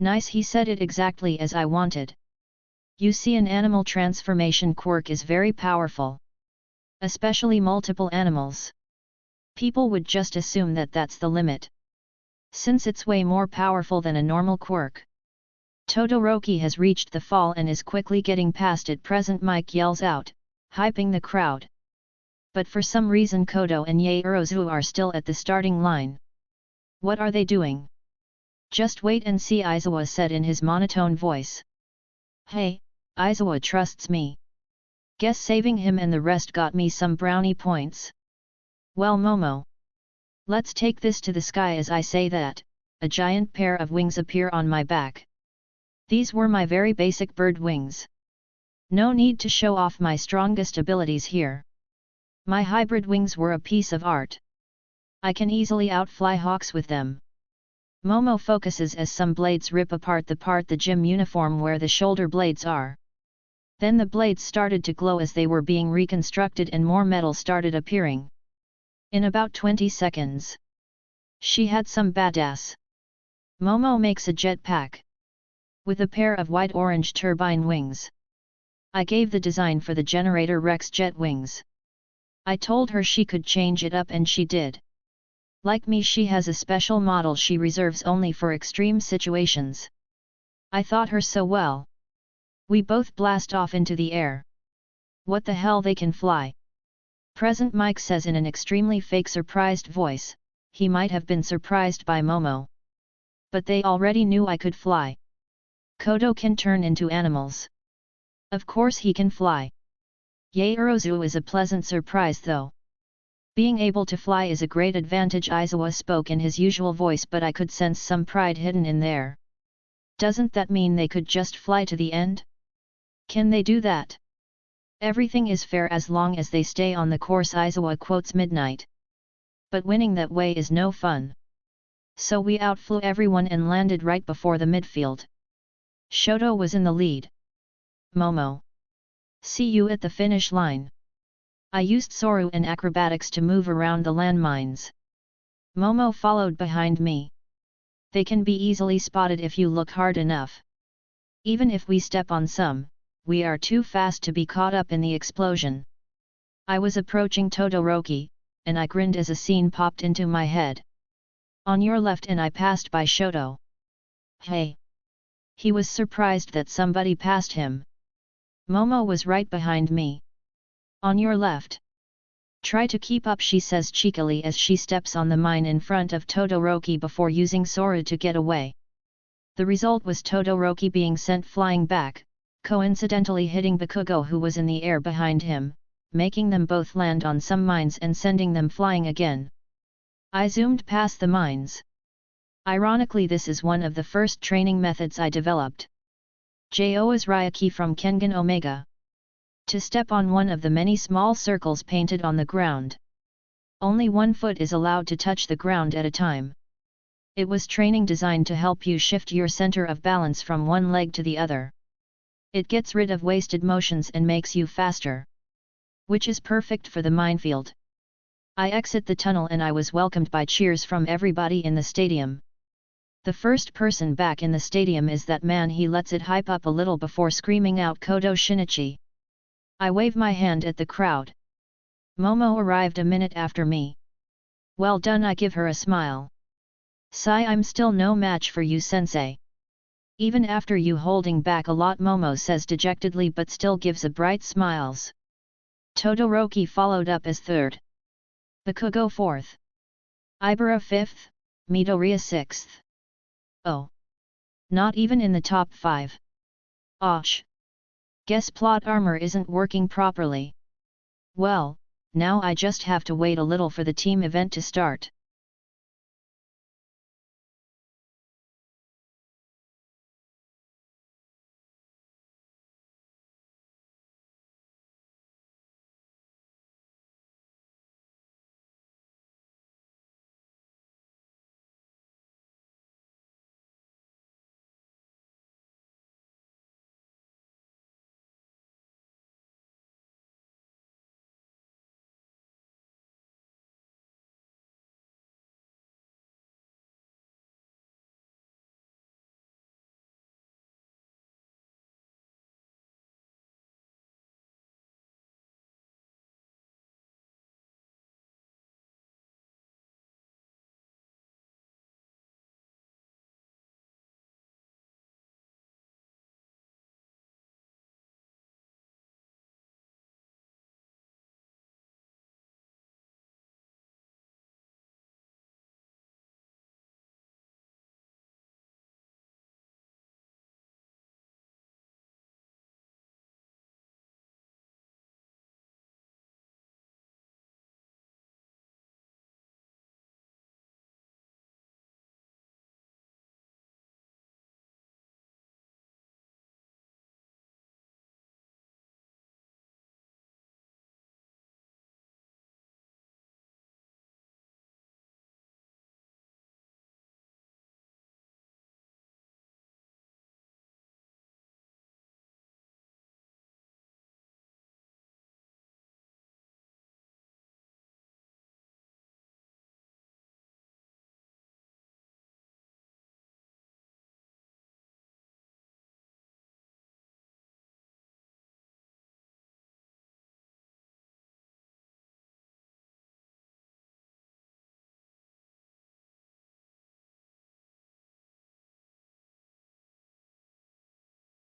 Nice, he said it exactly as I wanted. You see, an animal transformation quirk is very powerful. Especially multiple animals. People would just assume that that's the limit. Since it's way more powerful than a normal quirk. Todoroki has reached the fall and is quickly getting past it. Present Mike yells out, hyping the crowd. But for some reason Coto and Yaerozu are still at the starting line. What are they doing? Just wait and see, Aizawa said in his monotone voice. Hey, Aizawa trusts me. Guess saving him and the rest got me some brownie points. Well, Momo. Let's take this to the sky. As I say that, a giant pair of wings appear on my back. These were my very basic bird wings. No need to show off my strongest abilities here. My hybrid wings were a piece of art. I can easily outfly hawks with them. Momo focuses as some blades rip apart the gym uniform where the shoulder blades are. Then the blades started to glow as they were being reconstructed and more metal started appearing. In about 20 seconds. She had some badass. Momo makes a jetpack. With a pair of white orange turbine wings. I gave the design for the generator Rex jet wings. I told her she could change it up and she did. Like me, she has a special model she reserves only for extreme situations. I thought her so well. We both blast off into the air. What the hell, they can fly? Present Mike says in an extremely fake surprised voice. He might have been surprised by Momo. But they already knew I could fly. Coto can turn into animals. Of course he can fly. Yaerozu is a pleasant surprise though. Being able to fly is a great advantage. Aizawa spoke in his usual voice, but I could sense some pride hidden in there. Doesn't that mean they could just fly to the end? Can they do that? Everything is fair as long as they stay on the course, Aizawa quotes Midnight. But winning that way is no fun. So we outflew everyone and landed right before the midfield. Coto was in the lead. Momo. See you at the finish line. I used Soru and acrobatics to move around the landmines. Momo followed behind me. They can be easily spotted if you look hard enough. Even if we step on some, we are too fast to be caught up in the explosion. I was approaching Todoroki, and I grinned as a scene popped into my head. On your left, and I passed by Coto. Hey! He was surprised that somebody passed him. Momo was right behind me. On your left. Try to keep up, she says cheekily as she steps on the mine in front of Todoroki before using Soru to get away. The result was Todoroki being sent flying back, coincidentally hitting Bakugo who was in the air behind him, making them both land on some mines and sending them flying again. I zoomed past the mines. Ironically, this is one of the first training methods I developed. Jo's Ryuki from Kengan Omega. To step on one of the many small circles painted on the ground. Only one foot is allowed to touch the ground at a time. It was training designed to help you shift your center of balance from one leg to the other. It gets rid of wasted motions and makes you faster. Which is perfect for the minefield. I exit the tunnel and I was welcomed by cheers from everybody in the stadium. The first person back in the stadium is that man. He lets it hype up a little before screaming out Kodo Shinichi. I wave my hand at the crowd. Momo arrived a minute after me. Well done, I give her a smile. Sigh, I'm still no match for you, sensei. Even after you holding back a lot, Momo says dejectedly, but still gives a bright smiles. Todoroki followed up as third. Bakugo fourth. Ibara fifth, Midoriya sixth. Oh. Not even in the top 5. Och. Guess plot armor isn't working properly. Well, now I just have to wait a little for the team event to start.